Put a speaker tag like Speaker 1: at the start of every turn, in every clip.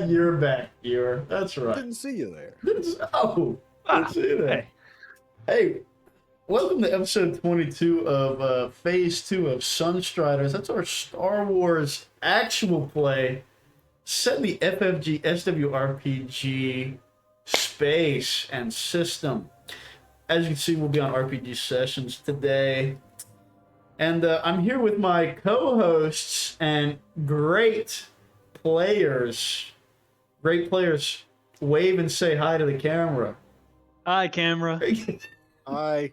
Speaker 1: You're back here. That's right.
Speaker 2: Didn't see you there.
Speaker 1: Didn't see you there. Hey, welcome to episode 22 of Phase 2 of Sunstriders. That's our Star Wars actual play set in the FFG SWRPG space and system. As you can see, we'll be on RPG sessions today. And I'm here with my co-hosts and great players. Wave and say hi to the camera.
Speaker 3: Hi, camera.
Speaker 2: Hi.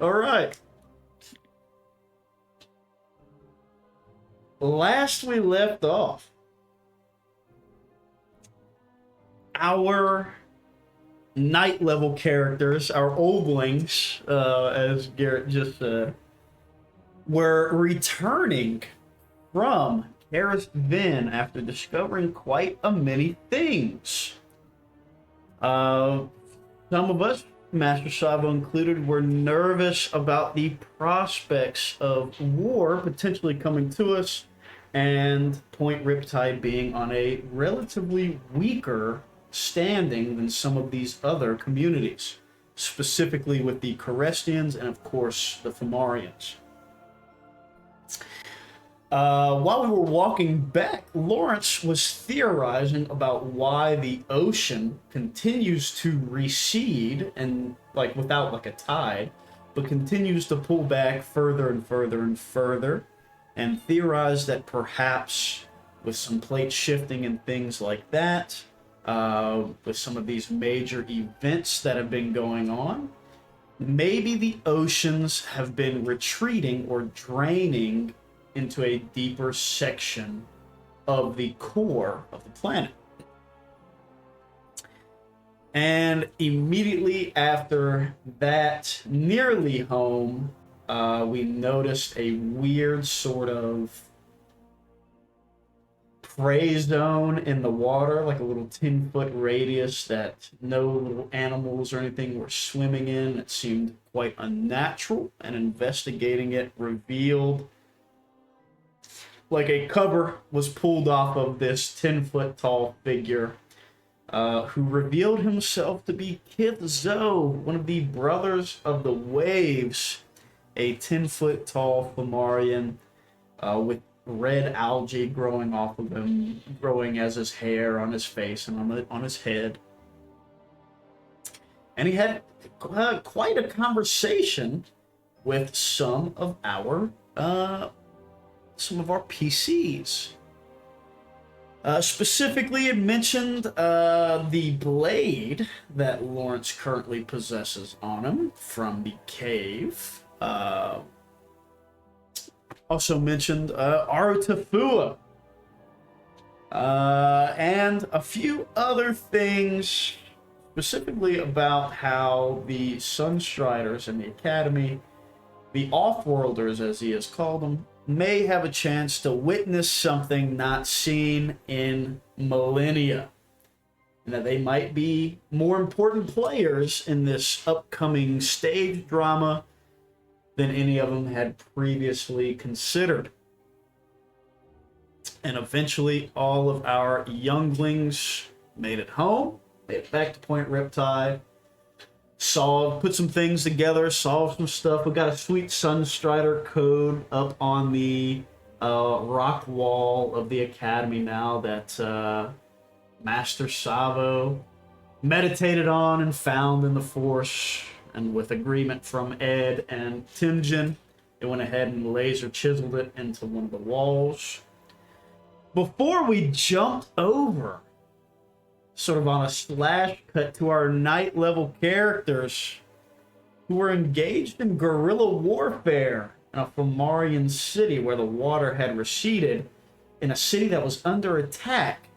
Speaker 1: All right. Last we left off, our night level characters, our oldlings, as Garrett just said, were returning from Karis Vin after discovering quite a many things. Some of us, Master Savo included, were nervous about the prospects of war potentially coming to us and Point Riptide being on a relatively weaker standing than some of these other communities, specifically with the Corestians and, of course, the Fomorians. While we were walking back, Lawrence was theorizing about why the ocean continues to recede and, without a tide, but continues to pull back further and further and further, and theorized that perhaps with some plate shifting and things like that, with some of these major events that have been going on, maybe the oceans have been retreating or draining into a deeper section of the core of the planet. And immediately after that, nearly home, we noticed a weird sort of prey zone in the water, like a little 10-foot radius that no little animals or anything were swimming in. It seemed quite unnatural, and investigating it revealed like a cover was pulled off of this 10-foot tall figure, who revealed himself to be Kith Zo, one of the Brothers of the Waves, a 10-foot tall Fomorian with red algae growing off of him, growing as his hair on his face and on his head. And he had quite a conversation with some of our PCs. Specifically, it mentioned the blade that Lawrence currently possesses on him from the cave. Also mentioned Arutafua. And a few other things, specifically about how the Sunstriders in the Academy, the Offworlders as he has called them, may have a chance to witness something not seen in millennia, and that they might be more important players in this upcoming stage drama than any of them had previously considered. And eventually all of our younglings made it home, made it back to Point Riptide, put some things together, solved some stuff. We got a sweet Sunstrider code up on the rock wall of the Academy now that Master Savo meditated on and found in the Force. And with agreement from Ed and Timjin, it went ahead and laser chiseled it into one of the walls. Before we jumped over, sort of on a slash cut, to our night level characters who were engaged in guerrilla warfare in a Fomorian city where the water had receded, in a city that was under attack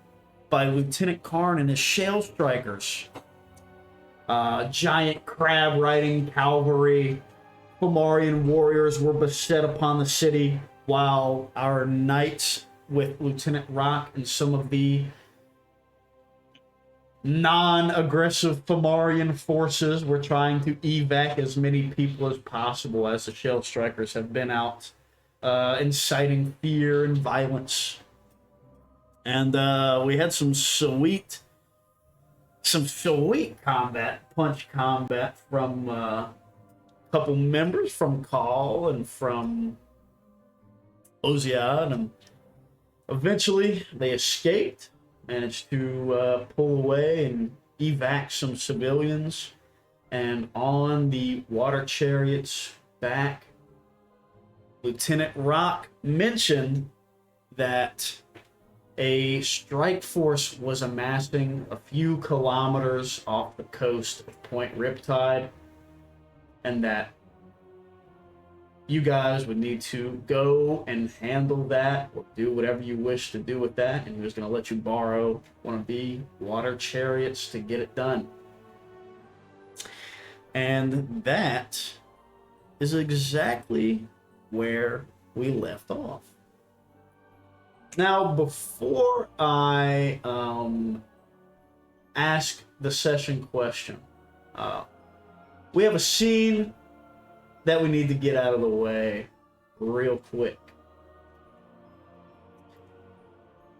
Speaker 1: by Lieutenant Karn and his Shale Strikers. Giant crab-riding cavalry, Fomorian warriors were beset upon the city, while our knights with Lieutenant Rock and some of the non-aggressive Fomorian forces were trying to evac as many people as possible, as the Shell Strikers have been out inciting fear and violence. And we had some sweet punch combat from a couple members from Call and from Oziad, and eventually they escaped, managed to pull away and evac some civilians. And on the water chariots back, Lieutenant Rock mentioned that a strike force was amassing a few kilometers off the coast of Point Riptide, and that you guys would need to go and handle that or do whatever you wish to do with that, and he was going to let you borrow one of the water chariots to get it done. And that is exactly where we left off. Now, before I ask the session question, we have a scene that we need to get out of the way real quick.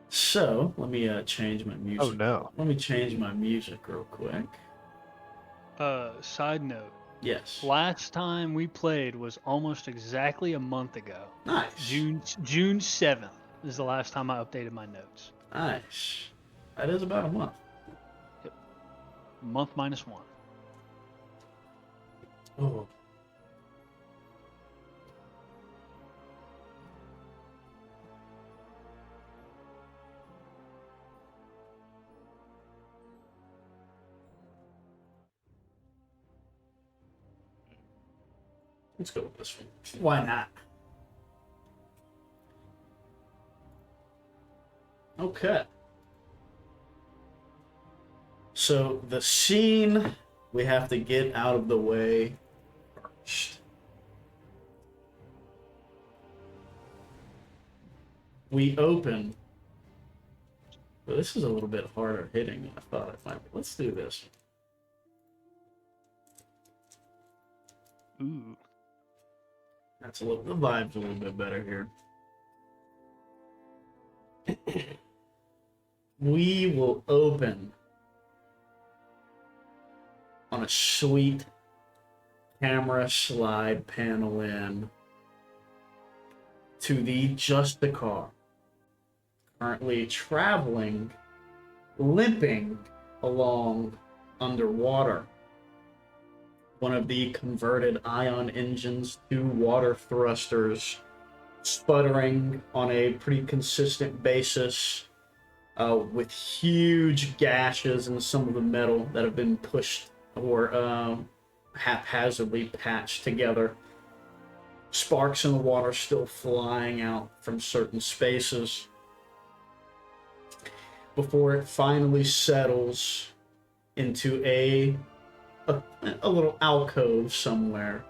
Speaker 1: So, let me change my music.
Speaker 2: Oh no.
Speaker 1: Let me change my music real quick.
Speaker 3: Side note.
Speaker 1: Yes.
Speaker 3: Last time we played was almost exactly a month ago.
Speaker 1: Nice.
Speaker 3: June 7th is the last time I updated my notes.
Speaker 1: Nice. That is about a month.
Speaker 3: Yep. Month minus 1.
Speaker 1: Oh. Let's go with this one. Why not? Okay. So the scene we have to get out of the way first. We open. Well, this is a little bit harder hitting than I thought it might be. Let's do this.
Speaker 3: Ooh.
Speaker 1: That's a little. The vibe's a little bit better here. We will open on a sweet camera slide panel in to the Just the Car, currently traveling, limping along underwater. One of the converted ion engines to water thrusters sputtering on a pretty consistent basis, with huge gashes in some of the metal that have been pushed or haphazardly patched together. Sparks in the water still flying out from certain spaces before it finally settles into a little alcove somewhere.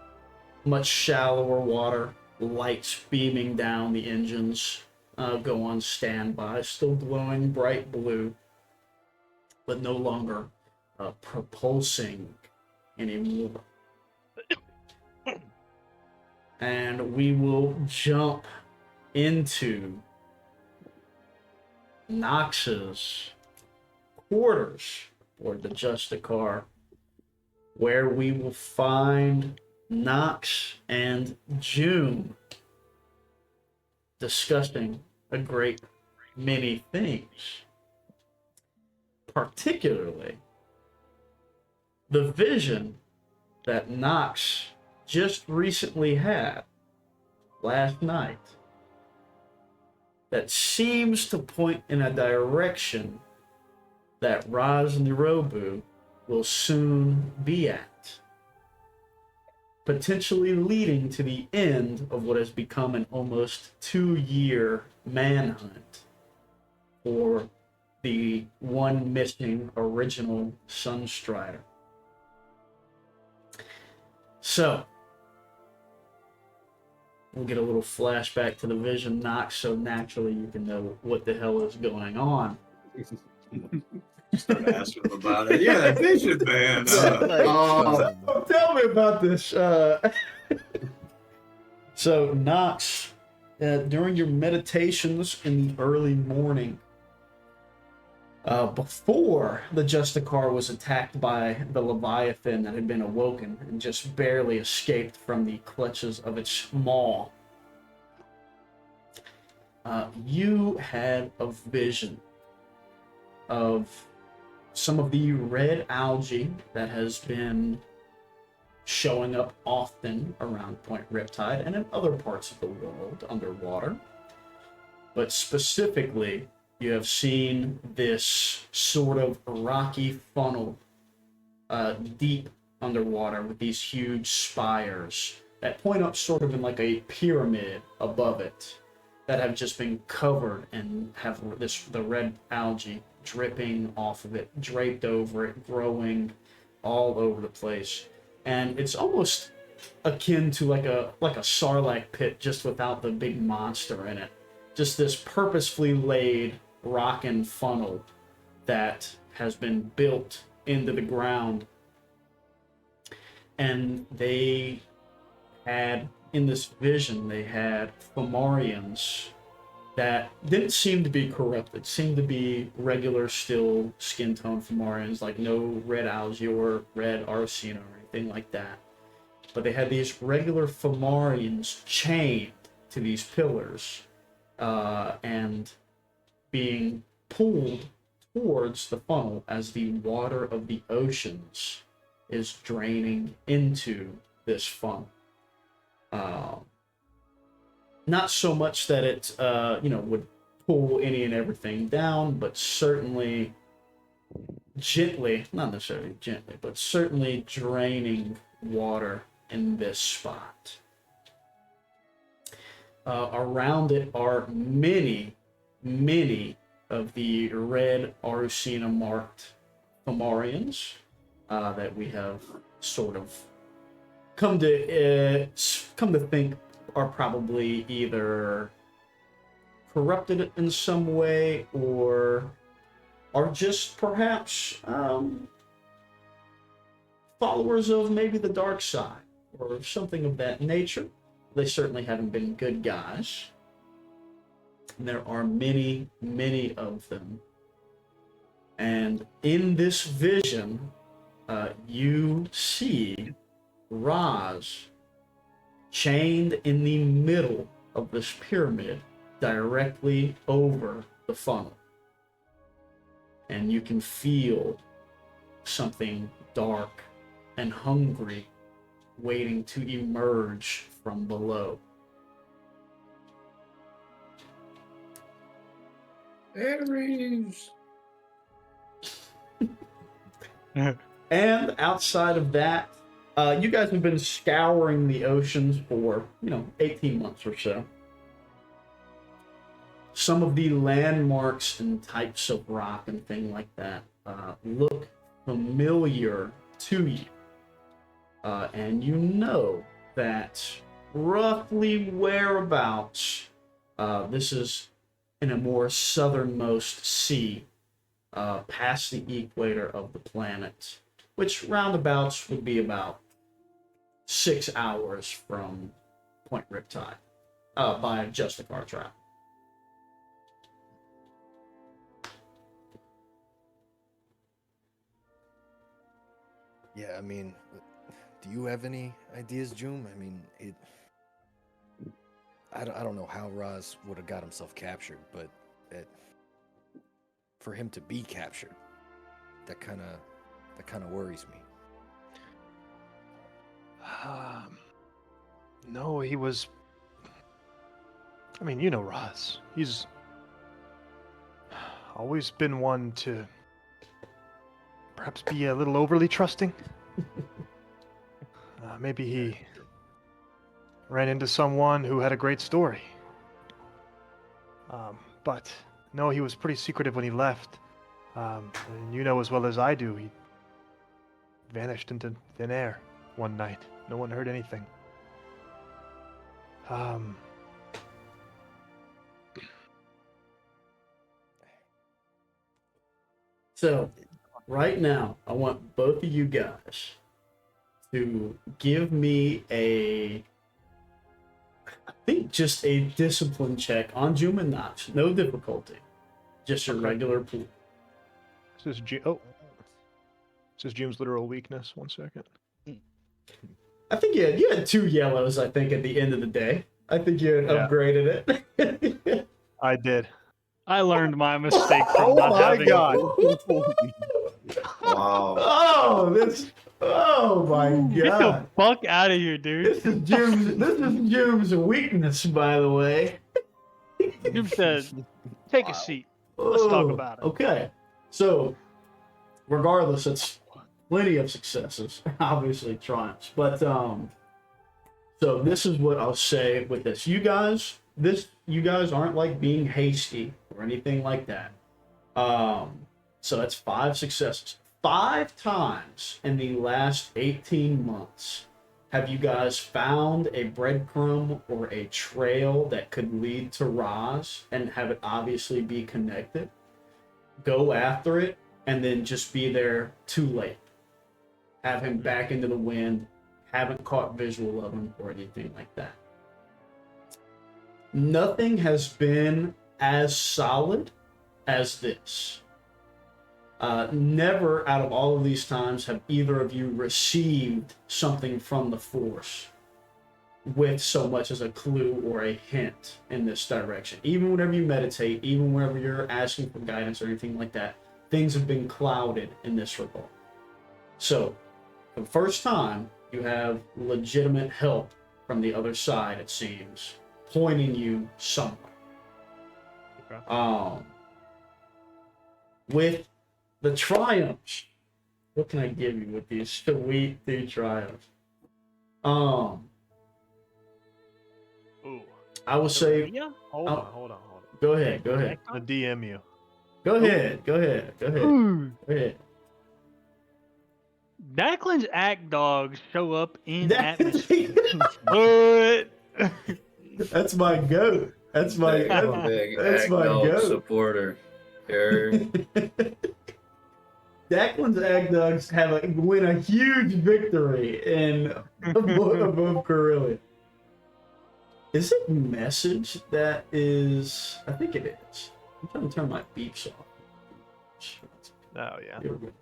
Speaker 1: Much shallower water, lights beaming down the engines go on standby, still glowing bright blue, but no longer propulsing anymore. And we will jump into Knox's quarters, or the Just a Car, where we will find Knox and June discussing a great many things, particularly the vision that Knox just recently had last night that seems to point in a direction that Raz Nirobu will soon be at, potentially leading to the end of what has become an almost 2-year manhunt for the one missing original Sunstrider. So, we'll get a little flashback to the vision, Knox, so naturally you can know what the hell is going on.
Speaker 4: Start asking him about it. Yeah, that vision, man.
Speaker 1: Tell me about this. So, Knox, during your meditations in the early morning, Before the Justicar was attacked by the Leviathan that had been awoken and just barely escaped from the clutches of its maw, you had a vision of some of the red algae that has been showing up often around Point Riptide and in other parts of the world underwater. But specifically, you have seen this sort of rocky funnel deep underwater with these huge spires that point up sort of in like a pyramid above it that have just been covered and have the red algae dripping off of it, draped over it, growing all over the place. And it's almost akin to like a sarlacc pit, just without the big monster in it. Just this purposefully laid rockin' funnel that has been built into the ground. And they had, in this vision, they had Fomorians that didn't seem to be corrupted, seemed to be regular, still skin tone Fomorians, like no red algae or red arsena or anything like that. But they had these regular Fomorians chained to these pillars and being pulled towards the funnel as the water of the oceans is draining into this funnel. Not so much that it, would pull any and everything down, but certainly gently, not necessarily gently, but certainly draining water in this spot. Around it are many, many of the red Arsena marked Fomorians that we have sort of come to think are probably either corrupted in some way or are just perhaps followers of maybe the dark side or something of that nature. They certainly haven't been good guys. And there are many, many of them. And in this vision, you see Raz chained in the middle of this pyramid directly over the funnel. And you can feel something dark and hungry waiting to emerge from below.
Speaker 4: Aries.
Speaker 1: And outside of that, you guys have been scouring the oceans for, 18 months or so. Some of the landmarks and types of rock and things like that look familiar to you. And you know that roughly whereabouts this is in a more southernmost sea past the equator of the planet, which roundabouts would be about 6 hours from Point Riptide by just a car travel.
Speaker 2: Yeah, I mean, do you have any ideas, Joom? I mean, I don't know how Raz would have got himself captured, but for him to be captured, that kind of worries me.
Speaker 5: No, he was. I mean, you know Raz. He's always been one to perhaps be a little overly trusting. Maybe he ran into someone who had a great story. But no, he was pretty secretive when he left. And you know as well as I do, he vanished into thin air one night. No one heard anything.
Speaker 1: So, right now, I want both of you guys to give me I think just a discipline check on Jum and Notch. No difficulty. Just your regular pool.
Speaker 5: This is this is Jim's literal weakness. 1 second.
Speaker 1: I think you had 2 yellows, I think, at the end of the day. I think you had
Speaker 5: Yeah.
Speaker 1: upgraded it.
Speaker 5: I did.
Speaker 3: I learned my mistake from
Speaker 5: Oh
Speaker 3: not
Speaker 5: my
Speaker 3: having.
Speaker 5: God.
Speaker 4: Wow.
Speaker 1: Oh my
Speaker 3: Get the
Speaker 1: god.
Speaker 3: fuck out of here, dude.
Speaker 1: This is Jim's weakness, by the way.
Speaker 3: Jim said, "Take a seat. Let's talk about it."
Speaker 1: Okay. So, regardless, it's plenty of successes, obviously triumphs. But so this is what I'll say with this. You guys aren't like being hasty or anything like that. So that's 5 successes. 5 times in the last 18 months have you guys found a breadcrumb or a trail that could lead to Roz and have it obviously be connected. Go after it and then just be there too late. Have him back into the wind. Haven't caught visual of him or anything like that. Nothing has been as solid as this. Never out of all of these times have either of you received something from the Force with so much as a clue or a hint in this direction. Even whenever you meditate, even whenever you're asking for guidance or anything like that, things have been clouded in this regard. So, for the first time, you have legitimate help from the other side, it seems, pointing you somewhere.
Speaker 5: Okay.
Speaker 1: With the triumphs, what can I give you with these sweet 2 triumphs?
Speaker 5: Ooh.
Speaker 1: I will say,
Speaker 3: Yeah.
Speaker 5: Hold on.
Speaker 1: go ahead.
Speaker 5: The DM you.
Speaker 1: Go ahead.
Speaker 3: Ooh.
Speaker 1: Go ahead.
Speaker 3: Declan's act dogs show up in
Speaker 1: That-
Speaker 3: atmosphere. But
Speaker 1: That's my goat. That's my
Speaker 4: I'm a big
Speaker 1: that's my
Speaker 4: Agno
Speaker 1: goat.
Speaker 4: supporter. Here.
Speaker 1: Declan's Ag Dogs win a huge victory in above Corellia. Is it message that is? I think it is. I'm trying to turn my beeps off.
Speaker 5: Oh yeah.
Speaker 1: Here we go.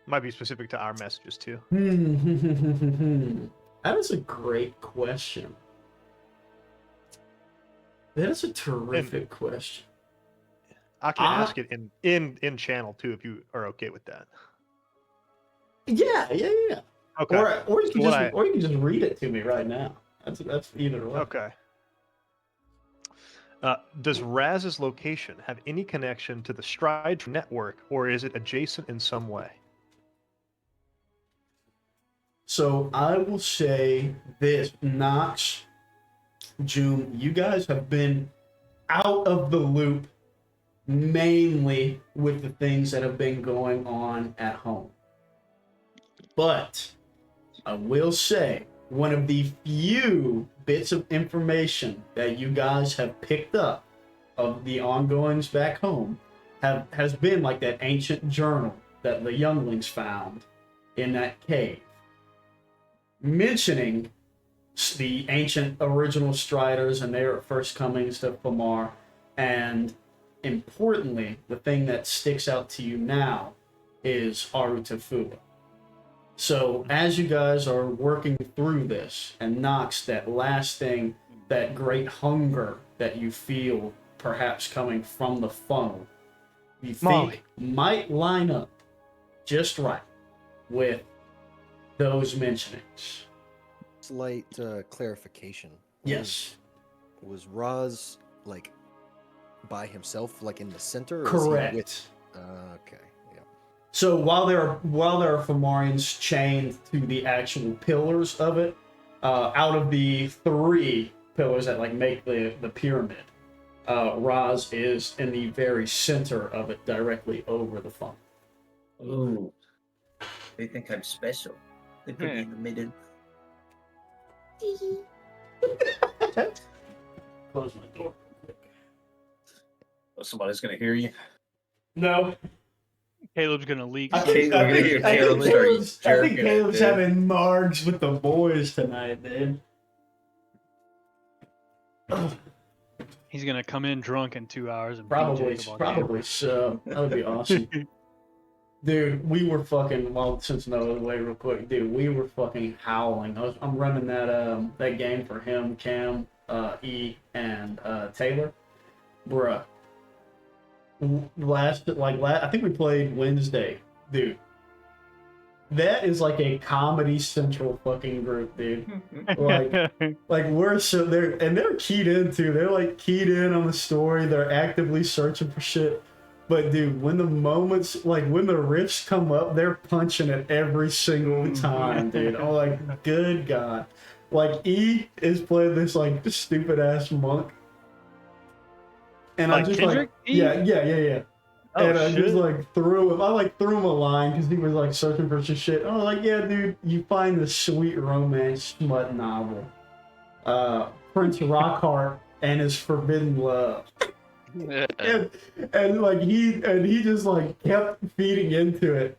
Speaker 5: Might be specific to our messages too.
Speaker 1: That is a great question. That is a terrific question.
Speaker 5: I can ask it in channel too if you are okay with that.
Speaker 1: Yeah.
Speaker 5: Okay.
Speaker 1: Or you can
Speaker 5: So
Speaker 1: just or you can just read it to me right now. That's either way.
Speaker 5: Okay. Does Raz's location have any connection to the Stride network, or is it adjacent in some way?
Speaker 1: So I will say this, Knox, June, you guys have been out of the loop mainly with the things that have been going on at home. But I will say one of the few bits of information that you guys have picked up of the ongoings back home has been like that ancient journal that the younglings found in that cave, mentioning the ancient original Striders and their first comings to Famar, and importantly, the thing that sticks out to you now is Arutafua. So as you guys are working through this, and Nox, that last thing, that great hunger that you feel perhaps coming from the funnel, you think might line up just right with those mentionings.
Speaker 2: Slight clarification.
Speaker 1: Yes.
Speaker 2: Was Roz like by himself, like in the center? Or was he
Speaker 1: Correct.
Speaker 2: with- okay. Yeah.
Speaker 1: So while there are Fomorians chained to the actual pillars of it, out of the 3 pillars that like make the pyramid, Roz is in the very center of it, directly over the funnel.
Speaker 4: Ooh. They think I'm special. They put me in the middle.
Speaker 1: Close my door.
Speaker 4: Oh, somebody's gonna hear you.
Speaker 1: No.
Speaker 3: Caleb's gonna leak.
Speaker 1: I
Speaker 3: some-
Speaker 1: think
Speaker 4: Caleb
Speaker 1: Caleb's
Speaker 4: jerking it,
Speaker 1: Caleb's
Speaker 4: dude.
Speaker 1: having margs with the boys tonight, dude.
Speaker 3: He's gonna come in drunk in 2 hours and beat
Speaker 1: Probably
Speaker 3: Jacob on camera.
Speaker 1: so. That would be awesome. Dude, we were fucking, well, since no other way real quick, dude, we were fucking howling. I'm running that game for him, Cam, E, and Taylor. Bruh. I think we played Wednesday. Dude. That is like a Comedy Central fucking group, dude. Like we're they're keyed into. They're like keyed in on the story. They're actively searching for shit. But dude, when the moments, like when the riffs come up, they're punching it every single time, dude. I'm like, good God. Like E is playing this like stupid ass monk. And
Speaker 3: Like
Speaker 1: I just
Speaker 3: Kendrick?
Speaker 1: like,
Speaker 3: E?
Speaker 1: yeah.
Speaker 3: Oh,
Speaker 1: And I
Speaker 3: shit.
Speaker 1: just like threw him a line because he was like searching for some shit. I was like, yeah, dude, you find the sweet romance smut novel. Prince Rockheart and his Forbidden Love. and like he just like kept feeding into it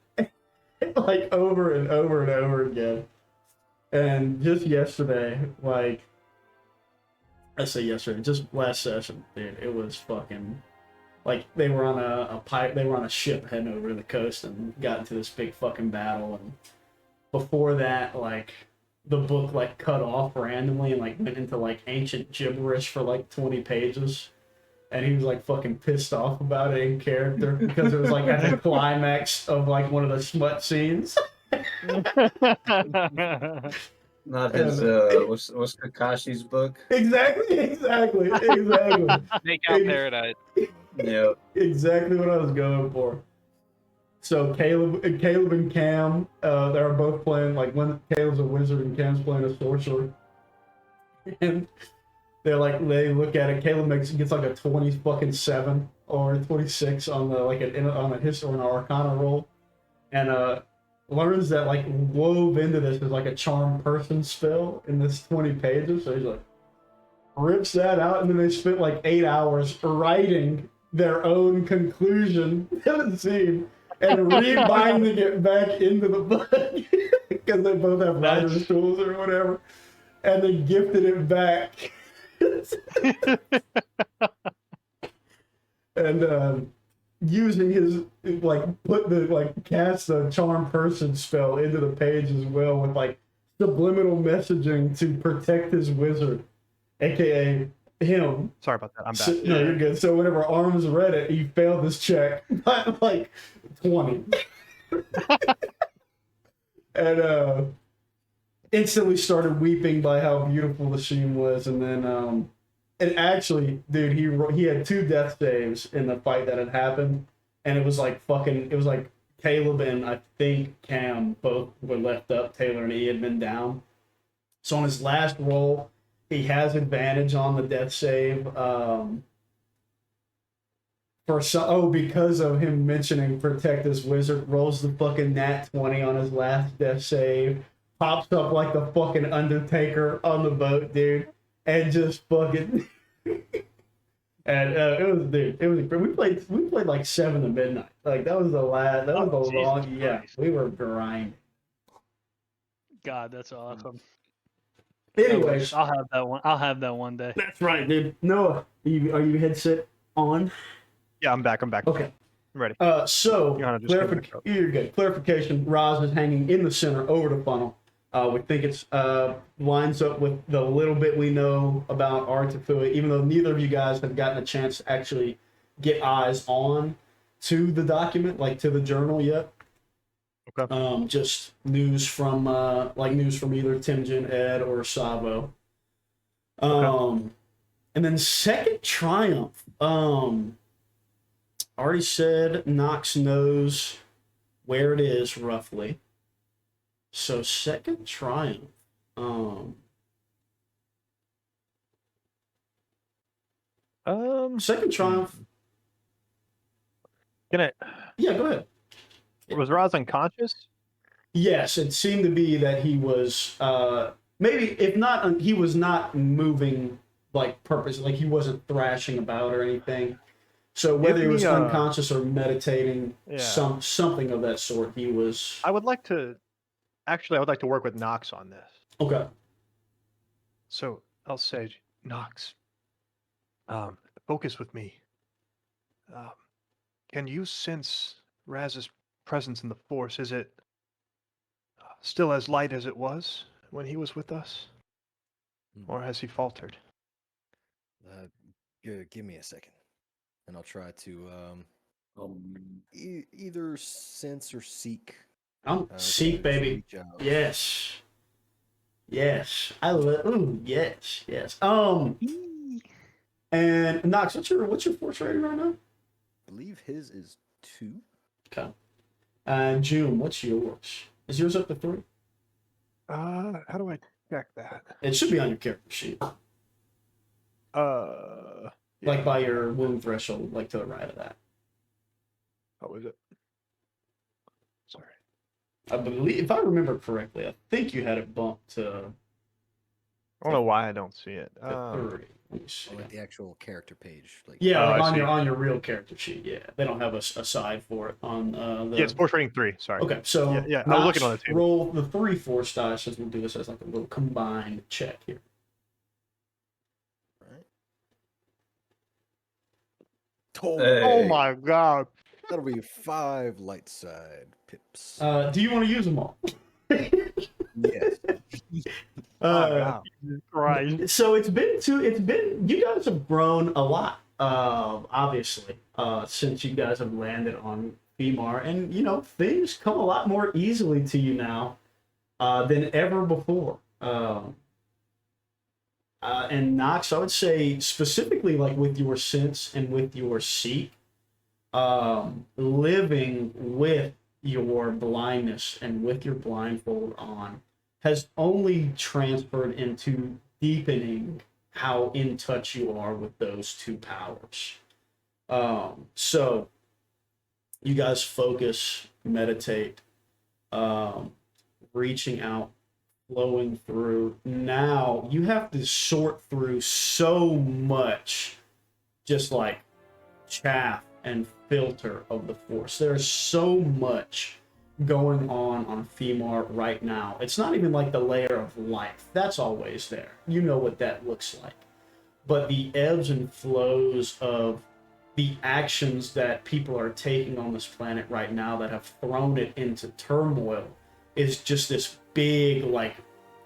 Speaker 1: like over and over and over again. And just yesterday, like I say yesterday, just last session, dude, it was fucking like they were on a ship heading over to the coast and got into this big fucking battle. And before that, like the book like cut off randomly and like went into like ancient gibberish for like 20 pages. And he was like fucking pissed off about it in character because it was like at the climax of like one of the smut scenes.
Speaker 4: Not his what's Kakashi's book?
Speaker 1: Exactly.
Speaker 6: Make out paradise.
Speaker 4: Yeah.
Speaker 1: Exactly what I was going for. So Caleb and Cam, they're both playing, like when Caleb's a wizard and Cam's playing a sorcerer. And they look at it. Caleb gets like a 27 or 26 on the on a history or an arcana roll, and learns that like wove into this is like a charm person spell in this 20 pages. So he's like rips that out, and then they spent like 8 hours writing their own conclusion to the scene and rebinding it back into the book because they both have writer's tools or whatever, and they gifted it back. And using his cast the charm person spell into the page as well with like subliminal messaging to protect his wizard, aka him.
Speaker 5: Sorry about that. I'm back.
Speaker 1: So, no, you're good. So whenever Arms read it, he failed his check by like 20. And instantly started weeping by how beautiful the scene was. And then and actually, dude, he had 2 death saves in the fight that had happened, and it was like Caleb and I think Cam both were left up. Taylor and E had been down. So on his last roll, he has advantage on the death save. Because of him mentioning protect this wizard, rolls the fucking nat 20 on his last death save, pops up like the fucking Undertaker on the boat, dude. And just fucking, and it was we played like 7 to midnight. Like that was the long.
Speaker 3: Jesus
Speaker 1: Yeah,
Speaker 3: Christ.
Speaker 1: we were grinding.
Speaker 3: God, that's awesome.
Speaker 1: Anyways,
Speaker 3: I'll have that one. I'll have that one day.
Speaker 1: that's right, dude. Noah, are you headset on?
Speaker 5: Yeah, I'm back.
Speaker 1: Okay.
Speaker 5: I'm ready.
Speaker 1: So
Speaker 5: Johanna, just give me a
Speaker 1: you're good. Clarification: Roz is hanging in the center over the funnel. We think it's lines up with the little bit we know about Artifui, even though neither of you guys have gotten a chance to actually get eyes on to the document, like to the journal yet.
Speaker 5: Okay.
Speaker 1: Just news from either Timjen, Ed, or Savo. And then Second Triumph. Already said Nox knows where it is roughly. So Second Triumph. Second Triumph.
Speaker 5: Yeah,
Speaker 1: go ahead.
Speaker 5: was Roz unconscious?
Speaker 1: Yes, it seemed to be that he was maybe if not he was not moving like purpose, like he wasn't thrashing about or anything. So whether he was unconscious or meditating, something of that sort, he was.
Speaker 5: I would like to work with Nox on this.
Speaker 1: Okay.
Speaker 5: So I'll say, Nox, focus with me. Can you sense Raz's presence in the Force? Is it still as light as it was when he was with us? Or has he faltered?
Speaker 2: Give me a second, and I'll try to either sense or seek.
Speaker 1: Seek, baby.
Speaker 2: reach out.
Speaker 1: Yes. Yes. I love. Ooh, yes, yes. And Knox, what's your force rating right now?
Speaker 2: I believe his is 2.
Speaker 1: Okay. And June, what's yours? Is yours up to 3?
Speaker 5: How do I check that?
Speaker 1: It should be on your character sheet. Like by your wound threshold, like to the right of that.
Speaker 5: How is it? Sorry.
Speaker 1: I believe, if I remember correctly, I think you had it bumped to
Speaker 5: I don't know why I don't see it.
Speaker 1: 3. Let me see.
Speaker 2: Like the actual character page. Like
Speaker 1: Yeah,
Speaker 5: Oh,
Speaker 1: like
Speaker 5: I see.
Speaker 1: on your real character sheet. Yeah, they don't have a side for it on the.
Speaker 5: Yeah, it's force rating 3. Sorry.
Speaker 1: Okay, so
Speaker 5: Yeah, I was looking on the table.
Speaker 1: Roll the 3 force dice, since we'll do this as like a little combined check here.
Speaker 2: Right.
Speaker 5: Oh my god.
Speaker 2: That'll be 5 light side pips.
Speaker 1: Do you want to use them all?
Speaker 2: Yes.
Speaker 5: Wow. Right.
Speaker 1: So it's been you guys have grown a lot, obviously, since you guys have landed on Femar, and things come a lot more easily to you now than ever before. And Nox, I would say specifically like with your sense and with your seek, living with your blindness and with your blindfold on has only transferred into deepening how in touch you are with those 2 powers. So you guys focus, meditate, reaching out, flowing through. Now you have to sort through so much just like chaff and filter of the Force. There's so much going on Femar right now. It's not even like the layer of life. That's always there. You know what that looks like. But the ebbs and flows of the actions that people are taking on this planet right now that have thrown it into turmoil is just this big, like,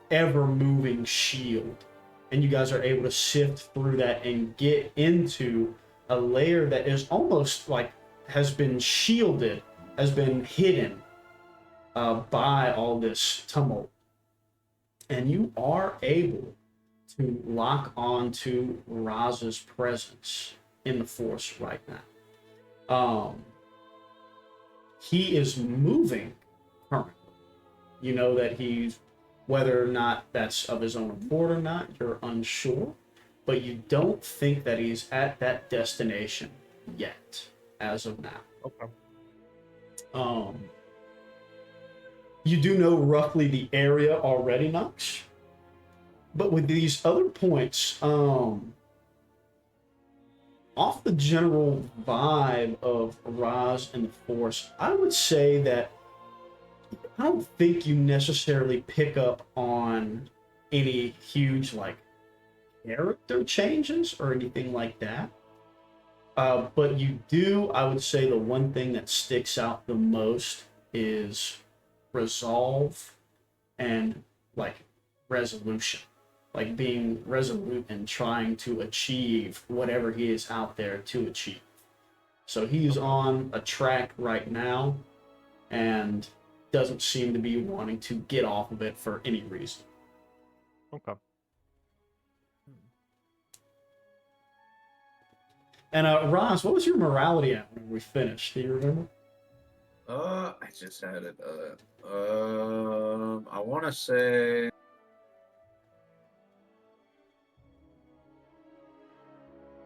Speaker 1: ever-moving shield. And you guys are able to sift through that and get into a layer that is almost like has been shielded, has been hidden by all this tumult. And you are able to lock on to Raz's presence in the Force right now. He is moving currently. You know that he's, whether or not that's of his own accord or not, you're unsure, but you don't think that he's at that destination yet, as of now.
Speaker 5: Okay.
Speaker 1: You do know roughly the area already, Knox, but with these other points, off the general vibe of Raz and the Force, I would say that I don't think you necessarily pick up on any huge, like, character changes or anything like that. But you do, I would say the one thing that sticks out the most is resolve and, like, resolution. Like being resolute and trying to achieve whatever he is out there to achieve. So he's on a track right now and doesn't seem to be wanting to get off of it for any reason.
Speaker 5: Okay.
Speaker 1: And Ross, what was your morality at when we finished? Do you remember?
Speaker 4: I just had it. I want to say.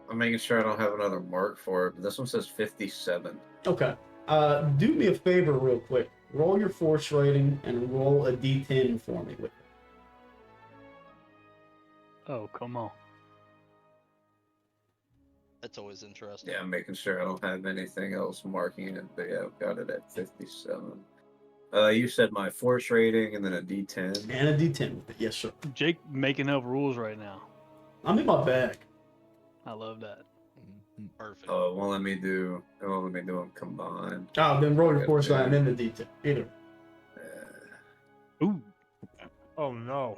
Speaker 4: I'm making sure I don't have another mark for it, but this one says 57.
Speaker 1: Okay. Do me a favor real quick. Roll your force rating and roll a d10 for me with it.
Speaker 3: Oh, come on.
Speaker 6: That's always interesting.
Speaker 4: Yeah, I'm making sure I don't have anything else marking it, but yeah, I've got it at 57. You said my force rating and then a d10.
Speaker 1: And a d10 with it. Yes, sir.
Speaker 3: Jake making up rules right now.
Speaker 1: I'm in my bag.
Speaker 3: I love that.
Speaker 6: Perfect.
Speaker 4: Oh, it won't let me do them combined.
Speaker 1: Oh, then roll your
Speaker 4: Okay,
Speaker 1: force
Speaker 4: yeah.
Speaker 1: line in the detail. Either.
Speaker 3: Ooh. Oh no.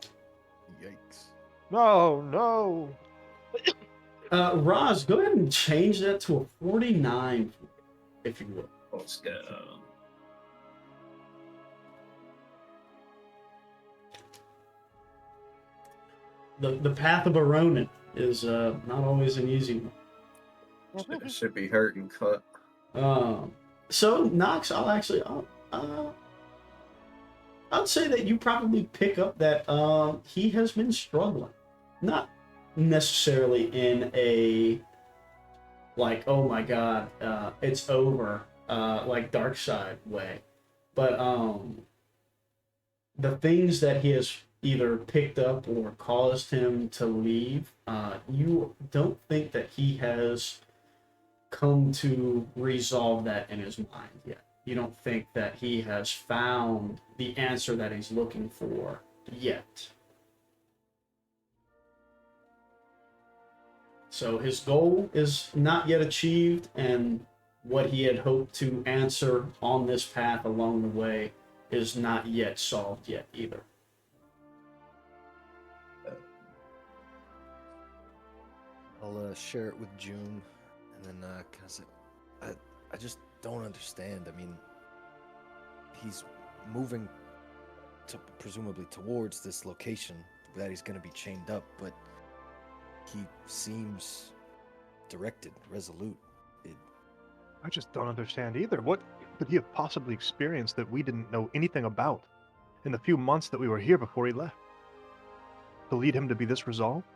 Speaker 2: Yikes.
Speaker 5: No, no.
Speaker 1: Roz, go ahead and change that to a 49, if you would.
Speaker 4: Let's go.
Speaker 1: The path of a Ronin is not always an easy one.
Speaker 4: Should be hurt and cut.
Speaker 1: So Knox, I'd say that you probably pick up that he has been struggling, not necessarily in a like, oh my god, it's over, like dark side way, but the things that he has either picked up or caused him to leave, you don't think that he has come to resolve that in his mind yet. You don't think that he has found the answer that he's looking for yet. So his goal is not yet achieved, and what he had hoped to answer on this path along the way is not yet solved yet either.
Speaker 2: I'll share it with June, and then cause I just don't understand. I mean, he's moving to presumably towards this location that he's going to be chained up, but he seems directed, resolute.
Speaker 5: I just don't understand either. What could he have possibly experienced that we didn't know anything about in the few months that we were here before he left? To lead him to be this resolved?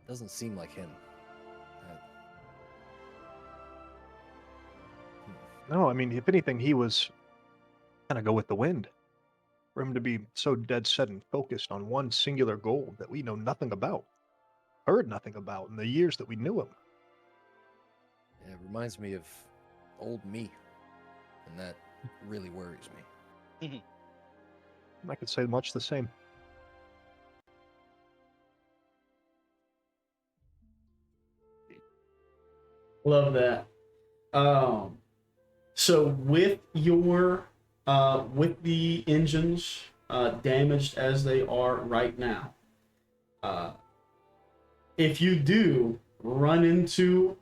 Speaker 2: Doesn't seem like him.
Speaker 5: No, I mean, if anything, he was kind of go with the wind. For him to be so dead set and focused on one singular goal that we know nothing about, heard nothing about in the years that we knew him.
Speaker 2: Yeah, it reminds me of old me, and that really worries me.
Speaker 5: I could say much the same.
Speaker 1: Love that. So with your with the engines damaged as they are right now, if you do run into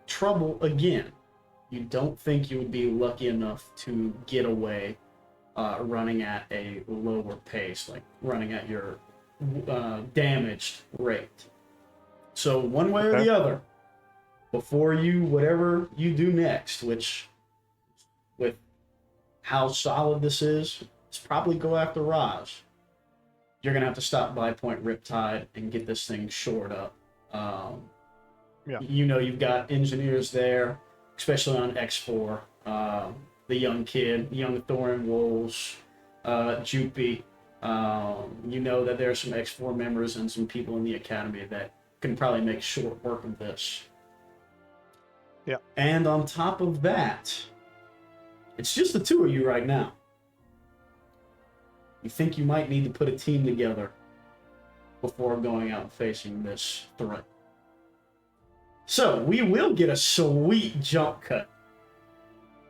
Speaker 1: trouble again, you don't think you would be lucky enough to get away running at a lower pace, like running at your damaged rate. So one way or
Speaker 5: Okay.
Speaker 1: the other, before you, whatever you do next, which with how solid this is probably go after Raj. You're going to have to stop by Point Riptide and get this thing shored up.
Speaker 5: Yeah.
Speaker 1: You know, you've got engineers there, especially on X4, the young kid, young Thorin Wolves, Jupy. You know that there are some X4 members and some people in the academy that can probably make short work of this.
Speaker 5: Yeah.
Speaker 1: And on top of that, it's just the two of you right now. You think you might need to put a team together before going out and facing this threat. So we will get a sweet jump cut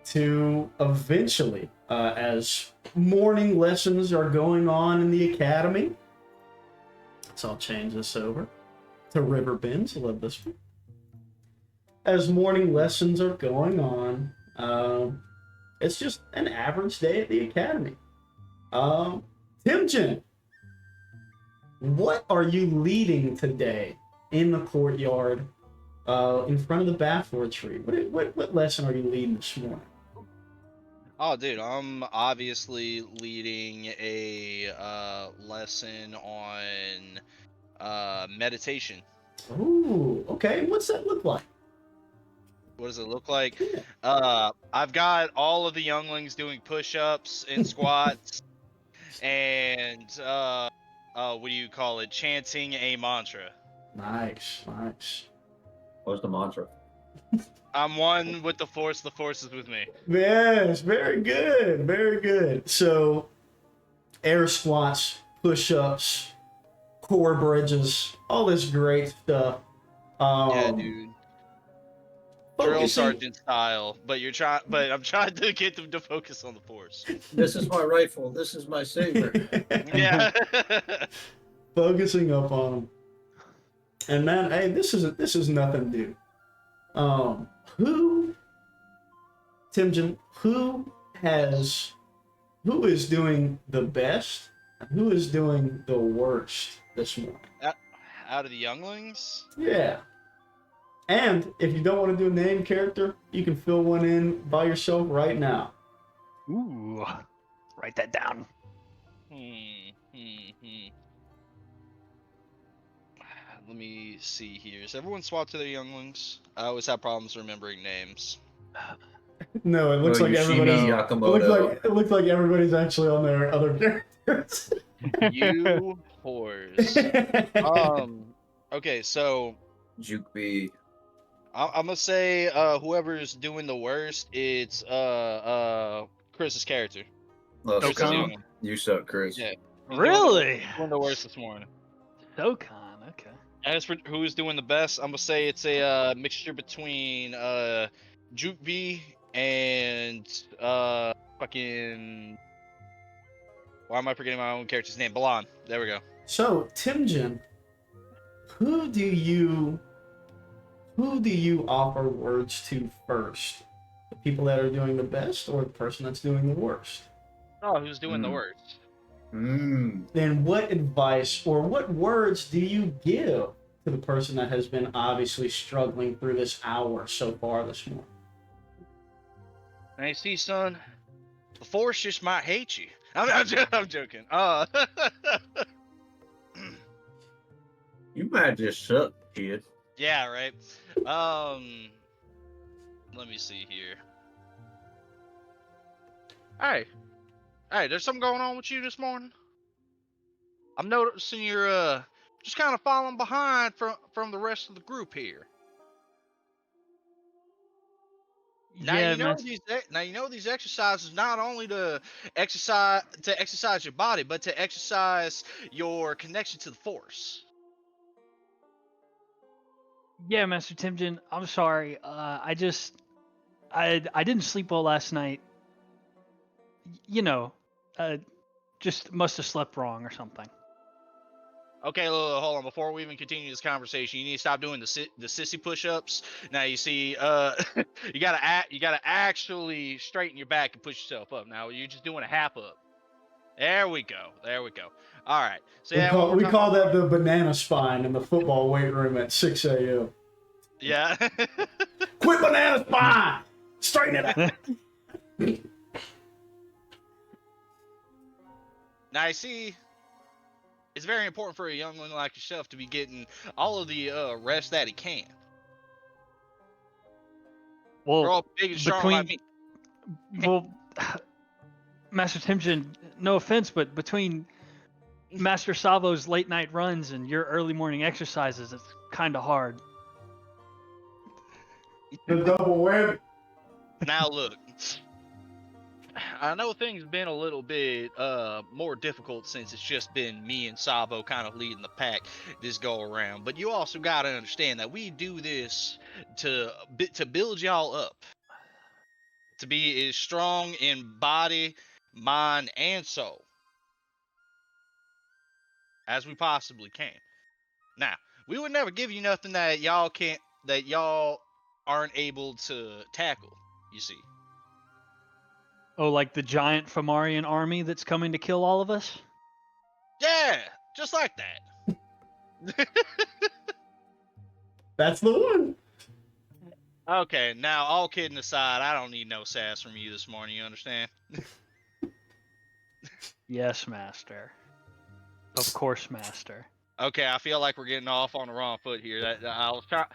Speaker 1: to eventually, as morning lessons are going on in the academy. So I'll change this over to River Bends. I love this one. As morning lessons are going on, it's just an average day at the academy. Timjen, what are you leading today in the courtyard, in front of the Baffler tree? What lesson are you leading this morning?
Speaker 6: Oh, dude, I'm obviously leading a lesson on meditation.
Speaker 1: Ooh, okay. What's that look like?
Speaker 6: What does it look like? I've got all of the younglings doing push-ups and squats, and what do you call it? Chanting a mantra.
Speaker 1: Nice.
Speaker 4: What's the mantra?
Speaker 6: I'm one with the force is with me.
Speaker 1: Yes, very good. So, air squats, push-ups, core bridges, all this great stuff.
Speaker 6: Yeah, dude. Drill
Speaker 1: focusing-
Speaker 6: sergeant style, but I'm trying to get them to focus on the force.
Speaker 4: This is my rifle. This is my saber.
Speaker 6: Yeah.
Speaker 1: Focusing up on them. And man, hey, this is nothing new. Timjen, who is doing the best and who is doing the worst this morning?
Speaker 6: Out of the younglings?
Speaker 1: Yeah. And if you don't want to do a named character, you can fill one in by yourself right now.
Speaker 3: Ooh, write that down.
Speaker 6: Let me see here. Is everyone swapped to their younglings? I always have problems remembering names.
Speaker 1: No, it looks
Speaker 4: No,
Speaker 1: like
Speaker 4: Yoshimi
Speaker 1: everybody's.
Speaker 4: Yakamoto.
Speaker 1: It looks like everybody's actually on their other characters.
Speaker 6: You whores. Okay, so
Speaker 4: Juke B.
Speaker 6: I'm gonna say whoever's doing the worst, it's Chris's character.
Speaker 4: Oh,
Speaker 6: Chris is
Speaker 4: so
Speaker 6: young.
Speaker 4: you suck, Chris.
Speaker 6: Yeah.
Speaker 3: Really?
Speaker 6: Doing the worst this morning.
Speaker 3: SoCon, okay.
Speaker 6: As for who's doing the best, I'm gonna say it's a mixture between Juke V and fucking. Why am I forgetting my own character's name? Balan. There we go.
Speaker 1: So, Timjen, who do you offer words to first? The people that are doing the best, or the person that's doing the worst?
Speaker 6: Oh, who's doing the worst?
Speaker 1: Then what advice or what words do you give to the person that has been obviously struggling through this hour so far this morning?
Speaker 6: Now you see, son, the Force just might hate you. I'm joking.
Speaker 4: You might just suck, kid.
Speaker 6: Yeah, right. Let me see here. Hey, there's something going on with you this morning. I'm noticing you're just kind of falling behind from the rest of the group here. Now
Speaker 3: Yeah,
Speaker 6: you know these exercises not only to exercise your body, but to exercise your connection to the Force.
Speaker 3: yeah, Master Timjen. I'm sorry. I didn't sleep well last night. You know, just must have slept wrong or something.
Speaker 6: Okay, hold on. Before we even continue this conversation, you need to stop doing the sissy push-ups. Now you see, you gotta actually straighten your back and push yourself up. Now you're just doing a half up. There we go. All right. So yeah,
Speaker 1: We call that the banana spine in the football weight room at 6 a.m.
Speaker 6: Yeah.
Speaker 1: Quit banana spine! Straighten it out!
Speaker 6: Now I see. It's very important for a youngling like yourself to be getting all of the rest that he can.
Speaker 3: Well,
Speaker 6: We're all big and strong like me.
Speaker 3: Well, Master Timjen, no offense, but between Master Savo's late night runs and your early morning exercises, it's kind of hard.
Speaker 1: The double whammy.
Speaker 6: Now look, I know things have been a little bit more difficult since it's just been me and Savo kind of leading the pack this go around. But you also got to understand that we do this to build y'all up, to be as strong in body, mind, and soul as we possibly can. Now, we would never give you nothing that y'all aren't able to tackle, you see.
Speaker 3: Oh, like the giant Fomorian army that's coming to kill all of us?
Speaker 6: Yeah, just like that.
Speaker 1: That's the one.
Speaker 6: Okay, now all kidding aside, I don't need no sass from you this morning, you understand?
Speaker 3: Yes, Master. Of course, Master.
Speaker 6: Okay, I feel like we're getting off on the wrong foot here. That I was trying.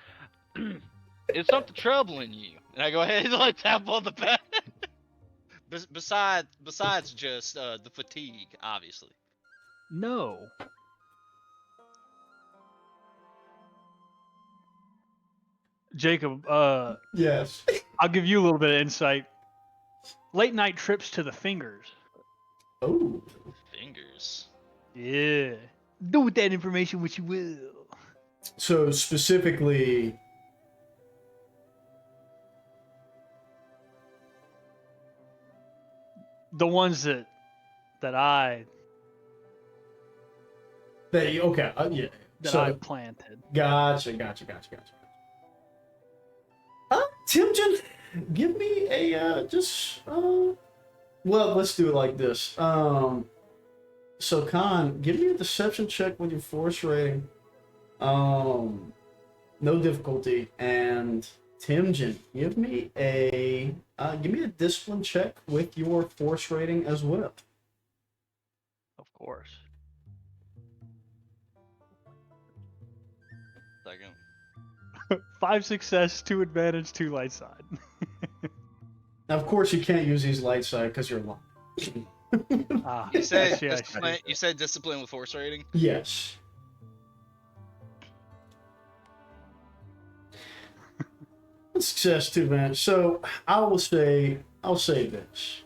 Speaker 6: Is something troubling you? And I go ahead and like tap on the back. Besides just the fatigue, obviously.
Speaker 3: No. Jacob,
Speaker 1: Yes.
Speaker 3: I'll give you a little bit of insight. Late night trips to the fingers.
Speaker 1: Oh.
Speaker 6: Fingers.
Speaker 3: Yeah. Do with that information what you will.
Speaker 1: So specifically,
Speaker 3: The ones that I
Speaker 1: okay, yeah.
Speaker 3: that I
Speaker 1: So
Speaker 3: planted.
Speaker 1: gotcha. Timjan, give me a well, let's do it like this. So Khan, give me a deception check with your force rating. No difficulty. And Timjan, give me a discipline check with your force rating as well.
Speaker 3: Of course.
Speaker 6: Second.
Speaker 3: 5 success, 2 advantage, 2 light side.
Speaker 1: Now, of course, you can't use these light side because you're locked.
Speaker 3: Ah,
Speaker 6: You said
Speaker 3: actually, I
Speaker 6: discipline.
Speaker 3: should.
Speaker 6: You said discipline with force rating.
Speaker 1: Yes. Success, 2 advantage. So I'll say this,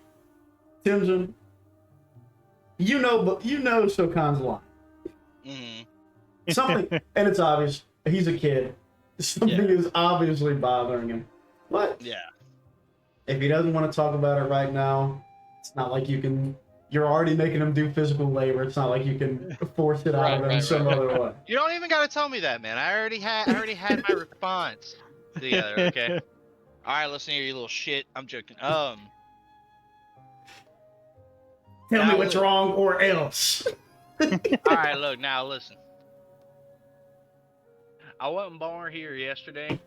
Speaker 1: Timson. But Sokan's lying.
Speaker 6: Mm-hmm.
Speaker 1: Something, and it's obvious. He's a kid. Something is obviously bothering him. But
Speaker 6: Yeah.
Speaker 1: if he doesn't want to talk about it right now, it's not like you can. You're already making him do physical labor. It's not like you can force it out of him some other way.
Speaker 6: You don't even got to tell me that, man. I already had my response together. Okay. All right, listen here, you little shit. I'm joking.
Speaker 1: Tell
Speaker 6: Now
Speaker 1: me what's
Speaker 6: look.
Speaker 1: wrong, or else.
Speaker 6: All right, look. Now listen. I wasn't born here yesterday,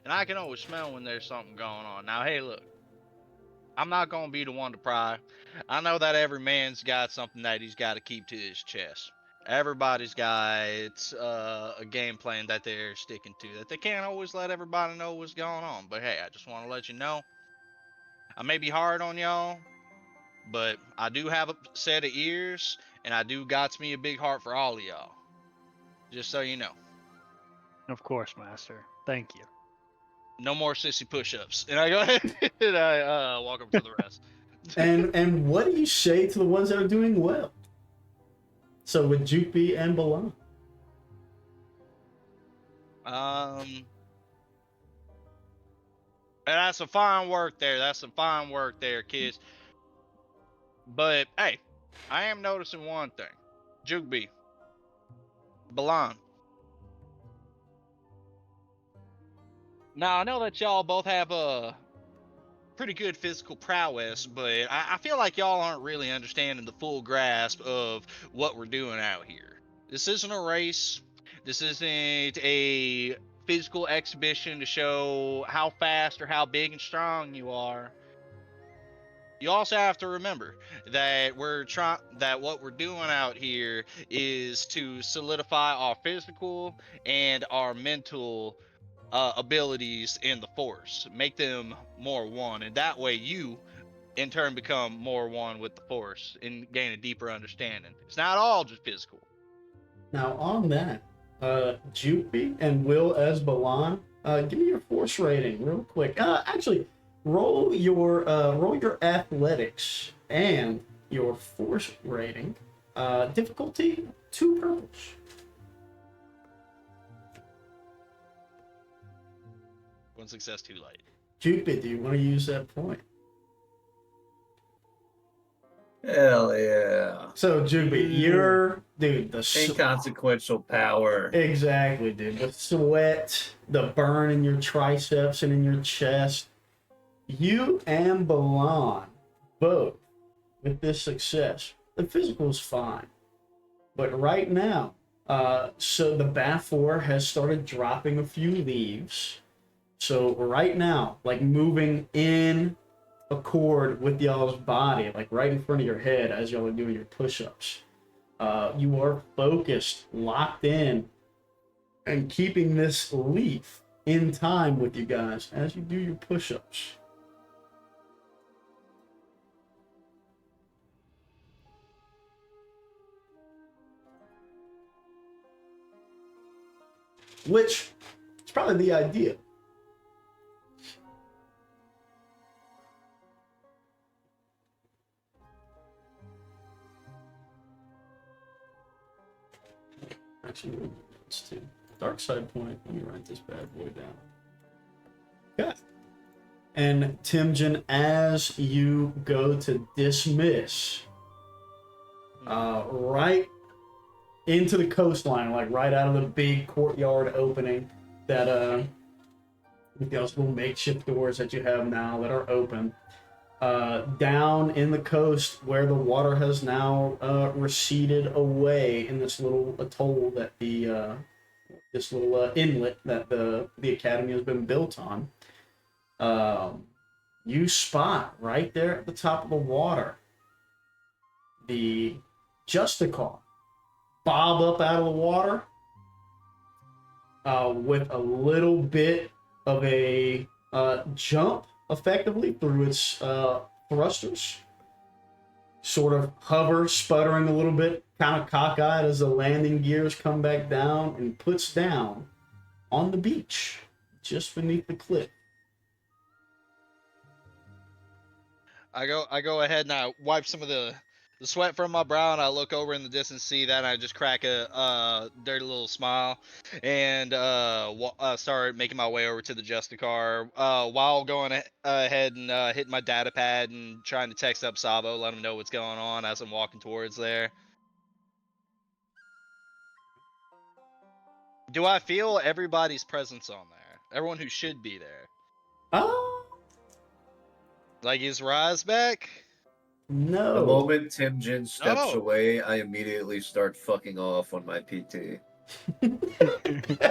Speaker 6: and I can always smell when there's something going on. Now, hey, look. I'm not gonna be the one to pry. I know that every man's got something that he's got to keep to his chest. Everybody's got a game plan that they're sticking to, that they can't always let everybody know what's going on. But hey, I just want to let you know, I may be hard on y'all, but I do have a set of ears, and I do got me a big heart for all of y'all. Just so you know.
Speaker 3: Of course, Master. Thank you.
Speaker 6: No more sissy push-ups. And I go ahead and I walk up to the rest.
Speaker 1: And what do you say to the ones that are doing well? So with Jupy and Balan.
Speaker 6: And that's some fine work there. That's some fine work there, kids. But hey, I am noticing one thing. Jukeby, Balan. Now I know that y'all both have a pretty good physical prowess, but I feel like y'all aren't really understanding the full grasp of what we're doing out here. This isn't a race. This isn't a physical exhibition to show how fast or how big and strong you are. You also have to remember that what we're doing out here is to solidify our physical and our mental abilities in the Force, make them more one, and that way you, in turn, become more one with the Force and gain a deeper understanding. It's not all just physical.
Speaker 1: Now on that, Jupy and Will as Balan, give me your force rating real quick. Actually, roll your athletics and your force rating. Difficulty 2 purples.
Speaker 6: One success, too light.
Speaker 1: Jupy, do you want to use that point?
Speaker 4: Hell yeah.
Speaker 1: So Jupy, you're the
Speaker 4: Inconsequential power.
Speaker 1: exactly, dude. The sweat, the burn in your triceps and in your chest. You and Balan both with this success. The physical is fine, but right now, so the Bafor has started dropping a few leaves. So right now, like moving in accord with y'all's body, like right in front of your head as y'all are doing your push-ups. You are focused, locked in, and keeping this leaf in time with you guys as you do your push-ups. Which is probably the idea. Actually, points too. Dark side point. Let me write this bad boy down. Okay. And Timjin, as you go to dismiss, right into the coastline, like right out of the big courtyard opening that with those little makeshift doors that you have now that are open, down in the coast where the water has now receded away in this little atoll that this little inlet that the academy has been built on. You spot right there at the top of the water the Justicar bob up out of the water with a little bit of a jump, effectively, through its thrusters. Sort of hover, sputtering a little bit, kind of cockeyed as the landing gears come back down, and puts down on the beach, just beneath the cliff.
Speaker 6: I go ahead and I wipe some of the sweat from my brow, and I look over in the distance, see that, and I just crack a dirty little smile, and start making my way over to the Justicar, while going ahead and hitting my data pad and trying to text up Sabo, let him know what's going on as I'm walking towards there. Do I feel everybody's presence on there? Everyone who should be there? Like, is Raz back?
Speaker 1: No.
Speaker 4: The moment Timjin steps
Speaker 6: No.
Speaker 4: away, I immediately start fucking off on my PT.
Speaker 3: I think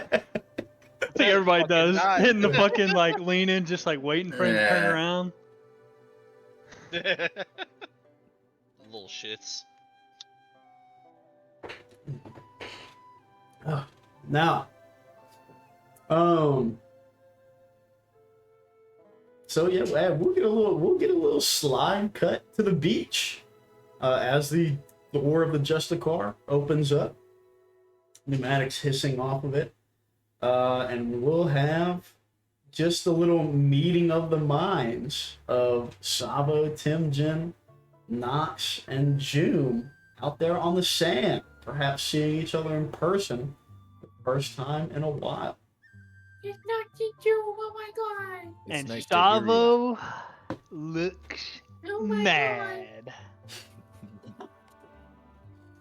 Speaker 3: everybody
Speaker 6: Fucking
Speaker 3: does.
Speaker 6: nice.
Speaker 3: Hitting the fucking, like, leaning, just, like, waiting for him to turn
Speaker 4: Yeah.
Speaker 3: around.
Speaker 6: Little shits.
Speaker 1: Now, so yeah, we'll get a little slide cut to the beach as the door of the Justicar opens up, pneumatics hissing off of it, and we'll have just a little meeting of the minds of Sabo, Timjin, Nox, and June out there on the sand, perhaps seeing each other in person for the first time in a while.
Speaker 7: It's not Chichu, oh my god!
Speaker 2: It's
Speaker 3: And
Speaker 2: nice to hear you.
Speaker 3: Savo looks
Speaker 7: Oh my god!
Speaker 3: mad.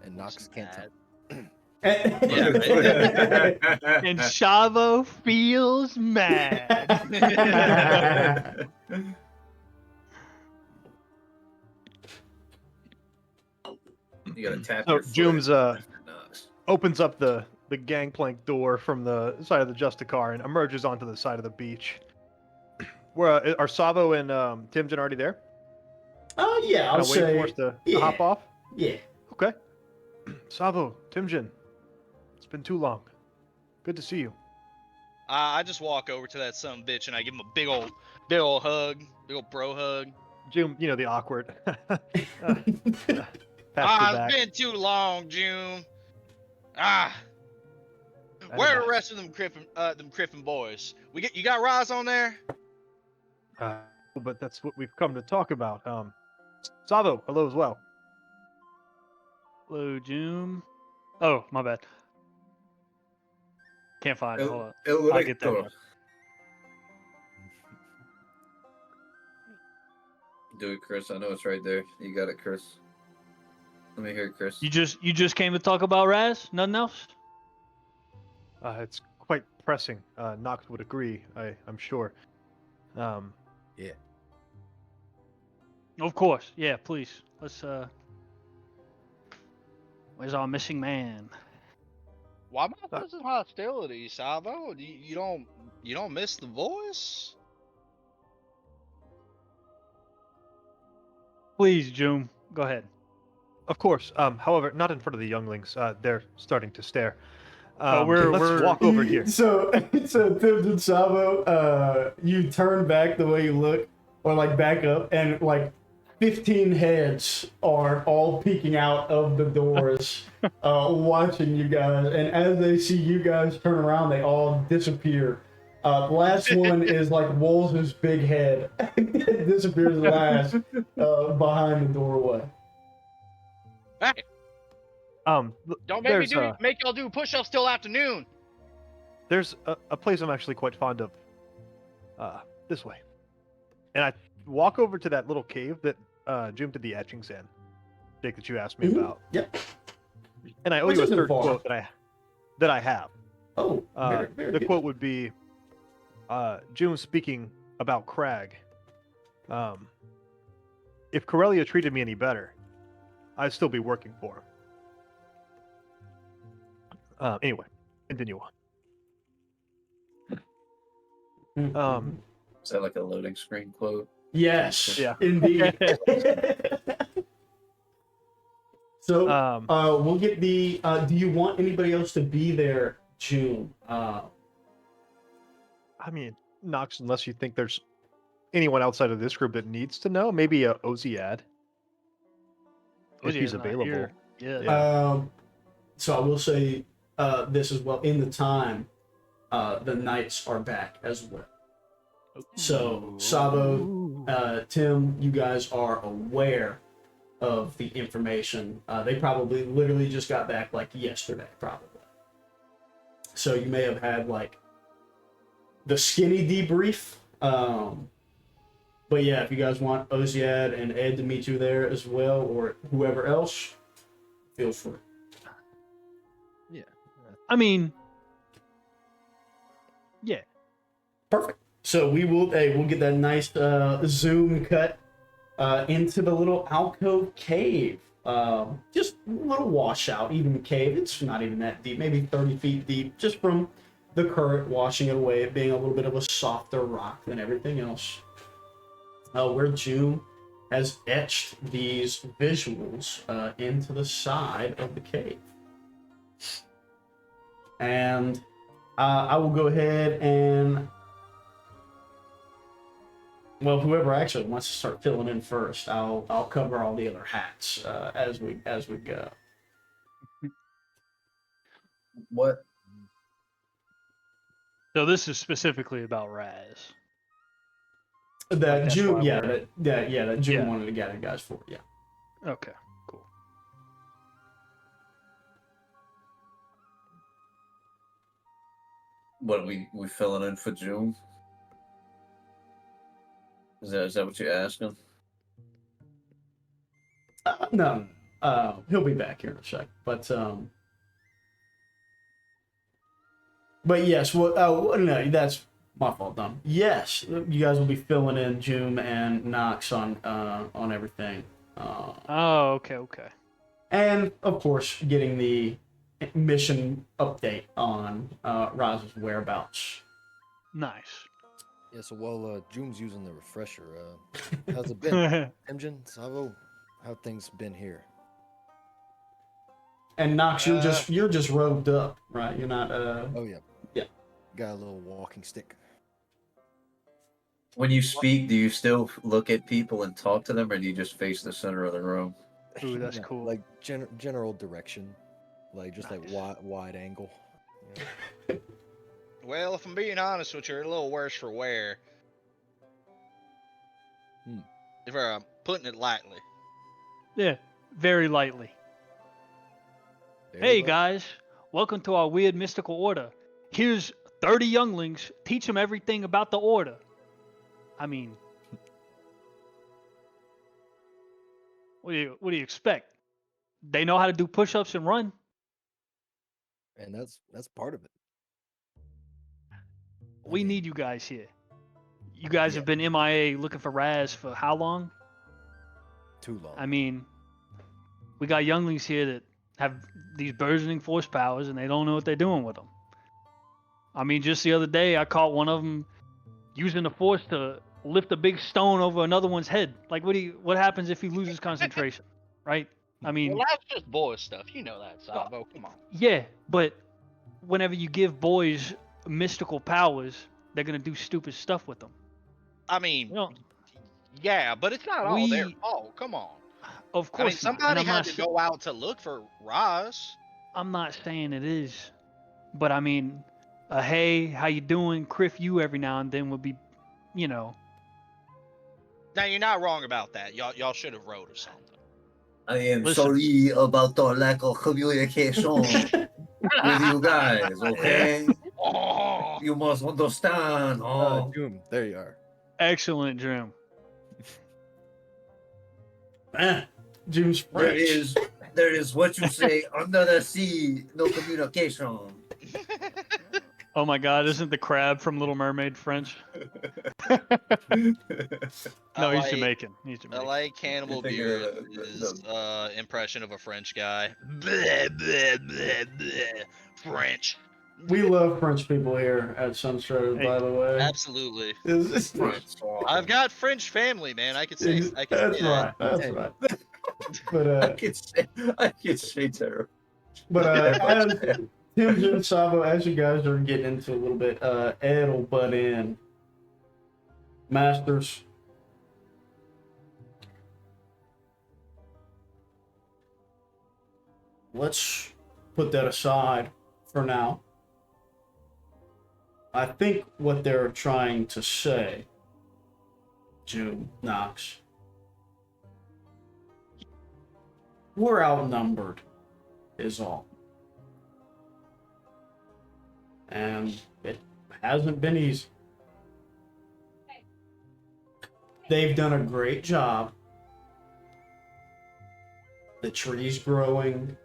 Speaker 2: And Nox can't tell.
Speaker 3: And Savo feels mad.
Speaker 4: You gotta tap
Speaker 5: So
Speaker 4: your foot.
Speaker 5: Jooms,
Speaker 4: Mr. Knox.
Speaker 5: opens up the gangplank door from the side of the Justicar and emerges onto the side of the beach. Where are Savo and Timjin already there?
Speaker 1: Oh yeah, I'll
Speaker 5: Kinda waiting
Speaker 1: say
Speaker 5: for us to
Speaker 1: yeah.
Speaker 5: hop off.
Speaker 1: Yeah.
Speaker 5: Okay. Savo, Timjin, it's been too long. Good to see you.
Speaker 6: I just walk over to that son of a bitch and I give him a big old hug, big old bro hug.
Speaker 5: June, you know, the awkward. Pat your
Speaker 6: It's
Speaker 5: back.
Speaker 6: been too long, June.
Speaker 5: Very
Speaker 6: Where are the
Speaker 5: nice.
Speaker 6: rest of them Criffin boys? You got Roz on there?
Speaker 5: But that's what we've come to talk about. Savo, hello as well.
Speaker 3: Hello, June. Oh, my bad. Can't find it. Hold on. I'll get that.
Speaker 4: Correcto. Do it, Chris. I know it's right there. You got it, Chris. Let me hear it, Chris.
Speaker 3: You just came to talk about Raz? Nothing else?
Speaker 5: It's quite pressing. Nox would agree, I'm sure.
Speaker 2: Yeah.
Speaker 3: Of course. Yeah, please. Let's where's our missing man?
Speaker 6: Why am I pressing hostility, Savo? You don't miss the voice?
Speaker 3: Please, June. Go ahead.
Speaker 5: Of course. However, not in front of the younglings. They're starting to stare.
Speaker 3: We're-
Speaker 5: let's
Speaker 3: we're-
Speaker 5: walk over here.
Speaker 1: So Timjin, Sabo, you turn back the way you look, or like back up, and like 15 heads are all peeking out of the doors, watching you guys. And as they see you guys turn around, they all disappear. The last one is like Wolves' big head. It disappears last behind the doorway.
Speaker 6: Hey, Don't make me
Speaker 5: there's
Speaker 6: make y'all do push-ups till afternoon.
Speaker 5: there's a place I'm actually quite fond of. This way, and I walk over to that little cave that Jim did the etchings in, Jake, that you asked me
Speaker 1: Mhm.
Speaker 5: about.
Speaker 1: Yep.
Speaker 5: And I owe
Speaker 1: Which
Speaker 5: you a
Speaker 1: isn't
Speaker 5: third
Speaker 1: far.
Speaker 5: quote that I have.
Speaker 1: Oh, very
Speaker 5: The
Speaker 1: good.
Speaker 5: quote would be, June speaking about Crag. If Corellia treated me any better, I'd still be working for him. Anyway, continue on.
Speaker 4: Is that like a loading screen quote?
Speaker 1: Yes,
Speaker 5: Yeah.
Speaker 1: indeed. So,
Speaker 5: Um,
Speaker 1: we'll get the. Do you want anybody else to be there, June?
Speaker 5: I mean, Nox, unless you think there's anyone outside of this group that needs to know, maybe Oziad, if
Speaker 3: Oziad's
Speaker 5: he's
Speaker 3: not
Speaker 5: available.
Speaker 3: here. Yeah.
Speaker 5: Yeah.
Speaker 1: So I will say this as well. In the time, the knights are back as well. So Sabo, Tim, you guys are aware of the information. They probably literally just got back like yesterday, probably. So you may have had like the skinny debrief. But yeah, if you guys want Oziad and Ed to meet you there as well, or whoever else, feel free.
Speaker 2: Yeah.
Speaker 3: I mean, yeah.
Speaker 1: Perfect. So we'll get that nice zoom cut into the little alcove cave. Just a little washout, even cave. It's not even that deep, maybe 30 feet deep, just from the current washing it away, it being a little bit of a softer rock than everything else. Where June has etched these visuals into the side of the cave. And I will go ahead and, well, whoever actually wants to start filling in first, I'll cover all the other hats as we go.
Speaker 4: What?
Speaker 3: So this is specifically about Raz.
Speaker 1: That
Speaker 3: that's
Speaker 1: June,
Speaker 3: why
Speaker 1: yeah,
Speaker 3: we're-
Speaker 1: that June
Speaker 3: Yeah.
Speaker 1: wanted to gather guys for, yeah.
Speaker 3: Okay, cool.
Speaker 4: What are we filling in for June? Is that what you're asking?
Speaker 1: No, he'll be back here in a sec, but yes, well, no, that's my fault, Dom. Yes, you guys will be filling in June and Knox on everything.
Speaker 3: Oh, okay.
Speaker 1: And of course, getting the mission update on Raz's whereabouts.
Speaker 3: Nice.
Speaker 2: Yeah, so while June's using the refresher, how's it been? Imjin, Savo, how things been here?
Speaker 1: And Knox, you're just robed up, right? You're not.
Speaker 2: Oh yeah.
Speaker 1: Yeah.
Speaker 2: Got a little walking stick.
Speaker 4: When you speak, do you still look at people and talk to them, or do you just face the center of the room?
Speaker 3: Ooh, that's
Speaker 2: No,
Speaker 3: cool.
Speaker 2: Like general direction, like just
Speaker 3: Nice.
Speaker 2: like wide angle. Yeah.
Speaker 6: Well, if I'm being honest with you, you're a little worse for wear. If I'm putting it lightly.
Speaker 3: Yeah, very lightly.
Speaker 2: Very
Speaker 3: Hey
Speaker 2: well.
Speaker 3: guys, welcome to our weird mystical order. Here's 30 younglings. Teach them everything about the order. I mean, what do you expect? They know how to do push-ups and run.
Speaker 2: And that's part of it.
Speaker 3: We
Speaker 2: mean,
Speaker 3: need you guys here. You guys
Speaker 2: Yeah.
Speaker 3: have been MIA looking for Raz for how long?
Speaker 2: Too long.
Speaker 3: I mean, we got younglings here that have these burgeoning force powers and they don't know what they're doing with them. I mean, just the other day, I caught one of them using the force to lift a big stone over another one's head. Like, what happens if he loses concentration, right? I mean,
Speaker 6: Well, that's just boy stuff. You know that, Sabo. Come on.
Speaker 3: yeah, but whenever you give boys mystical powers, they're gonna do stupid stuff with them.
Speaker 6: I mean,
Speaker 3: You know,
Speaker 6: yeah, but it's not all their
Speaker 3: we-
Speaker 6: fault. Come on.
Speaker 3: of
Speaker 6: I mean,
Speaker 3: course not. And
Speaker 6: somebody
Speaker 3: I'm
Speaker 6: had
Speaker 3: not
Speaker 6: to
Speaker 3: sa-
Speaker 6: go out to look for Roz.
Speaker 3: I'm not saying it is, but I mean, hey, how you doing, Criff? You every now and then would be,
Speaker 6: Now you're not wrong about that. Y'all should have wrote or something.
Speaker 4: I am
Speaker 3: Listen.
Speaker 4: sorry about the lack of communication with you guys, okay?
Speaker 6: Oh,
Speaker 4: You must understand, huh?
Speaker 2: Doom, there you are.
Speaker 3: Excellent, Jim.
Speaker 1: Jim's French.
Speaker 4: There is what you say under the sea, no communication.
Speaker 3: Oh my God, isn't the crab from Little Mermaid French? No, he's Jamaican. He's
Speaker 6: I
Speaker 3: Jamaican.
Speaker 6: like Cannibal
Speaker 4: You think
Speaker 6: Beer's impression of a French guy. Bleh, bleh, bleh, bleh. French.
Speaker 1: We love French people here at Sunstriders, by the way.
Speaker 6: Absolutely.
Speaker 4: I've
Speaker 6: I've got French family, man. I could say
Speaker 1: That's
Speaker 6: that.
Speaker 1: right. That's
Speaker 2: Hey.
Speaker 1: right. But
Speaker 4: I could say terrible.
Speaker 1: but as
Speaker 4: Yeah.
Speaker 1: Tim, Jim, Savo, as you guys are getting into a little bit, Ed will butt in. Masters. Let's put that aside for now. I think what they're trying to say, June Knox, we're outnumbered, is all. And it hasn't been easy. They've done a great job. The tree's growing.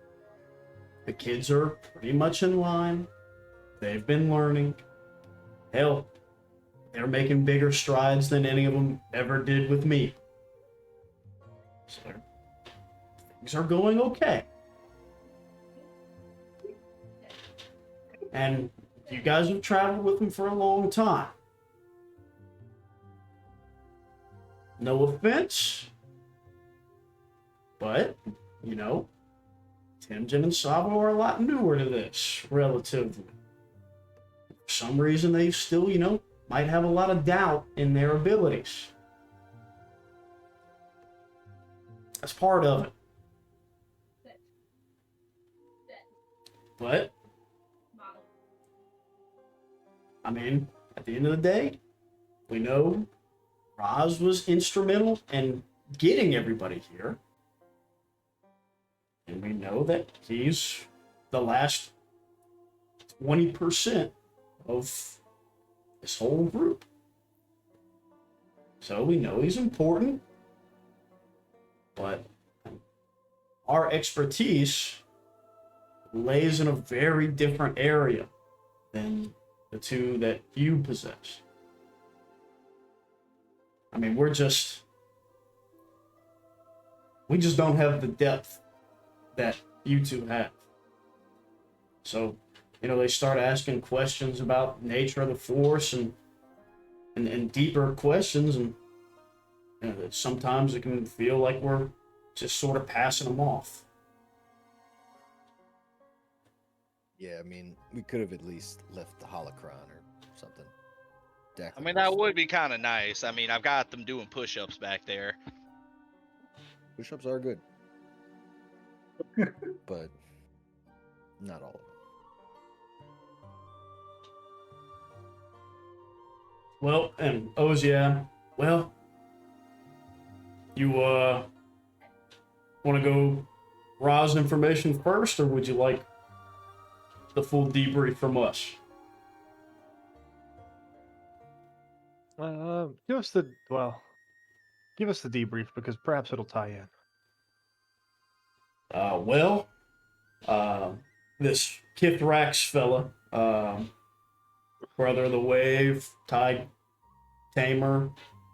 Speaker 1: The kids are pretty much in line. They've been learning. Hell, they're making bigger strides than any of them ever did with me. So things are going okay. And you guys have traveled with them for a long time. No offense, but, you know, Timjen and Sabo are a lot newer to this, relatively. For some reason, they still, you know, might have a lot of doubt in their abilities. That's part of it. But, I mean, at the end of the day, we know Roz was instrumental in getting everybody here. And we know that he's the last 20% of this whole group. So we know he's important. But our expertise lays in a very different area than the two that you possess. I mean, we just don't have the depth that you two have. So, you know, they start asking questions about nature of the force and deeper questions, and you know, sometimes it can feel like we're just sort of passing them off.
Speaker 2: Yeah, I mean, we could have at least left the holocron or something.
Speaker 6: I mean, that would be kind of nice. I mean, I've got them doing push-ups back there.
Speaker 2: Push-ups are good, but not all of them.
Speaker 1: Well, and Ozia, well, you want to go Ra's information first, or would you like the full debrief from us?
Speaker 5: Give us the debrief, because perhaps it'll tie in.
Speaker 1: This Kithrax fella, brother of the wave, tide tamer,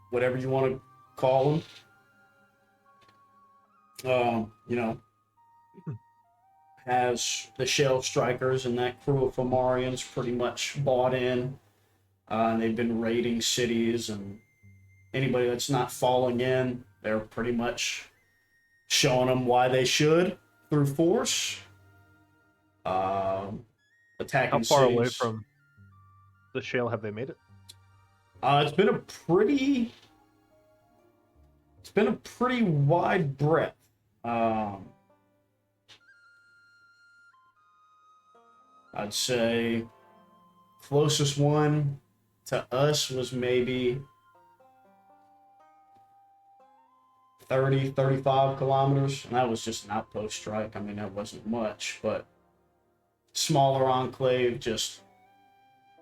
Speaker 1: whatever you want to call him, you know, has the Shell Strikers and that crew of Fomorians pretty much bought in, and they've been raiding cities, and anybody that's not falling in, they're pretty much showing them why they should through force. Attacking
Speaker 5: How far away
Speaker 1: cities.
Speaker 5: from the shale have they made it?
Speaker 1: It's been a pretty wide breadth. I'd say closest one to us was maybe 30, 35 kilometers, and that was just an outpost strike. I mean, that wasn't much, but smaller enclave, just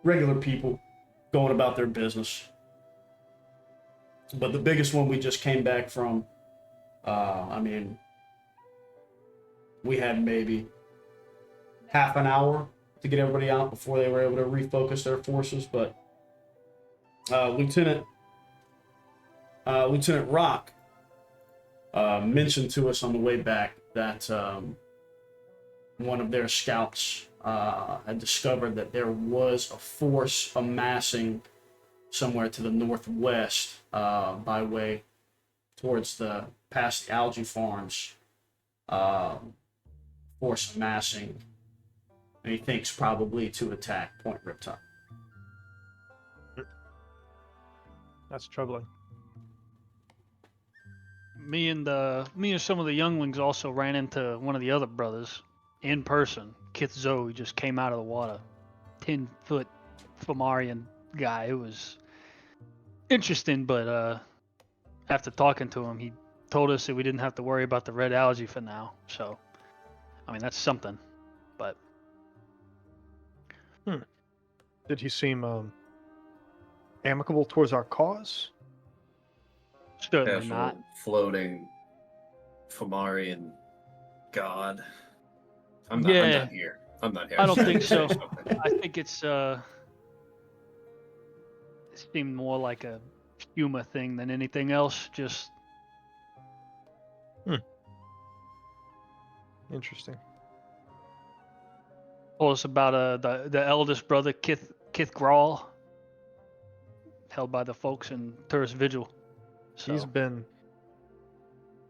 Speaker 1: regular people going about their business. But the biggest one we just came back from, I mean, we had maybe half an hour to get everybody out before they were able to refocus their forces. But Lieutenant Rock mentioned to us on the way back that one of their scouts had discovered that there was a force amassing somewhere to the northwest by way towards past the algae farms. Force amassing, and he thinks probably to attack Point Riptide.
Speaker 5: That's troubling.
Speaker 3: Me and some of the younglings also ran into one of the other brothers in person. Kith Zoe just came out of the water. 10-foot Fomarian guy. It was interesting, but after talking to him, he told us that we didn't have to worry about the red algae for now. So, I mean, that's something. But
Speaker 5: Did he seem amicable towards our cause?
Speaker 3: certainly
Speaker 4: Casual
Speaker 3: not.
Speaker 4: floating Fomarian god. I'm
Speaker 3: Yeah.
Speaker 4: not here. I'm not here.
Speaker 3: I don't
Speaker 4: Just
Speaker 3: think
Speaker 4: trying
Speaker 3: so.
Speaker 4: to say something.
Speaker 3: I think it seemed more like a humor thing than anything else. Just
Speaker 5: Interesting.
Speaker 3: told us about the eldest brother, Kith Grawl, held by the folks in Turris Vigil. So
Speaker 5: He's been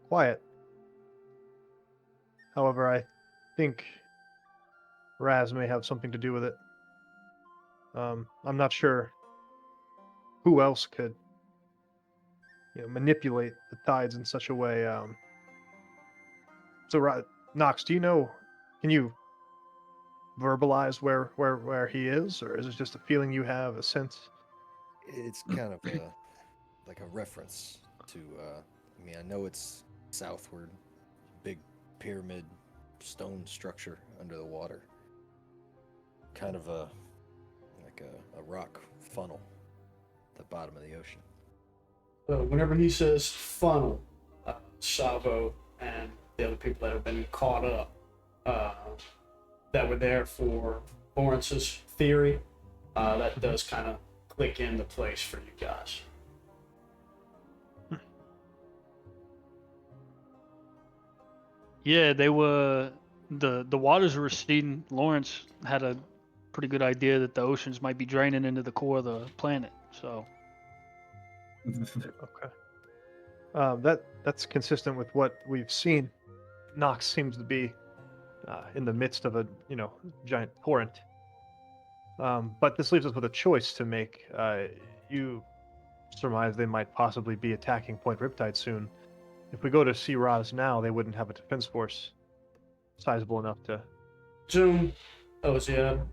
Speaker 5: quiet. However, I think Raz may have something to do with it. I'm not sure who else could, manipulate the tides in such a way. So, Nox, do you know? Can you verbalize where he is, or is it just a feeling you have, a sense?
Speaker 2: It's kind of like a reference to. I mean, I know it's southward, big pyramid stone structure under the water. Kind of like a rock funnel at the bottom of the ocean.
Speaker 1: So whenever he says funnel, Savo and the other people that have been caught up, that were there for Lawrence's theory, that does kind of click into place for you guys.
Speaker 3: yeah, they were the waters were receding. Lawrence had a pretty good idea that the oceans might be draining into the core of the planet. So
Speaker 5: Okay. That's consistent with what we've seen. Nox seems to be in the midst of a giant torrent. But this leaves us with a choice to make. You surmise they might possibly be attacking Point Riptide soon. If we go to see Raz now, they wouldn't have a defense force sizable enough to.
Speaker 1: Zoom, Oziad,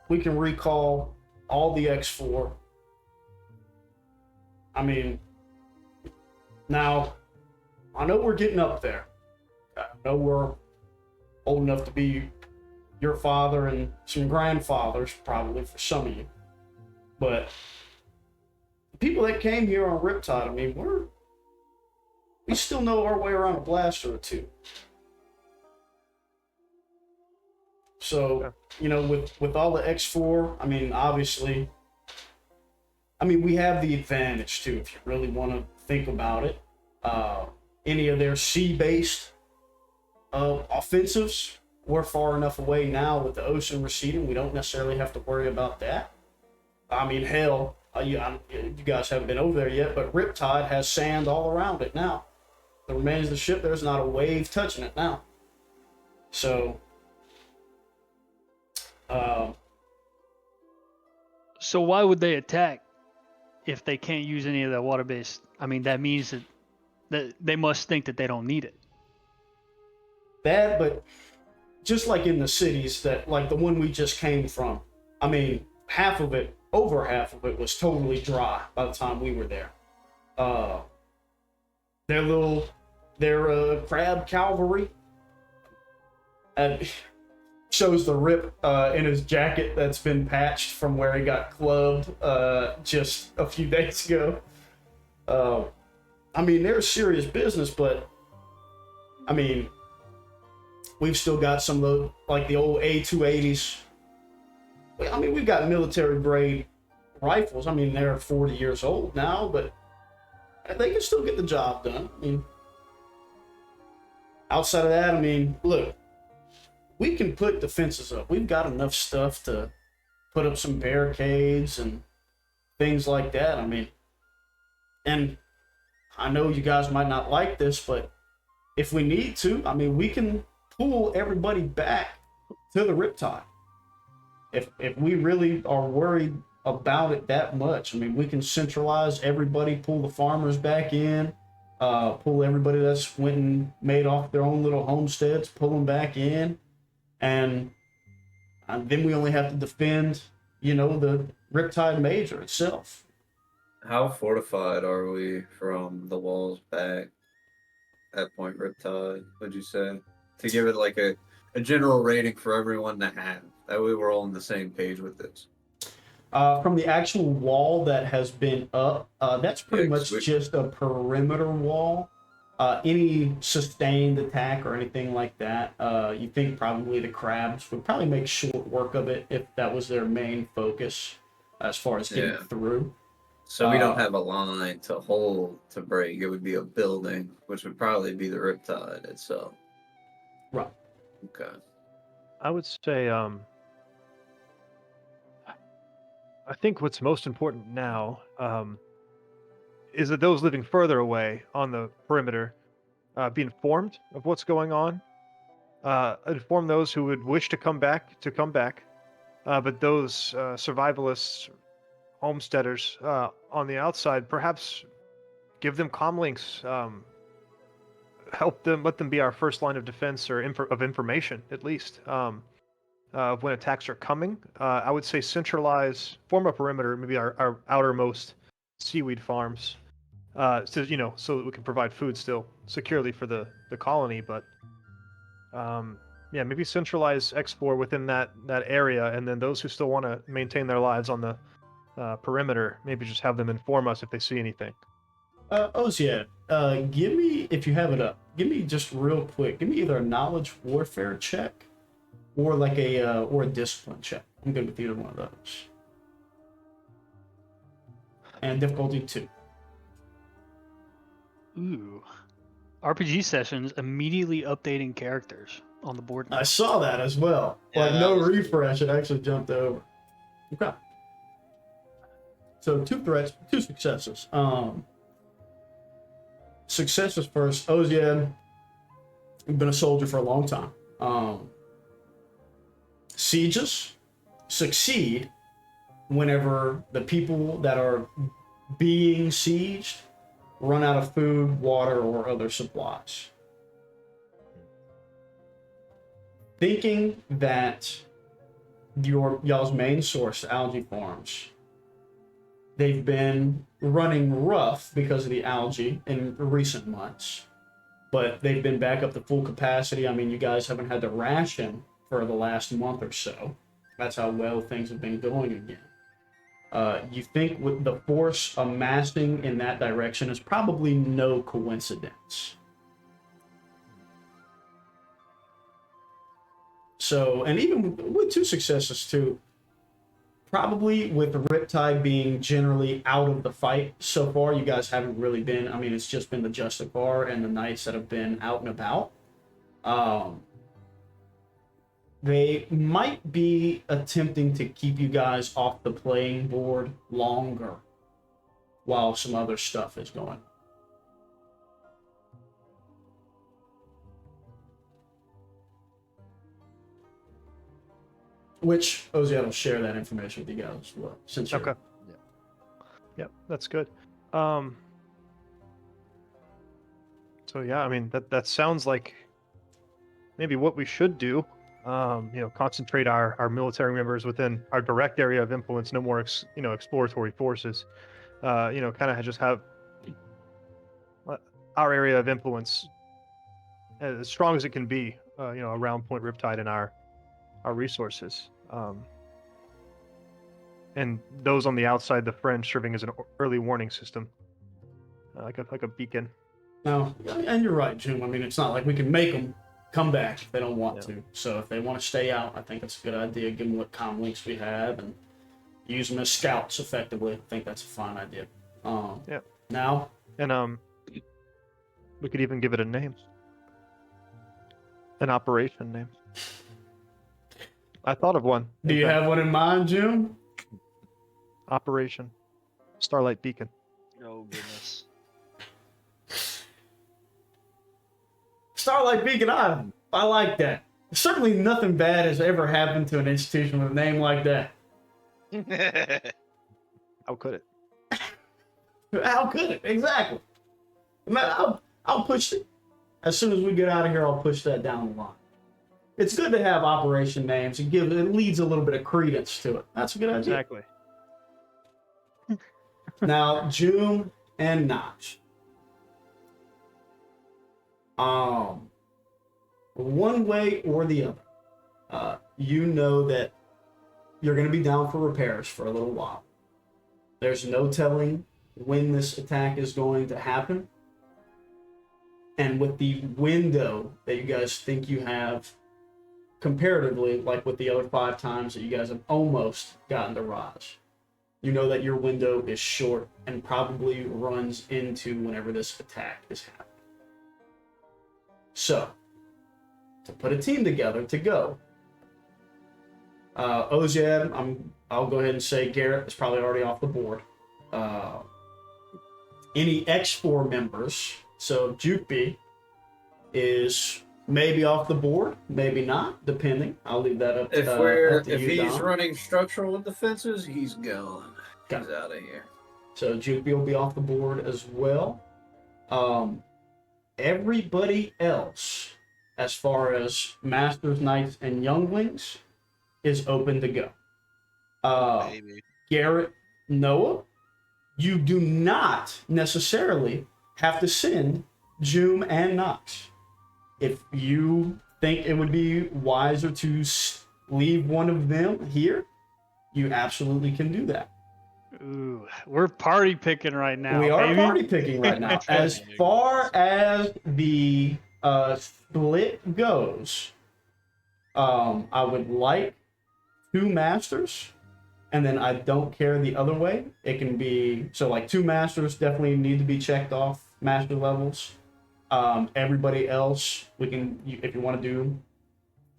Speaker 1: we can recall all the X4. I mean, now, I know we're getting up there. I know we're old enough to be your father and some grandfathers, probably, for some of you. But the people that came here on Riptide, I mean, we still know our way around a blaster or two. So, with all the X4, I mean, obviously, we have the advantage too, if you really want to think about it. Any of their sea-based offensives, we're far enough away now with the ocean receding. We don't necessarily have to worry about that. I mean, hell, you guys haven't been over there yet, but Riptide has sand all around it now. The remains of the ship, there's not a wave touching it now. So,
Speaker 3: so why would they attack if they can't use any of their water-based? I mean, that means that they must think that they don't need it.
Speaker 1: that, but just like in the cities that, like the one we just came from, I mean, over half of it was totally dry by the time we were there. their crab cavalry. And shows the rip in his jacket that's been patched from where he got clubbed just a few days ago. I mean, they're serious business, but I mean, we've still got some of the, like the old A280s. I mean, we've got military grade rifles. I mean, they're 40 years old now, but they can still get the job done. I mean, outside of that, I mean, look, we can put defenses up. We've got enough stuff to put up some barricades and things like that. I mean, and I know you guys might not like this, but if we need to, I mean, we can pull everybody back to the Riptide. If we really are worried about it that much, I mean, we can centralize everybody, pull the farmers back in, pull everybody that's went and made off their own little homesteads, pull them back in, and then we only have to defend, you know, the Riptide Major itself.
Speaker 4: How fortified are we from the walls back at Point Riptide, would you say? To give it like a general rating for everyone to have. That way we're all on the same page with this.
Speaker 1: From the actual wall that has been up, that's pretty much
Speaker 4: 'cause
Speaker 1: just a perimeter wall. Any sustained attack or anything like that, you think probably the crabs would probably make short work of it if that was their main focus as far as getting through.
Speaker 4: So we don't have a line to hold to break. It would be a building, which would probably be the Riptide itself.
Speaker 1: Right.
Speaker 4: Okay.
Speaker 5: I would say, I think what's most important now is that those living further away on the perimeter be informed of what's going on. Inform those who would wish to come back, but those survivalists, homesteaders on the outside, perhaps give them comm links, help them, let them be our first line of defense or of information, at least, of when attacks are coming. I would say form a perimeter, maybe our outermost seaweed farms, so that we can provide food still securely for the colony. But maybe centralize X4 within that area, and then those who still want to maintain their lives on the perimeter, maybe just have them inform us if they see anything.
Speaker 1: Give me, if you have it up, give me just real quick, give me either a knowledge warfare check or like or a discipline check. I'm good with either one of those. And difficulty 2.
Speaker 3: Ooh. RPG sessions immediately updating characters on the board now.
Speaker 1: I saw that as well.
Speaker 6: Yeah,
Speaker 1: Like
Speaker 6: that
Speaker 1: no
Speaker 6: was-
Speaker 1: refresh, it actually jumped over. Okay. So 2 threats, 2 successes. Successes first. Ozian, you've been a soldier for a long time. Sieges succeed whenever the people that are being sieged run out of food, water, or other supplies. Thinking that y'all's main source, algae farms, they've been running rough because of the algae in recent months, but they've been back up to full capacity. I mean, you guys haven't had to ration for the last month or so. That's how well things have been going again. You think with the force amassing in that direction is probably no coincidence. So, and even with 2 successes too, probably with the Riptide being generally out of the fight so far, you guys haven't really been, I mean, it's just been the Justicar and the Knights that have been out and about. They might be attempting to keep you guys off the playing board longer while some other stuff is going. Which Oziel will share that information with you guys as well. Since
Speaker 5: Okay. Yep, that's good. So yeah, I mean that sounds like maybe what we should do. Concentrate our military members within our direct area of influence. No more exploratory forces. Kind of just have. our area of influence as strong as it can be, around Point Riptide and our resources. And those on the outside, the French, serving as an early warning system, like a beacon.
Speaker 1: No, and you're right, Jim. I mean, it's not like we can make them come back if they don't want
Speaker 5: Yeah.
Speaker 1: to. So if they want to stay out, I think it's a good idea. Give them what comm links we have and use them as scouts effectively. I think that's a fine idea.
Speaker 5: Yeah.
Speaker 1: Now,
Speaker 5: And we could even give it a name, an operation name. I thought of one.
Speaker 1: do
Speaker 5: in
Speaker 1: you
Speaker 5: fact.
Speaker 1: have one in mind, Jim?
Speaker 5: Operation Starlight Beacon?
Speaker 6: Oh goodness.
Speaker 1: Starlight Beacon, I like that. Certainly nothing bad has ever happened to an institution with a name like that.
Speaker 5: How could it?
Speaker 1: How could it? Exactly. Man, I'll push it. As soon as we get out of here, I'll push that down the line. It's good to have operation names. It leads a little bit of credence to it. That's a good idea.
Speaker 5: Exactly.
Speaker 1: Now, June and Notch. One way or the other, you know that you're going to be down for repairs for a little while. There's no telling when this attack is going to happen. And with the window that you guys think you have, comparatively, like with the other 5 times that you guys have almost gotten to Raj, you know that your window is short and probably runs into whenever this attack is happening. So, to put a team together to go, Ozad, I'll go ahead and say Garrett is probably already off the board. Any X4 members, so Jukeby is maybe off the board, maybe not, depending. I'll leave that up.
Speaker 4: If
Speaker 1: up to you,
Speaker 4: he's
Speaker 1: Dom.
Speaker 4: running structural defenses, he's gone.
Speaker 1: Got
Speaker 4: He's out of here.
Speaker 1: So Jukeby will be off the board as well. Everybody else, as far as Masters, Knights, and Younglings, is open to go.
Speaker 6: Maybe.
Speaker 1: Garrett, Noah, you do not necessarily have to send Joom and Knox. If you think it would be wiser to leave one of them here, you absolutely can do that.
Speaker 3: Ooh, we're party picking right now.
Speaker 1: We are
Speaker 3: baby.
Speaker 1: party picking right now. As far as the split goes, I would like 2 masters, and then I don't care the other way. It can be, so like 2 masters definitely need to be checked off master levels. Everybody else, we can, if you want to do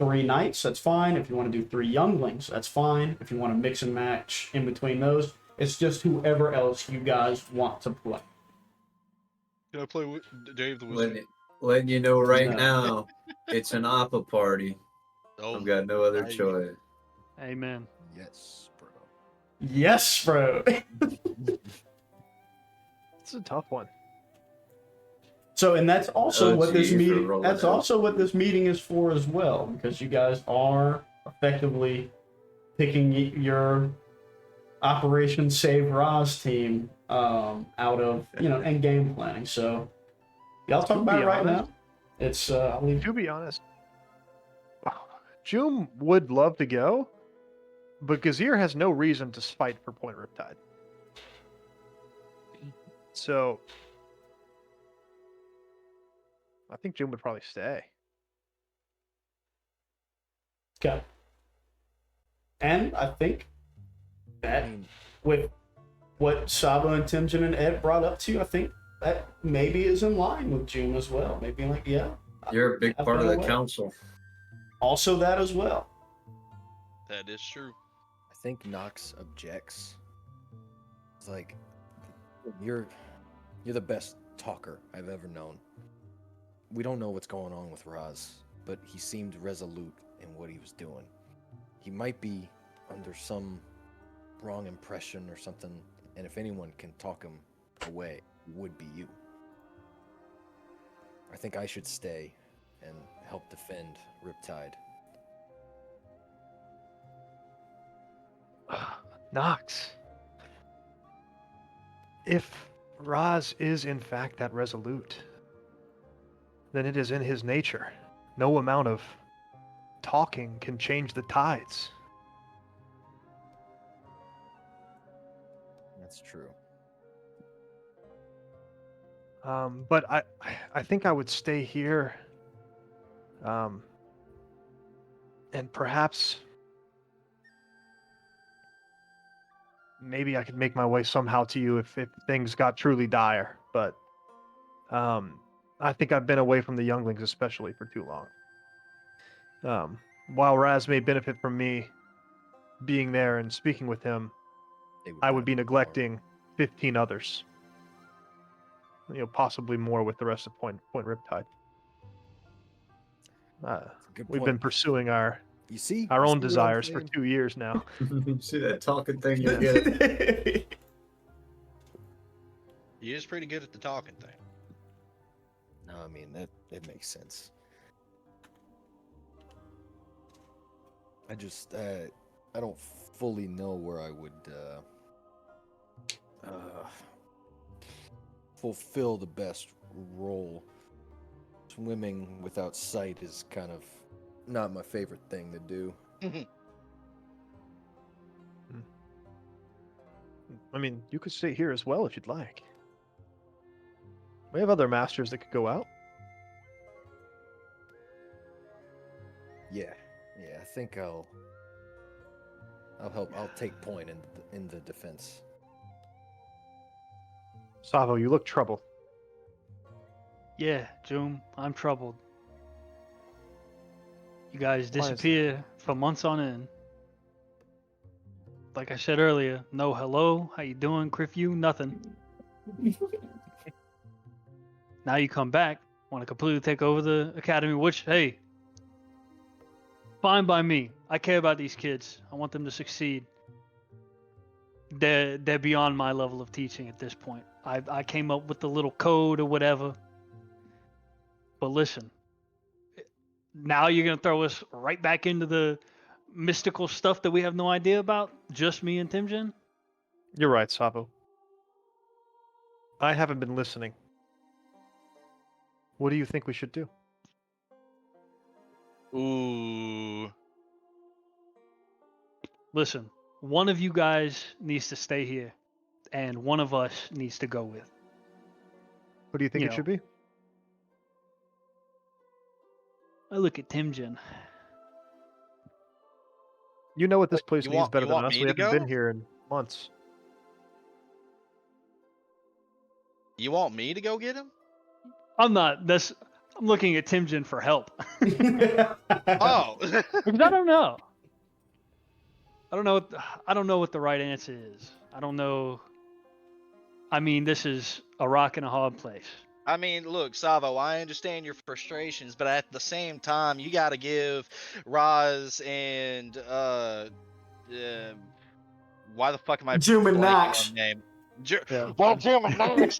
Speaker 1: 3 knights, that's fine. If you want to do 3 younglings, that's fine. If you want to mix and match in between those, it's just whoever else you guys want to play.
Speaker 6: Can I play with Dave the Wizard?
Speaker 4: Letting you know right
Speaker 1: No.
Speaker 4: now, it's an Appa party.
Speaker 6: Oh,
Speaker 4: I've got no other
Speaker 6: I-
Speaker 4: choice.
Speaker 3: Amen.
Speaker 2: Yes, bro.
Speaker 1: Yes, bro.
Speaker 5: It's a tough one.
Speaker 1: So, and that's also what this
Speaker 4: OG for
Speaker 1: meeting.
Speaker 4: rolling
Speaker 1: That's
Speaker 4: out.
Speaker 1: also what this meeting is for as well, because you guys are effectively picking your Operation Save Roz team out of and game planning. So, y'all talk
Speaker 5: To
Speaker 1: about
Speaker 5: be
Speaker 1: it right
Speaker 5: honest-
Speaker 1: now. It's I'll leave.
Speaker 5: To be honest, Joom would love to go, but Gazir has no reason to fight for Point Riptide. So, I think Joom would probably stay.
Speaker 1: Okay. And I think
Speaker 2: I
Speaker 1: that
Speaker 2: mean,
Speaker 1: with what Sabo and Timjan and Ed brought up to you, I think that maybe is in line with June as well. Maybe like, yeah.
Speaker 4: You're a big
Speaker 1: Have
Speaker 4: part of
Speaker 1: that
Speaker 4: the
Speaker 1: way.
Speaker 4: council.
Speaker 1: Also that as well.
Speaker 6: that is true.
Speaker 2: I think Nox objects. It's like you're the best talker I've ever known. We don't know what's going on with Raz, but he seemed resolute in what he was doing. He might be under some wrong impression or something, and if anyone can talk him away, it would be you. I think I should stay and help defend Riptide.
Speaker 5: Nox. If Raz is in fact that resolute, then it is in his nature. No amount of talking can change the tides.
Speaker 2: That's true.
Speaker 5: But I think I would stay here. And perhaps maybe I could make my way somehow to you if things got truly dire. But I think I've been away from the younglings especially for too long. While Raz may benefit from me being there and speaking with him,
Speaker 2: They
Speaker 5: I would be
Speaker 2: benefit more.
Speaker 5: neglecting 15 others. Possibly more with the rest of Point Riptide.
Speaker 2: That's a good
Speaker 5: We've
Speaker 2: point.
Speaker 5: been pursuing our
Speaker 2: You see
Speaker 5: own
Speaker 2: what I'm
Speaker 5: desires for
Speaker 2: saying?
Speaker 5: 2 years now.
Speaker 4: See that talking thing you get?
Speaker 6: He is pretty good at the talking thing.
Speaker 2: No, I mean that makes sense. I just I don't fully know where I would fulfill the best role. Swimming without sight is kind of not my favorite thing to do.
Speaker 5: I mean, you could stay here as well if you'd like. We have other masters that could go out.
Speaker 2: Yeah, I think I'll help. I'll take point in the defense.
Speaker 5: Savo, you look troubled.
Speaker 3: Yeah, June, I'm troubled. You guys
Speaker 5: Why is that?
Speaker 3: disappear for months on end. Like I said earlier, no hello, how you doing, Criff, nothing. Now you come back, want to completely take over the academy, which, hey, fine by me. I care about these kids. I want them to succeed. They're beyond my level of teaching at this point. I came up with the little code or whatever. But listen, now you're gonna throw us right back into the mystical stuff that we have no idea about? Just me and Timjin?
Speaker 5: You're right, Savo. I haven't been listening. What do you think we should do?
Speaker 6: Ooh.
Speaker 3: Listen, one of you guys needs to stay here, and one of us needs to go with.
Speaker 5: What do you think
Speaker 3: You
Speaker 5: it
Speaker 3: know.
Speaker 5: should be?
Speaker 3: I look at Timjin.
Speaker 5: You know what this
Speaker 6: Wait,
Speaker 5: place
Speaker 6: you
Speaker 5: needs
Speaker 6: want-
Speaker 5: better
Speaker 6: you
Speaker 5: than
Speaker 6: want
Speaker 5: us.
Speaker 6: me
Speaker 5: We
Speaker 6: to
Speaker 5: haven't been
Speaker 6: go?
Speaker 5: here in months.
Speaker 6: You want me to go get him?
Speaker 3: I'm looking at Timjin for help.
Speaker 6: Oh.
Speaker 3: Because I don't know. I don't know what the right answer is. I don't know. I mean, this is a rock and a hard place.
Speaker 6: I mean, look, Savo, I understand your frustrations, but at the same time, you got to give Roz and why the fuck am I
Speaker 1: Jim and
Speaker 6: blanking
Speaker 1: Knox.
Speaker 6: on the name?
Speaker 5: Yeah.
Speaker 6: Well, Jim and Knox.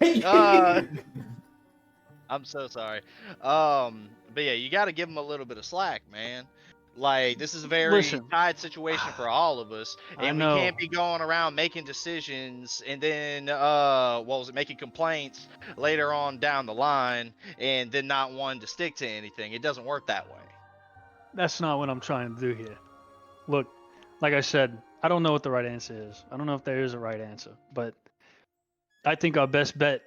Speaker 6: I'm so sorry. But yeah, you got to give him a little bit of slack, man. Like, this is a very
Speaker 3: Listen.
Speaker 6: tight situation for all of us,
Speaker 3: I
Speaker 6: and we
Speaker 3: know.
Speaker 6: can't be going around making decisions and then making complaints later on down the line and then not wanting to stick to anything. It doesn't work that way.
Speaker 3: That's not what I'm trying to do here. Look, like I said, I don't know what the right answer is. I don't know if there is a right answer, but I think our best bet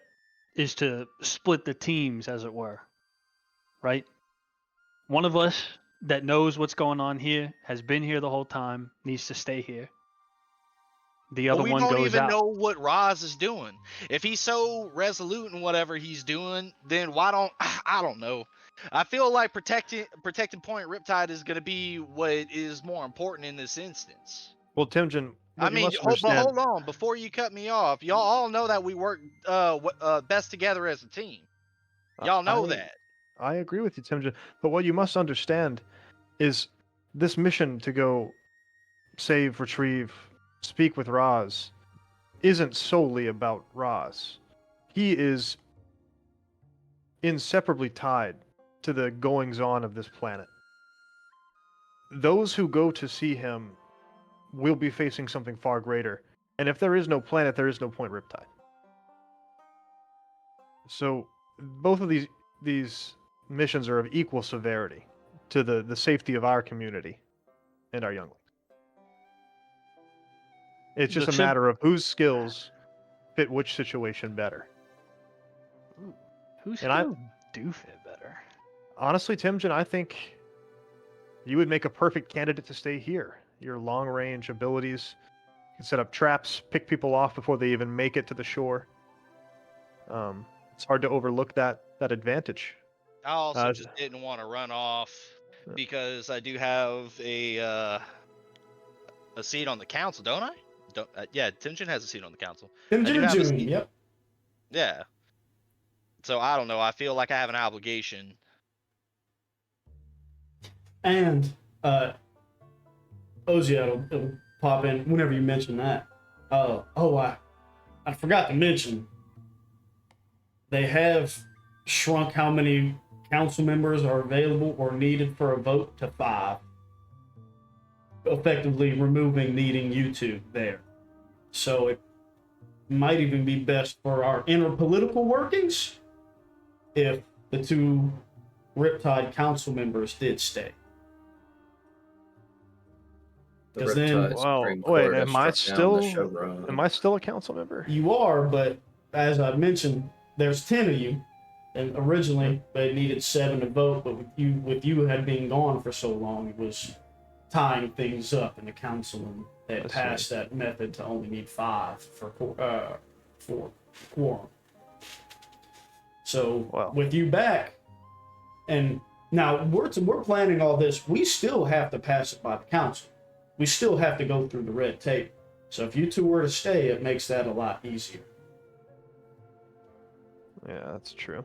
Speaker 3: is to split the teams, as it were. Right? One of us that knows what's going on here, has been here the whole time, needs to stay here. The
Speaker 6: But
Speaker 3: other
Speaker 6: we
Speaker 3: one
Speaker 6: don't
Speaker 3: goes
Speaker 6: even
Speaker 3: out.
Speaker 6: know what Roz is doing. If he's so resolute in whatever he's doing, then why don't I don't know. I feel like protecting Point Riptide is going to be what is more important in this instance.
Speaker 5: Well, Timjin,
Speaker 6: I
Speaker 5: what you
Speaker 6: mean,
Speaker 5: must understand.
Speaker 6: hold on, before you cut me off, y'all all know that we work best together as a team. Y'all know that.
Speaker 5: I agree with you, Timjin. But what you must understand is this mission to go save, retrieve, speak with Raz isn't solely about Raz. He is inseparably tied to the goings on of this planet. Those who go to see him will be facing something far greater. And if there is no planet, there is no Point Riptide. So both of these missions are of equal severity to the safety of our community and our younglings. It's just
Speaker 3: The
Speaker 5: a
Speaker 3: sim-
Speaker 5: matter of whose skills fit which situation better.
Speaker 3: Ooh, whose
Speaker 5: And I-
Speaker 3: skills do fit better?
Speaker 5: Honestly, Timjan, I think you would make a perfect candidate to stay here. Your long range abilities, you can set up traps, pick people off before they even make it to the shore. It's hard to overlook that advantage.
Speaker 6: I also
Speaker 5: Uh,
Speaker 6: just didn't want to run off
Speaker 5: Yeah.
Speaker 6: because I do have a seat on the council, don't I? Don't yeah, Timchin has a seat on the council.
Speaker 1: Tim
Speaker 6: I do
Speaker 1: Jim
Speaker 6: have a
Speaker 1: June,
Speaker 6: seat.
Speaker 1: yep.
Speaker 6: Yeah. So I don't know. I feel like I have an obligation.
Speaker 1: And Ozzy, it'll pop in whenever you mention that. I forgot to mention they have shrunk how many council members are available or needed for a vote to 5, effectively removing needing you two there. So it might even be best for our inner political workings if the 2 Riptide council members did stay.
Speaker 4: The
Speaker 1: 'Cause then-
Speaker 4: Riptide
Speaker 5: Well,
Speaker 4: Supreme
Speaker 5: wait,
Speaker 4: Court has
Speaker 5: am I
Speaker 4: struck down the
Speaker 5: still-
Speaker 4: showrun.
Speaker 5: Am I still a council member?
Speaker 1: You are, but as I mentioned, there's 10 of you, and originally they needed 7 to vote. But with you had been gone for so long, it was tying things up in the council, and they had
Speaker 5: I see.
Speaker 1: passed that method to only need 5 for quorum. So
Speaker 5: Wow.
Speaker 1: with you back, and now we're planning all this. We still have to pass it by the council. We still have to go through the red tape. So if you two were to stay, it makes that a lot easier.
Speaker 5: Yeah, that's true.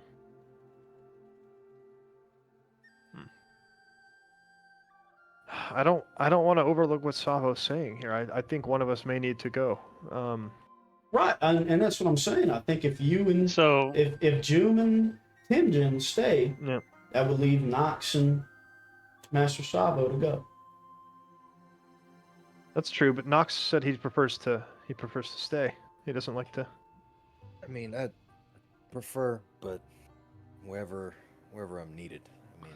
Speaker 5: I don't want to overlook what Savo's saying here. I think one of us may need to go.
Speaker 1: Right, and that's what I'm saying. I think if you and
Speaker 3: So
Speaker 1: if June and Timjin stay,
Speaker 5: Yeah.
Speaker 1: that would leave Knox and Master Savo to go.
Speaker 5: That's true, but Knox said he prefers to stay. He doesn't like to.
Speaker 2: I mean, I prefer, but wherever I'm needed. I mean,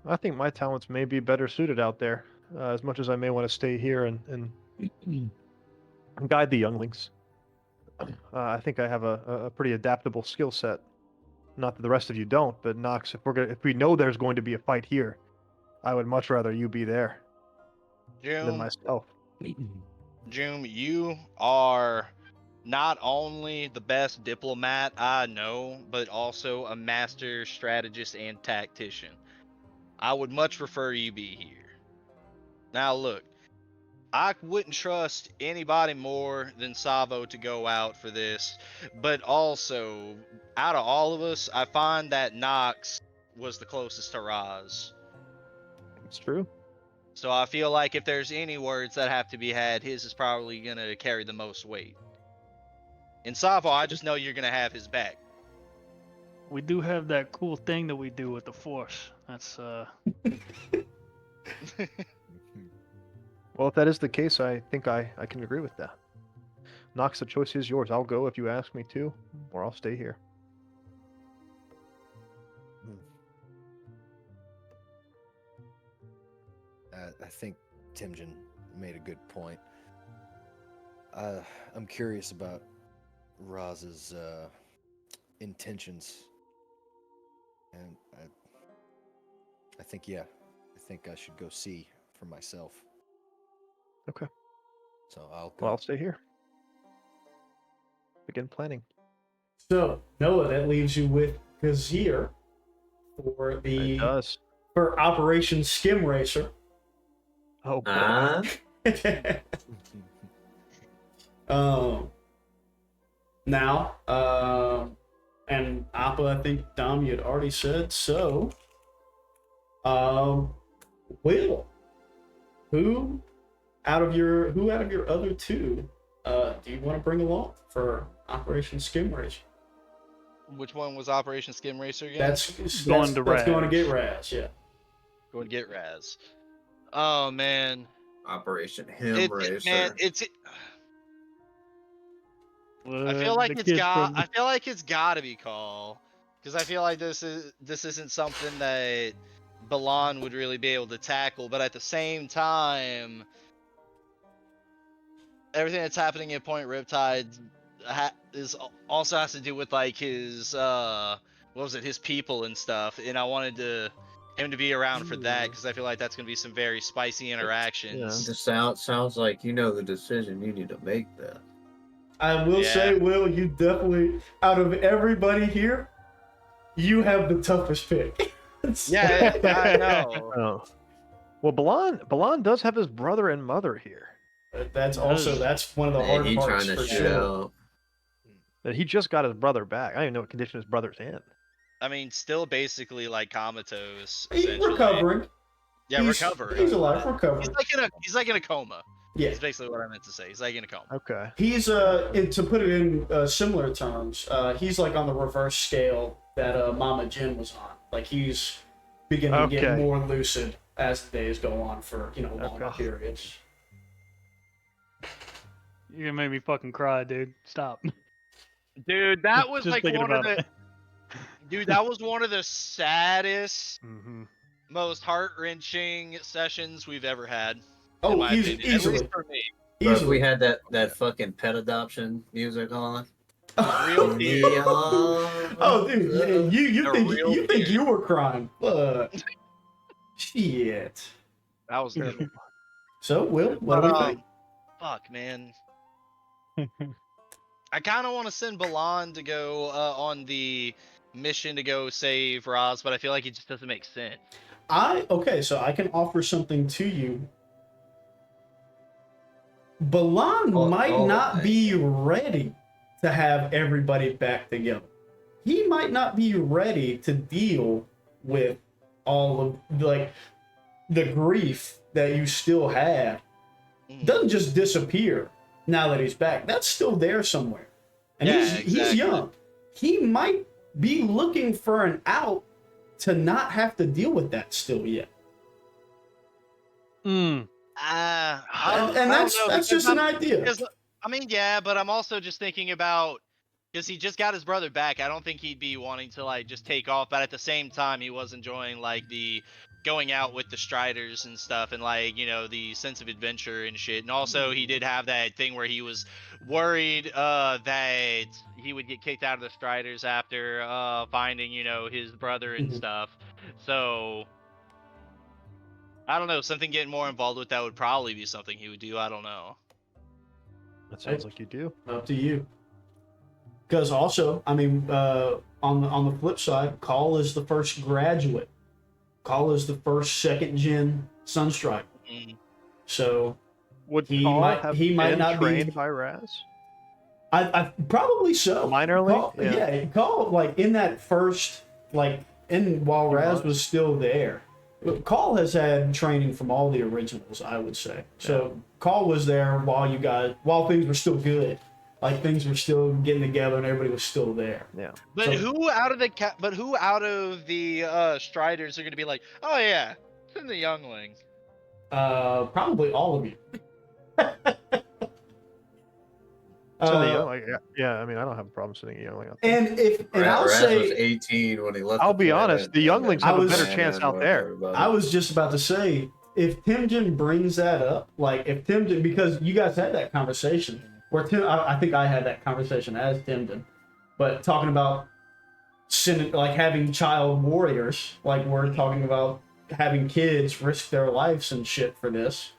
Speaker 5: I think my talents may be better suited out there, as much as I may want to stay here and guide the younglings. I think I have a pretty adaptable skill set. Not that the rest of you don't, but Knox, if we know there's going to be a fight here, I would much rather you be there than
Speaker 6: June,
Speaker 5: myself.
Speaker 6: June, you are not only the best diplomat I know, but also a master strategist and tactician. I would much prefer you be here. Now look, I wouldn't trust anybody more than Savo to go out for this, but also, out of all of us, I find that Nox was the closest to Raz.
Speaker 5: It's true.
Speaker 6: So I feel like if there's any words that have to be had, his is probably going to carry the most weight. In Savo, I just know you're going to have his back.
Speaker 3: we do have that cool thing that we do with the Force. That's
Speaker 5: Well, if that is the case, I think I can agree with that. Knox, the choice is yours. I'll go if you ask me to, or I'll stay here.
Speaker 2: I think Timjan made a good point. I'm curious about Raz's intentions, and I think I should go see for myself.
Speaker 5: Okay.
Speaker 2: So I'll go.
Speaker 5: Well, I'll stay here. Begin planning.
Speaker 1: So Noah, that leaves you with Kazir for
Speaker 5: It does.
Speaker 1: for Operation Skim Racer.
Speaker 5: Oh, boy.
Speaker 1: Now, and Appa, I think Dom, you had already said so. Will, who out of your other 2 do you want to bring along for Operation Skim Racer?
Speaker 6: Which one was Operation Skim Racer again?
Speaker 1: That's
Speaker 3: Going to
Speaker 1: that's going to
Speaker 3: Raz.
Speaker 1: get Raz, yeah.
Speaker 6: Going to get Raz. Oh man,
Speaker 4: Operation Him
Speaker 6: it,
Speaker 4: Racer.
Speaker 6: man, I feel like
Speaker 3: the
Speaker 6: it's
Speaker 3: kids
Speaker 6: got.
Speaker 3: from-
Speaker 6: I feel like it's got to be called because I feel like this isn't something that Balan would really be able to tackle. But at the same time, everything that's happening at Point Riptide also has to do with like his what was it, his people and stuff. And I wanted him to be around for that because I feel like that's gonna be some very spicy interactions.
Speaker 4: It just sounds like you know the decision you need to make then.
Speaker 1: I will say, Will, you definitely, out of everybody here, you have the toughest pick.
Speaker 6: Yeah, I know.
Speaker 5: Oh. Well, Balan does have his brother and mother here.
Speaker 1: That's one of the hard
Speaker 4: He's
Speaker 1: parts
Speaker 4: trying to
Speaker 1: for
Speaker 4: shit
Speaker 1: sure.
Speaker 4: out.
Speaker 5: And he just got his brother back. I don't even know what condition his brother's in.
Speaker 6: I mean, still basically like comatose.
Speaker 1: He's
Speaker 6: essentially.
Speaker 1: recovering.
Speaker 6: Yeah, recovering.
Speaker 1: He's alive, recovering.
Speaker 6: He's like in a coma.
Speaker 1: Yeah.
Speaker 6: That's basically what I meant to say. He's like in a coma.
Speaker 5: Okay.
Speaker 1: He's to put it in similar terms, he's like on the reverse scale that Mama Jin was on. Like he's beginning to get more lucid as the days go on for longer periods.
Speaker 3: You're gonna make me fucking cry, dude. Stop.
Speaker 6: Dude, that was
Speaker 3: Just
Speaker 6: like
Speaker 3: thinking
Speaker 6: one of
Speaker 3: about
Speaker 6: the.
Speaker 3: it.
Speaker 6: Dude, that was one of the saddest,
Speaker 5: Mm-hmm.
Speaker 6: most heart-wrenching sessions we've ever had.
Speaker 1: Oh,
Speaker 6: in my
Speaker 1: easily.
Speaker 6: opinion. At least for me.
Speaker 4: Bro, if we had that fucking pet adoption music on.
Speaker 6: Real deal.
Speaker 1: Oh, dude, you think
Speaker 6: deal.
Speaker 1: you were crying? Shit.
Speaker 6: That was terrible.
Speaker 1: So, Will, what do we think?
Speaker 6: Fuck, man. I kind of want to send Balan to go on the mission to go save Roz, but I feel like it just doesn't make sense.
Speaker 1: So I can offer something to you. Balan might not be ready to have everybody back together. He might not be ready to deal with all of like the grief that you still have. Doesn't just disappear now that he's back. That's still there somewhere. And he's young. He might be looking for an out to not have to deal with that still yet.
Speaker 3: Mm.
Speaker 1: And that's just an idea.
Speaker 6: I mean, yeah, but I'm also just thinking about, because he just got his brother back. I don't think he'd be wanting to like just take off, but at the same time, he was enjoying like the going out with the Striders and stuff, and like the sense of adventure and shit. And also, he did have that thing where he was worried that he would get kicked out of the Striders after finding his brother and stuff. So I don't know, something getting more involved with that would probably be something he would do. I don't know.
Speaker 5: That sounds like you do.
Speaker 1: Up to you. Because also, I mean, on the flip side, Call is the first graduate. Call is the first second gen Sunstrider. So
Speaker 5: would
Speaker 1: he
Speaker 5: Call
Speaker 1: might
Speaker 5: been
Speaker 1: not
Speaker 5: trained
Speaker 1: be
Speaker 5: by Raz?
Speaker 1: I probably so.
Speaker 5: Minorly?
Speaker 1: Call like in that first while Raz was still there. Call has had training from all the originals, I would say. So Call was there while things were still good, like things were still getting together and everybody was still there.
Speaker 5: Yeah.
Speaker 6: But who out of the Striders are going to be like, oh yeah, send the youngling?
Speaker 1: Probably all of you.
Speaker 5: Yeah, I mean, I don't have a problem sending a youngling out
Speaker 1: there. And I'll
Speaker 4: Raz
Speaker 1: say,
Speaker 4: was 18 when he left.
Speaker 5: I'll be honest, the younglings have a better chance out there.
Speaker 1: I was just about to say, if Timjen brings that up, because you guys had that conversation where I think I had that conversation as Timjen, but talking about having child warriors, like we're talking about having kids risk their lives and shit for this.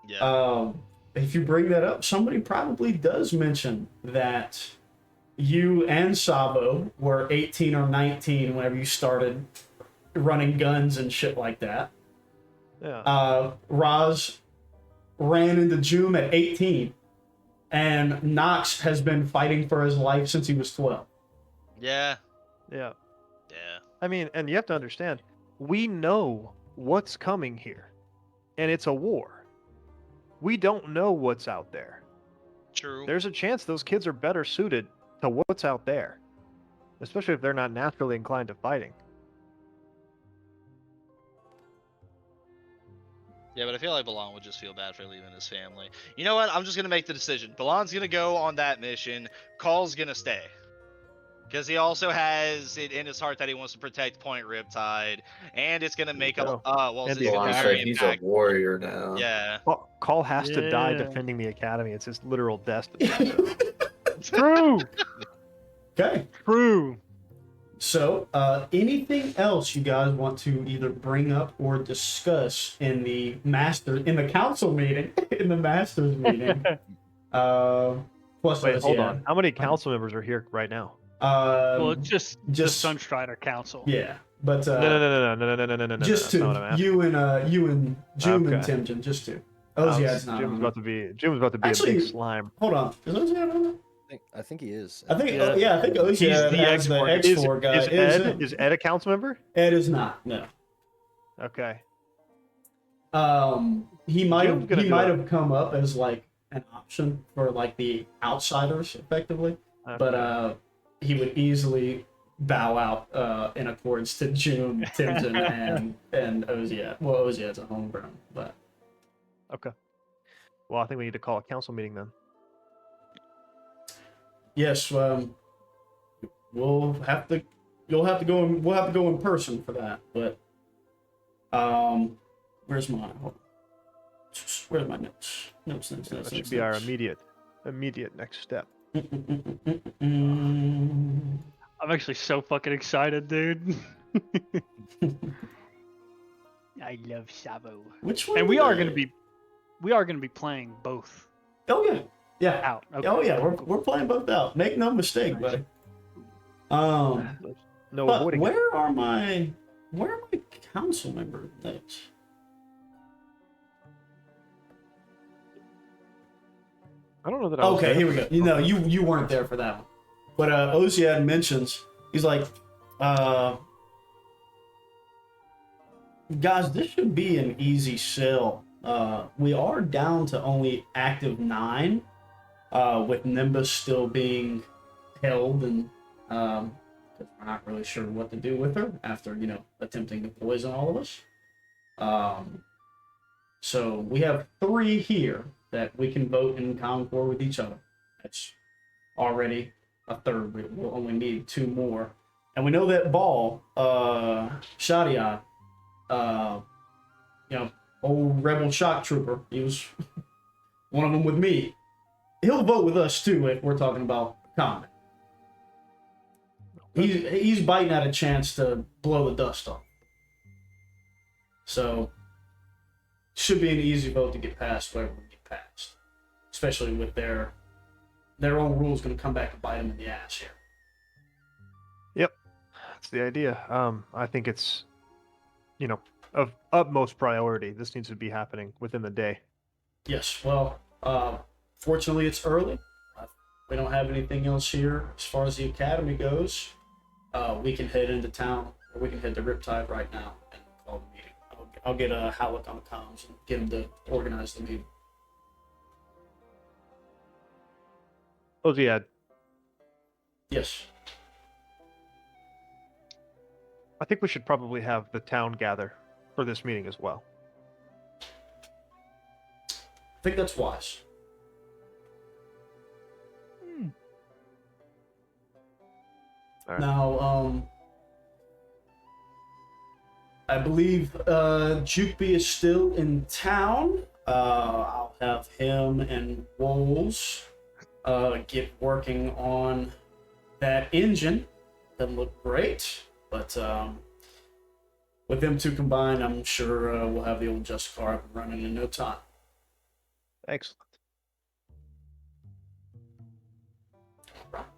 Speaker 6: Yeah.
Speaker 1: If you bring that up, somebody probably does mention that you and Sabo were 18 or 19 whenever you started running guns and shit like that.
Speaker 5: Yeah.
Speaker 1: Raz ran into Joom at 18, and Nox has been fighting for his life since he was 12.
Speaker 6: Yeah.
Speaker 5: Yeah.
Speaker 6: Yeah.
Speaker 5: I mean, and you have to understand, we know what's coming here, and it's a war. We don't know what's out there.
Speaker 6: True.
Speaker 5: There's a chance those kids are better suited to what's out there, especially if they're not naturally inclined to fighting.
Speaker 6: Yeah, but I feel like Balan would just feel bad for leaving his family. You know what? I'm just going to make the decision. Balan's going to go on that mission. Call's going to stay. Because he also has it in his heart that he wants to protect Point Riptide, and it's gonna make a
Speaker 5: go.
Speaker 6: well,
Speaker 5: And
Speaker 6: it's
Speaker 5: the
Speaker 6: gonna
Speaker 4: Well,
Speaker 6: be
Speaker 4: I
Speaker 6: very
Speaker 4: said he's a
Speaker 6: impactful.
Speaker 4: warrior now.
Speaker 6: Yeah.
Speaker 5: Call has to die
Speaker 3: Yeah.
Speaker 5: defending the academy. It's his literal destiny. So. True.
Speaker 1: Okay.
Speaker 5: True.
Speaker 1: So, anything else you guys want to either bring up or discuss in the council meeting, in the masters meeting? Plus,
Speaker 5: Wait,
Speaker 1: us,
Speaker 5: hold
Speaker 1: yeah.
Speaker 5: on. How many council members are here right now?
Speaker 3: Well, it's just
Speaker 1: just
Speaker 3: the Sunstrider Council.
Speaker 1: yeah, but
Speaker 5: No.
Speaker 1: just
Speaker 5: That's not what
Speaker 1: two.
Speaker 5: I'm asking.
Speaker 1: You and June and
Speaker 5: Okay.
Speaker 1: Timjen, just two. Oziad's not
Speaker 5: Jim's
Speaker 1: on
Speaker 5: about
Speaker 1: it.
Speaker 5: to be
Speaker 1: Actually-
Speaker 5: a big slime.
Speaker 1: Hold on, is Oziad on it?
Speaker 2: I think he is.
Speaker 1: I think
Speaker 5: Yeah.
Speaker 1: I think
Speaker 5: He's
Speaker 1: Oziad
Speaker 5: the
Speaker 1: as the
Speaker 5: X4.
Speaker 1: X4 guy.
Speaker 5: Is Ed a council member?
Speaker 1: Ed is not. No.
Speaker 5: Okay.
Speaker 1: He might
Speaker 5: Jim's gonna do
Speaker 1: have come up as like an option for like the outsiders, effectively, but he would easily bow out in accordance to June, Timson, and Oziad. Well, Oziad's a homegrown, but
Speaker 5: Okay. Well, I think we need to call a council meeting then.
Speaker 1: yes, we'll have to. You'll have to go. We'll have to go in person for that. But where's my? Where's my notes? Notes.
Speaker 5: That should be our immediate next step.
Speaker 1: Mm.
Speaker 3: I'm actually so fucking excited, dude. I love Sabo.
Speaker 1: Which one?
Speaker 3: And we
Speaker 1: did
Speaker 3: are
Speaker 1: I-
Speaker 3: gonna be playing both
Speaker 1: Oh yeah, yeah.
Speaker 3: out. Okay.
Speaker 1: Oh yeah, we're playing both out. Make no mistake, buddy.
Speaker 5: No
Speaker 1: But
Speaker 5: avoiding it.
Speaker 1: where are my council member notes?
Speaker 5: I don't know that I was
Speaker 1: Okay,
Speaker 5: there
Speaker 1: here we
Speaker 5: for
Speaker 1: go.
Speaker 5: that.
Speaker 1: You weren't there for that one. But Oziad mentions, he's like, guys, this should be an easy sell. We are down to only active 9, with Nimbus still being held, and because we're not really sure what to do with her after attempting to poison all of us. So we have 3 here that we can vote in concord with each other. That's already a third. We'll only need 2 more, and we know that Ball, Shadia, old rebel shock trooper. He was one of them with me. He'll vote with us too if we're talking about combat. He's biting at a chance to blow the dust off. So should be an easy vote to get passed whatever we get passed, especially with their own rules going to come back and bite them in the ass here.
Speaker 5: Yep, that's the idea. I think it's, of utmost priority. This needs to be happening within the day.
Speaker 1: Yes, well, fortunately it's early. We don't have anything else here as far as the academy goes. We can head into town, or we can head to Riptide right now and call the meeting. I'll get Halleck on the comms and get him to organize the meeting.
Speaker 5: Oziad,
Speaker 1: Yes.
Speaker 5: I think we should probably have the town gather for this meeting as well.
Speaker 1: I think that's wise.
Speaker 5: All right.
Speaker 1: Now, I believe Jukeby is still in town. I'll have him and Wolves get working on that engine. Doesn't look great, but with them 2 combined, I'm sure we'll have the old Justicar up and running in no time.
Speaker 5: Excellent.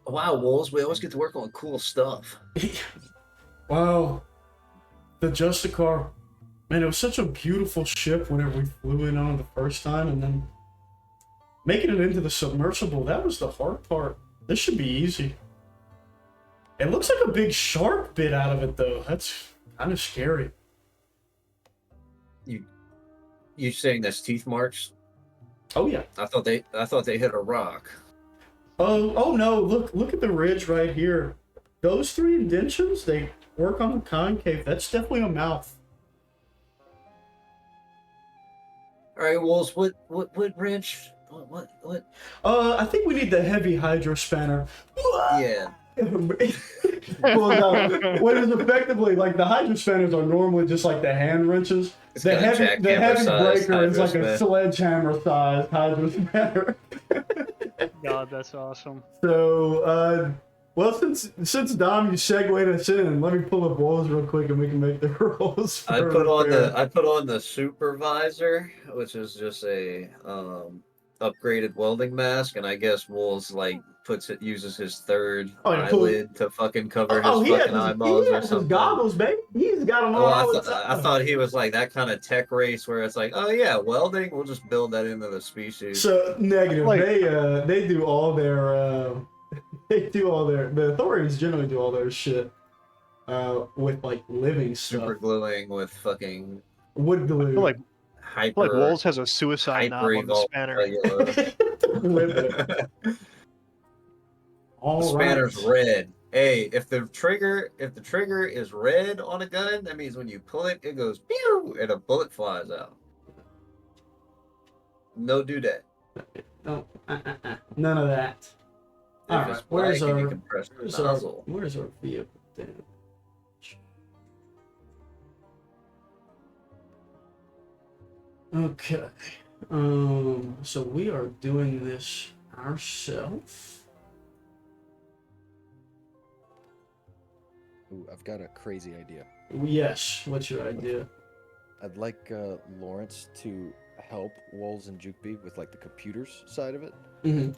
Speaker 4: Wow, Wolves, we always get to work on cool stuff.
Speaker 1: Wow. The Justicar, man, it was such a beautiful ship whenever we flew in on it the first time, and then making it into the submersible, that was the hard part. This should be easy. It looks like a big shark bit out of it, though. That's kind of scary.
Speaker 4: You saying that's teeth marks?
Speaker 1: Oh, yeah.
Speaker 4: I thought they hit a rock.
Speaker 1: Oh no, look at the ridge right here. Those 3 indentions, they work on the concave. That's definitely a mouth.
Speaker 4: All right, Wolves, what wrench? What?
Speaker 1: I think we need the heavy hydro spanner.
Speaker 4: Yeah,
Speaker 1: Well, no, what is effectively like the hydro spanners are normally just like the hand wrenches.
Speaker 4: It's
Speaker 1: The
Speaker 4: got a
Speaker 1: heavy
Speaker 4: jackhammer-sized
Speaker 1: breaker is like
Speaker 4: hydro
Speaker 1: a
Speaker 4: span.
Speaker 1: sledgehammer sized hydro spanner.
Speaker 3: God, that's awesome.
Speaker 1: So, well, since Dom, you segued us in, let me pull up walls real quick and we can make the rolls.
Speaker 4: I put on the supervisor, which is just a upgraded welding mask, and I guess Wolves like uses his third eyelid to fucking cover his fucking eyeballs or
Speaker 1: his
Speaker 4: something.
Speaker 1: goggles, baby. He's got them on
Speaker 4: Well,
Speaker 1: all the time.
Speaker 4: I thought he was like that kind of tech race where it's like, oh yeah, welding, we'll just build that into the species.
Speaker 1: So negative.
Speaker 5: Like-
Speaker 1: They do all their the authorities generally do all their shit with like living
Speaker 4: Super
Speaker 1: stuff.
Speaker 4: gluing with fucking
Speaker 1: Wood glue.
Speaker 5: I feel like
Speaker 4: hyper.
Speaker 5: Wolves has a suicide knob on the spanner.
Speaker 1: All
Speaker 4: The
Speaker 1: right.
Speaker 4: spanner's red. Hey, if the trigger is red on a gun, that means when you pull it, it goes pew, and a bullet flies out. No do that.
Speaker 1: No, none of that.
Speaker 4: If
Speaker 1: All
Speaker 4: it's
Speaker 1: right, where's
Speaker 4: black and you
Speaker 1: our
Speaker 4: compress the nozzle.
Speaker 1: where's our vehicle damage? Okay. So we are doing this ourselves.
Speaker 2: Ooh, I've got a crazy idea.
Speaker 1: Yes. What's your idea?
Speaker 2: I'd like Lawrence to help Wolves and Jukeby with like the computers side of it
Speaker 1: Mm-hmm.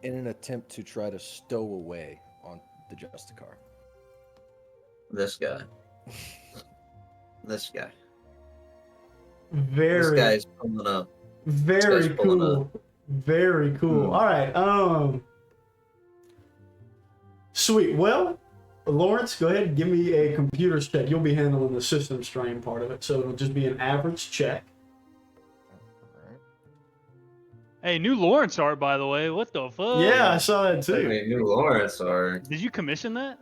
Speaker 2: in an attempt to try to stow away on the Justicar.
Speaker 4: This guy. This guy.
Speaker 1: Very.
Speaker 4: This guy's pulling up.
Speaker 1: Very
Speaker 4: guy's pulling
Speaker 1: cool. Very cool.
Speaker 4: Hmm.
Speaker 1: All right. Sweet. Well, Lawrence, go ahead and give me a computer check. You'll be handling the system strain part of it, so it'll just be an average check.
Speaker 3: Hey, new Lawrence art, by the way. What the fuck?
Speaker 1: Yeah, I saw that
Speaker 4: I
Speaker 1: too.
Speaker 4: mean, new Lawrence are.
Speaker 3: Did you commission that?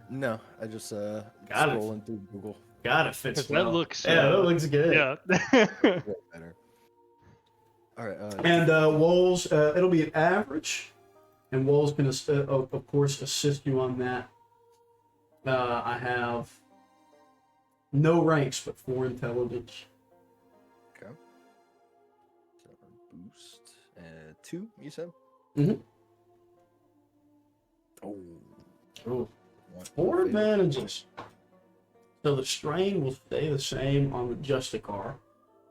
Speaker 2: No, I just
Speaker 1: Got it.
Speaker 2: scrolling through Google.
Speaker 1: God, it fits
Speaker 3: 'Cause
Speaker 1: well.
Speaker 3: that looks.
Speaker 1: Yeah, that looks good.
Speaker 3: Yeah.
Speaker 2: Way better. All right.
Speaker 1: And Wolves, it'll be an average, and Wolves can of course assist you on that. I have no ranks but 4 intelligence.
Speaker 2: Okay. So boost 2. You said.
Speaker 1: Mhm.
Speaker 2: Oh.
Speaker 1: Oh,
Speaker 2: One
Speaker 1: 4
Speaker 2: favorite.
Speaker 1: advantages. So the strain will stay the same on the Justicar.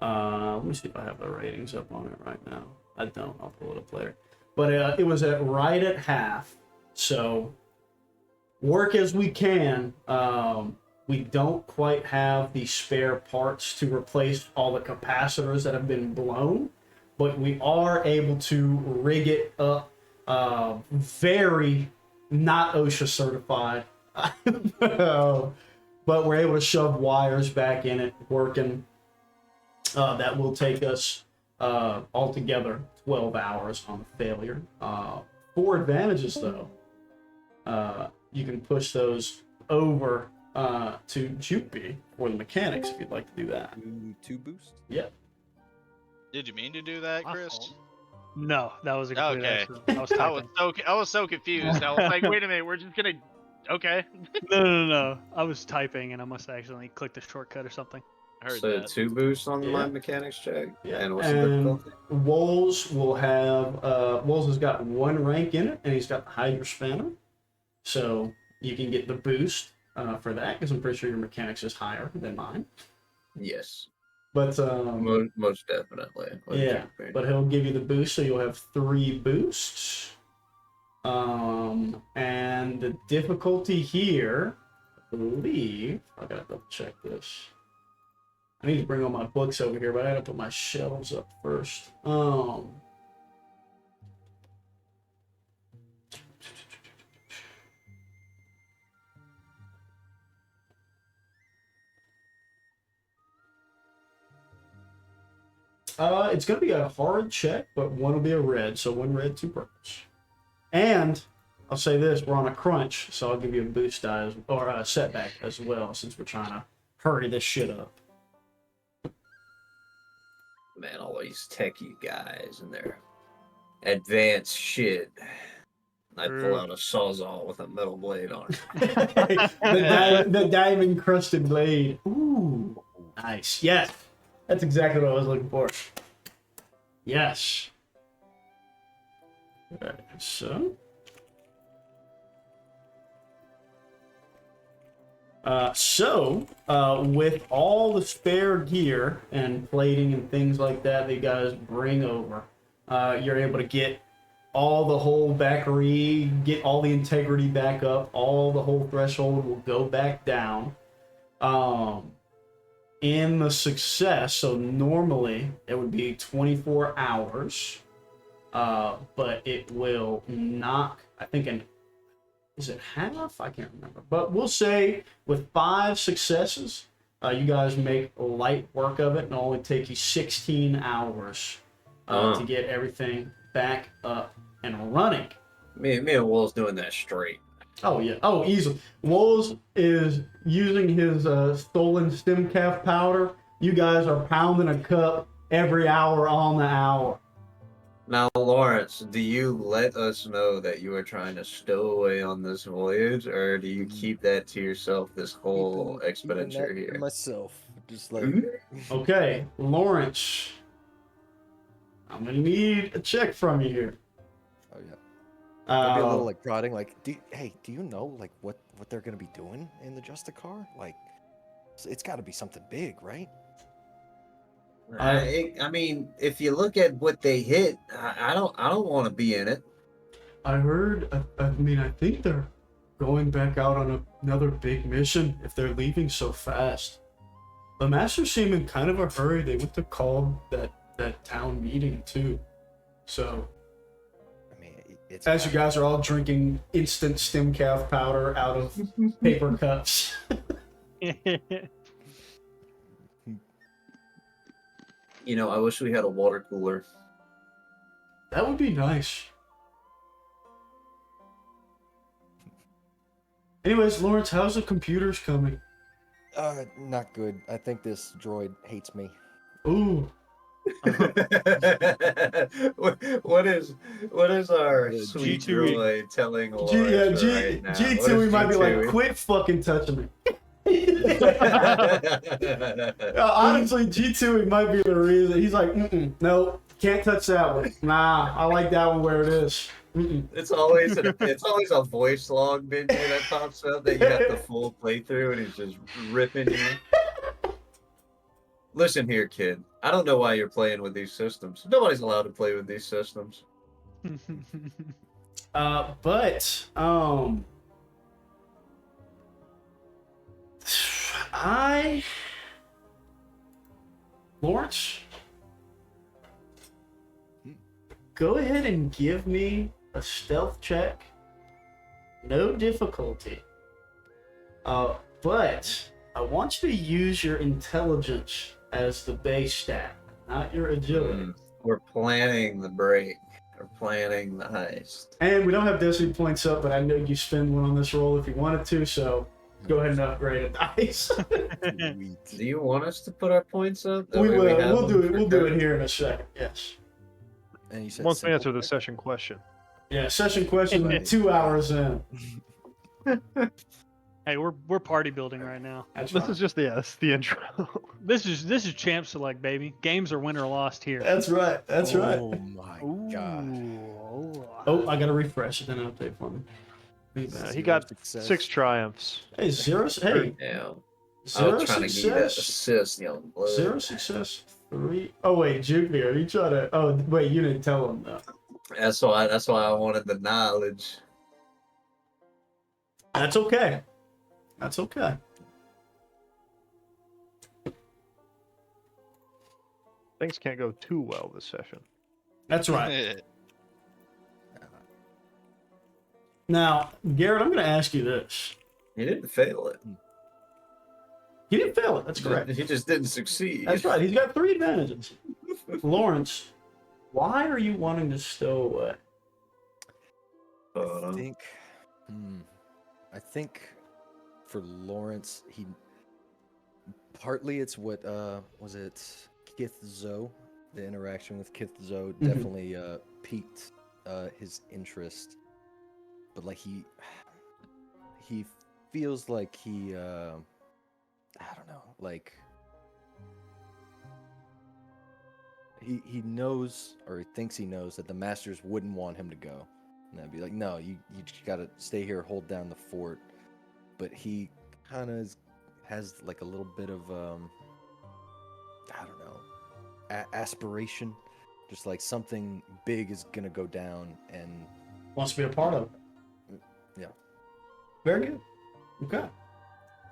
Speaker 1: Let me see if I have the ratings up on it right now. I don't. I'll pull it up later. But it was right at half. So work as we can. We don't quite have the spare parts to replace all the capacitors that have been blown, but we are able to rig it up very not OSHA certified. But we're able to shove wires back in it, working. That will take us altogether 12 hours on failure. 4 advantages, though. You can push those over to Jupy for the mechanics if you'd like to do that.
Speaker 2: 2 boost.
Speaker 1: Yep.
Speaker 6: Did you mean to do that,
Speaker 3: My
Speaker 6: Chris?
Speaker 3: fault. No, that was a complete
Speaker 6: Okay.
Speaker 3: accident. I was typing.
Speaker 6: I was so confused. I was like, wait a minute, we're just gonna. Okay.
Speaker 3: No. I was typing and I must have accidentally clicked a shortcut or something.
Speaker 6: I heard
Speaker 4: So
Speaker 6: that.
Speaker 4: 2 boosts on
Speaker 1: Yeah.
Speaker 4: my mechanics check.
Speaker 1: Yeah.
Speaker 4: And what's the
Speaker 1: And
Speaker 4: difficulty?
Speaker 1: Wolves will have Wolves has got 1 rank in it, and he's got the Hydra Spanner, so you can get the boost for that because I'm pretty sure your mechanics is higher than mine.
Speaker 4: Yes.
Speaker 1: But
Speaker 4: Most definitely. What
Speaker 1: yeah,
Speaker 4: did you
Speaker 1: but he'll give you the boost, so you'll have 3 boosts. And the difficulty here, I believe, I gotta double check this. I need to bring all my books over here, but I gotta put my shelves up first. It's gonna be a hard check, but 1 will be a red, so 1 red, 2 purples. And I'll say this: we're on a crunch, so I'll give you a boost die or a setback as well, since we're trying to hurry this shit up.
Speaker 4: Man, all these techie guys and their advanced shit. I pull out a sawzall with a metal blade on it.
Speaker 1: The diamond crusted blade. Ooh, nice. Yes, that's exactly what I was looking for. Yes. Alright, so. With all the spare gear and plating and things like that you guys bring over, you're able to get all the whole backery, get all the integrity back up, all the whole threshold will go back down. In the success, so normally it would be 24 hours, but it will knock, I think, is it half? I can't remember. But we'll say with 5 successes, you guys make light work of it, and it'll only take you 16 hours to get everything back up and running.
Speaker 4: Me and Will's doing that straight.
Speaker 1: Oh, yeah. Oh, easily. Wolves is using his stolen stem calf powder. You guys are pounding a cup every hour on the hour.
Speaker 4: Now, Lawrence, do you let us know that you are trying to stow away on this voyage, or do you keep that to yourself this whole
Speaker 2: Keeping
Speaker 4: expenditure
Speaker 2: that to
Speaker 4: here?
Speaker 2: myself, just like
Speaker 1: Okay, Lawrence. I'm going to need a check from you here.
Speaker 2: oh yeah. Maybe a little
Speaker 1: Uh,
Speaker 2: like prodding, like, do you know like what they're gonna be doing in the Justicar? Like, it's got to be something big, right?
Speaker 4: I mean, if you look at what they hit, I don't want to be in it.
Speaker 1: I heard, I mean, I think they're going back out on another big mission if they're leaving so fast. The Masters seem in kind of a hurry. They went to call that town meeting too. So,
Speaker 2: I mean, it's
Speaker 1: as you guys are all drinking instant stem calf powder out of paper cups.
Speaker 4: You know, I wish we had a water cooler.
Speaker 1: That would be nice. Anyways, Lawrence, how's the computers coming?
Speaker 2: Not good. I think this droid hates me.
Speaker 1: Ooh.
Speaker 4: what is our
Speaker 2: The
Speaker 4: sweet
Speaker 3: G2E.
Speaker 4: droid telling Lawrence right now?
Speaker 1: G2, we might be like,
Speaker 4: G2E?
Speaker 1: quit fucking touching me. Honestly, G2 might be the reason. He's like, no, can't touch that one. Nah, I like that one where it is.
Speaker 4: It's always a voice log menu that pops up that you have to full playthrough, and he's just ripping you. Listen here, kid. I don't know why you're playing with these systems. Nobody's allowed to play with these systems.
Speaker 1: Lawrence, go ahead and give me a stealth check. No difficulty. But I want you to use your intelligence as the base stat, not your agility.
Speaker 4: We're planning the break. We're planning the heist.
Speaker 1: And we don't have destiny points up, but I know you spend one on this roll if you wanted to, so go ahead and upgrade a dice.
Speaker 4: Do you want us to put our points up? That
Speaker 1: we
Speaker 4: way
Speaker 1: will.
Speaker 4: have
Speaker 1: We'll do
Speaker 4: them
Speaker 1: it.
Speaker 4: for
Speaker 1: We'll do it
Speaker 4: credit?
Speaker 1: here in a second. Yes.
Speaker 2: And you said
Speaker 5: Once we
Speaker 2: simple,
Speaker 5: answer the
Speaker 2: right?
Speaker 5: session question.
Speaker 1: Yeah. Session question
Speaker 2: Right.
Speaker 1: 2 hours in.
Speaker 3: Hey, we're party building right now.
Speaker 1: That's
Speaker 5: This
Speaker 1: right.
Speaker 5: is just the intro.
Speaker 3: This is champ select, baby. Games are win or lost here.
Speaker 1: That's right. That's right.
Speaker 2: Oh my god.
Speaker 3: Ooh.
Speaker 1: Oh, I gotta refresh it and update for me. Be back.
Speaker 5: He
Speaker 2: Zero
Speaker 5: got
Speaker 2: success.
Speaker 5: 6 triumphs.
Speaker 1: Hey, zero. Hey,
Speaker 4: Yeah. I
Speaker 1: zero
Speaker 4: was trying to give you that
Speaker 1: success.
Speaker 4: assist, young blood.
Speaker 1: 0 success. 3. Oh wait, Junior, you try to. Oh wait, you didn't tell him though.
Speaker 4: That's why I wanted the knowledge.
Speaker 1: That's okay. That's okay.
Speaker 5: Things can't go too well this session.
Speaker 1: That's right. Now, Garrett, I'm going to ask you this.
Speaker 4: He didn't fail it.
Speaker 1: He didn't fail it. That's correct.
Speaker 4: He just didn't succeed.
Speaker 1: That's right. He's got 3 advantages. Lawrence, why are you wanting to stow away?
Speaker 2: I think for Lawrence, partly it's what was it Kith Zo? The interaction with Kith Zo definitely piqued his interest. but like he feels like he I don't know, like he knows, or he thinks he knows, that the masters wouldn't want him to go. And I'd be like, no, you just gotta stay here, hold down the fort. But he kind of has like a little bit of I don't know, aspiration, just like something big is gonna go down, and
Speaker 1: Wants to be a part of it.
Speaker 2: yeah.
Speaker 1: Very good. Okay.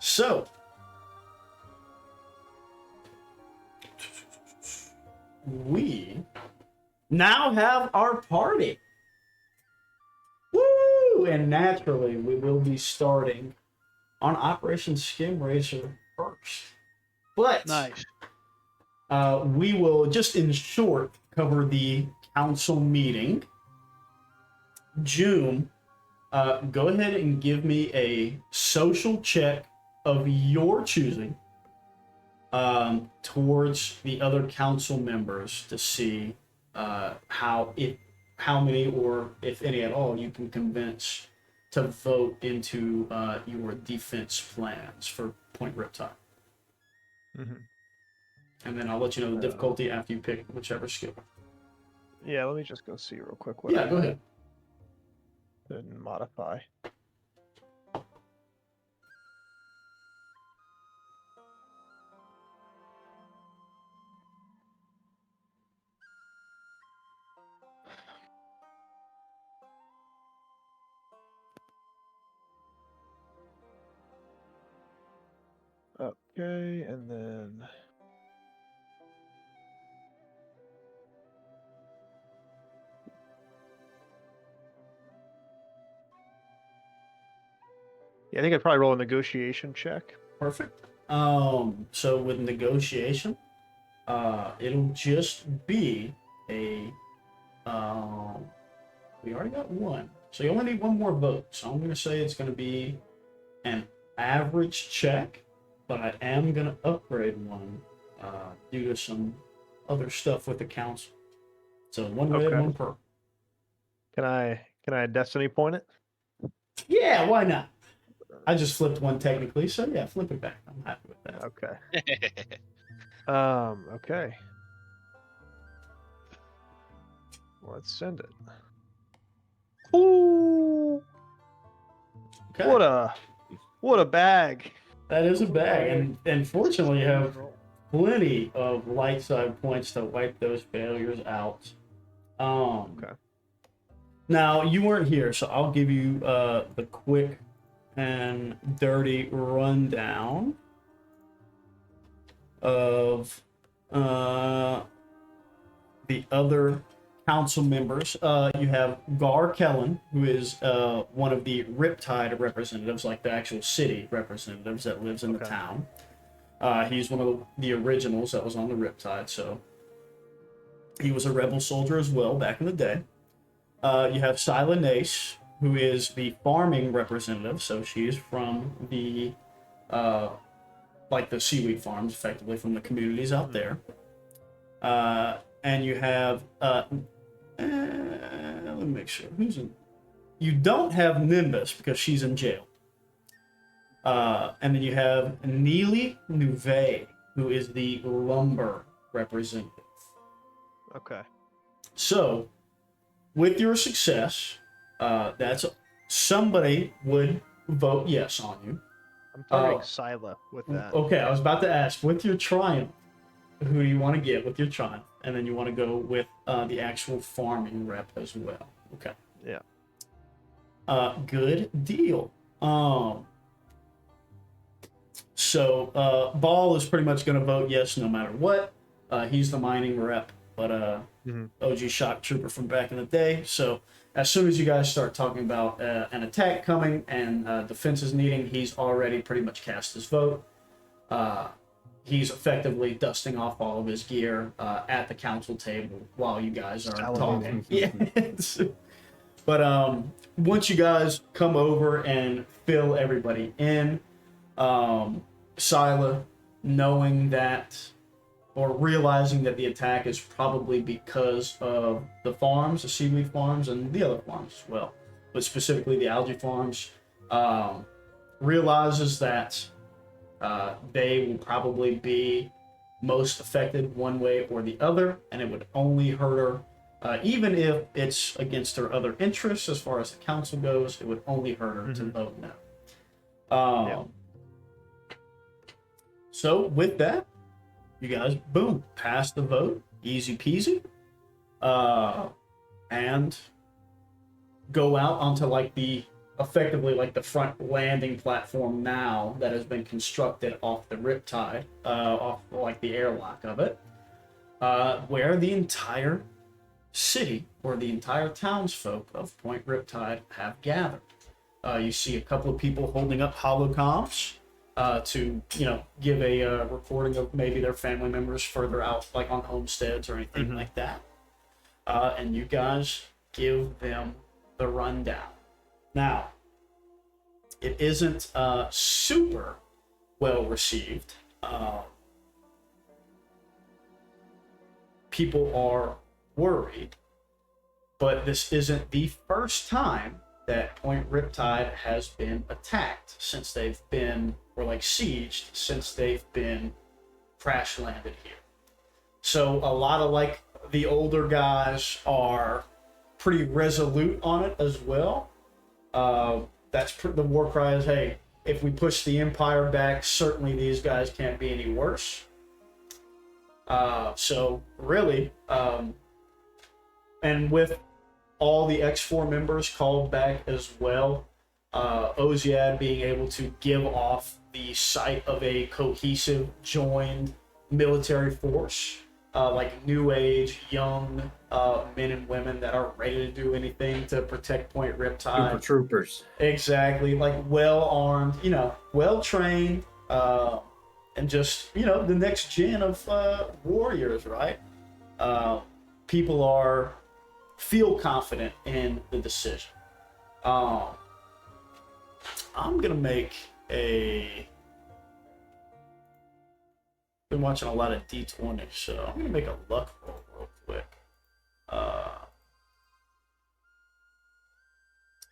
Speaker 1: So, we now have our party. Woo! And naturally, we will be starting on Operation Skim Razor first. But
Speaker 3: Nice.
Speaker 1: we will just in short cover the council meeting. June, go ahead and give me a social check of your choosing towards the other council members to see how many, or if any at all, you can convince to vote into your defense plans for Point Riptide.
Speaker 5: Mm-hmm.
Speaker 1: And then I'll let you know the difficulty after you pick whichever skill.
Speaker 5: Yeah, let me just go see real quick what
Speaker 1: Yeah,
Speaker 5: I
Speaker 1: go ahead.
Speaker 5: can modify. Okay, and then yeah, I think I'd probably roll a negotiation check.
Speaker 1: Perfect. So with negotiation, it'll just be a, we already got one. So you only need one more vote. So I'm going to say it's going to be an average check, but I am going to upgrade one due to some other stuff with the council. So one red,
Speaker 5: Okay.
Speaker 1: one purple.
Speaker 5: Can I destiny point it?
Speaker 1: Yeah, why not? I just flipped one technically, so yeah, flip it back. I'm happy with that.
Speaker 5: Okay. Okay. Let's send it. Ooh,
Speaker 1: Okay.
Speaker 5: what a bag.
Speaker 1: That is a bag, and fortunately you have plenty of light side points to wipe those failures out.
Speaker 5: Okay.
Speaker 1: Now you weren't here, so I'll give you the quick and dirty rundown of the other council members. You have Gar Kellen, who is one of the Riptide representatives, like the actual city representatives that lives in the
Speaker 5: Okay.
Speaker 1: town. He's one of the originals that was on the Riptide, so he was a rebel soldier as well back in the day. You have Sila Nace, who is the farming representative, so she's from the like the seaweed farms, effectively from the communities out there. And you have let me make sure who's in. You don't have Nimbus because she's in jail. And then you have Neely Nouvet, who is the lumber representative.
Speaker 5: Okay.
Speaker 1: So, with your success, that's somebody would vote yes on you.
Speaker 5: I'm targeting Sila with that.
Speaker 1: Okay, I was about to ask, with your triumph, who do you want to get with your triumph? And then you want to go with the actual farming rep as well. Okay.
Speaker 5: Yeah.
Speaker 1: Good deal. So Ball is pretty much going to vote yes no matter what. He's the mining rep, but OG shock trooper from back in the day. So as soon as you guys start talking about an attack coming and defenses needing, he's already pretty much cast his vote. He's effectively dusting off all of his gear at the council table while you guys are talking. Yeah. But once you guys come over and fill everybody in, Sila, knowing that or realizing that the attack is probably because of the farms, the seaweed farms, and the other farms as well, but specifically the algae farms, realizes that they will probably be most affected one way or the other, and it would only hurt her, even if it's against her other interests as far as the council goes, it would only hurt her to vote no. So with that, you guys, boom, pass the vote, easy peasy, and go out onto like the effectively like the front landing platform now that has been constructed off the Riptide, off like the airlock of it, where the entire city or the entire townsfolk of Point Riptide have gathered. You see a couple of people holding up holocomms to, give a recording of maybe their family members further out, like on homesteads or anything like that. And you guys give them the rundown. Now, it isn't super well received. People are worried, but this isn't the first time that Point Riptide has been attacked since they've been, or like sieged, since they've been crash landed here. So a lot of like the older guys are pretty resolute on it as well. That's the war cry is, hey, if we push the Empire back, certainly these guys can't be any worse. So really, and with all the X4 members called back as well, Oziad being able to give off the sight of a cohesive, joined military force, like new age, young men and women that are ready to do anything to protect Point Riptide.
Speaker 4: Super troopers.
Speaker 1: Exactly, like well armed, well trained, and just the next gen of warriors, right? People feel confident in the decision. I'm gonna make been watching a lot of D20, so I'm gonna make a luck roll real quick.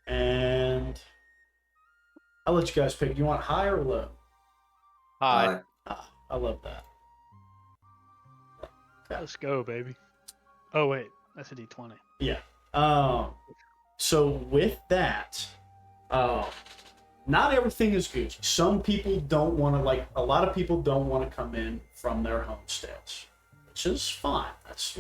Speaker 1: And I'll let you guys pick. Do you want high or low?
Speaker 6: Hi.
Speaker 1: I love that.
Speaker 3: Let's go, baby. Oh wait, that's a D20.
Speaker 1: Yeah. So with that, not everything is Gucci. Some people don't want to, a lot of people don't want to come in from their homesteads, which is fine. That's,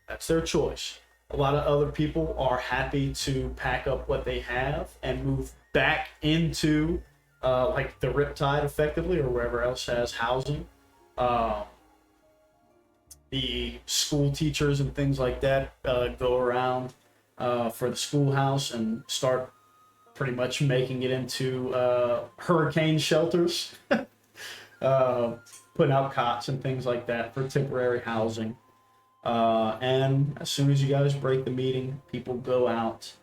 Speaker 1: that's their choice. A lot of other people are happy to pack up what they have and move back into, the Riptide effectively, or wherever else has housing. The school teachers and things like that go around for the schoolhouse and start pretty much making it into hurricane shelters, putting out cots and things like that for temporary housing. And as soon as you guys break the meeting, people go out.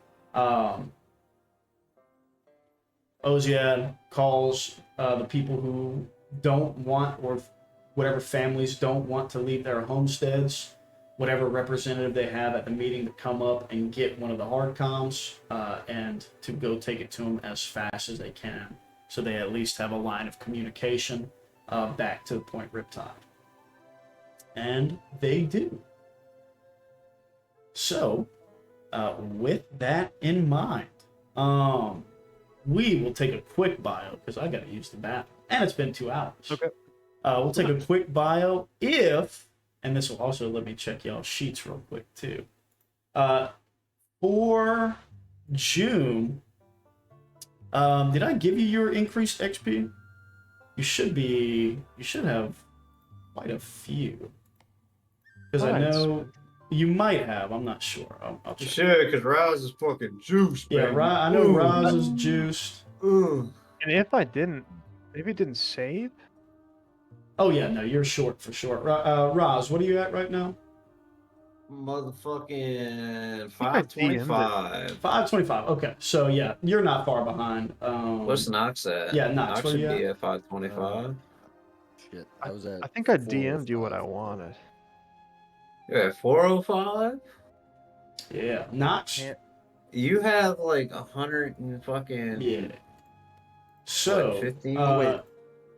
Speaker 1: Oziad calls the people who don't want, or whatever families don't want to leave their homesteads, whatever representative they have at the meeting, to come up and get one of the hard comms and to go take it to them as fast as they can, so they at least have a line of communication back to the Point Riptide. And they do. So, with that in mind, we will take a quick bio, because I gotta use the bathroom, and it's been 2 hours.
Speaker 5: Okay.
Speaker 1: We'll take a quick bio and this will also let me check y'all's sheets real quick too. For June, did I give you your increased XP? You should have quite a few. Because I know you might have, I'm not sure. I'll check.
Speaker 4: Sure, because Raz is fucking juiced,
Speaker 1: Yeah,
Speaker 4: baby.
Speaker 1: I know Raz is juiced.
Speaker 4: Ooh.
Speaker 5: And if I didn't, maybe it didn't save.
Speaker 1: Oh yeah, no, you're short for sure. Raz, what are you at right now?
Speaker 4: Motherfucking
Speaker 5: I DM'd it.
Speaker 4: 525.
Speaker 1: 525. Okay, so yeah, you're not far behind.
Speaker 4: What's Nox at?
Speaker 1: Yeah, Nox,
Speaker 4: Nox
Speaker 1: what are
Speaker 4: should
Speaker 1: you
Speaker 4: be
Speaker 1: at?
Speaker 4: at 525.
Speaker 2: Shit, I was at.
Speaker 5: I think I DM'd you what I
Speaker 2: 405.
Speaker 5: wanted.
Speaker 4: You're at 405?
Speaker 1: Yeah, Nox.
Speaker 2: Can't
Speaker 4: You have like 100 and fucking
Speaker 1: Yeah. So,
Speaker 4: 50?
Speaker 2: Oh, wait.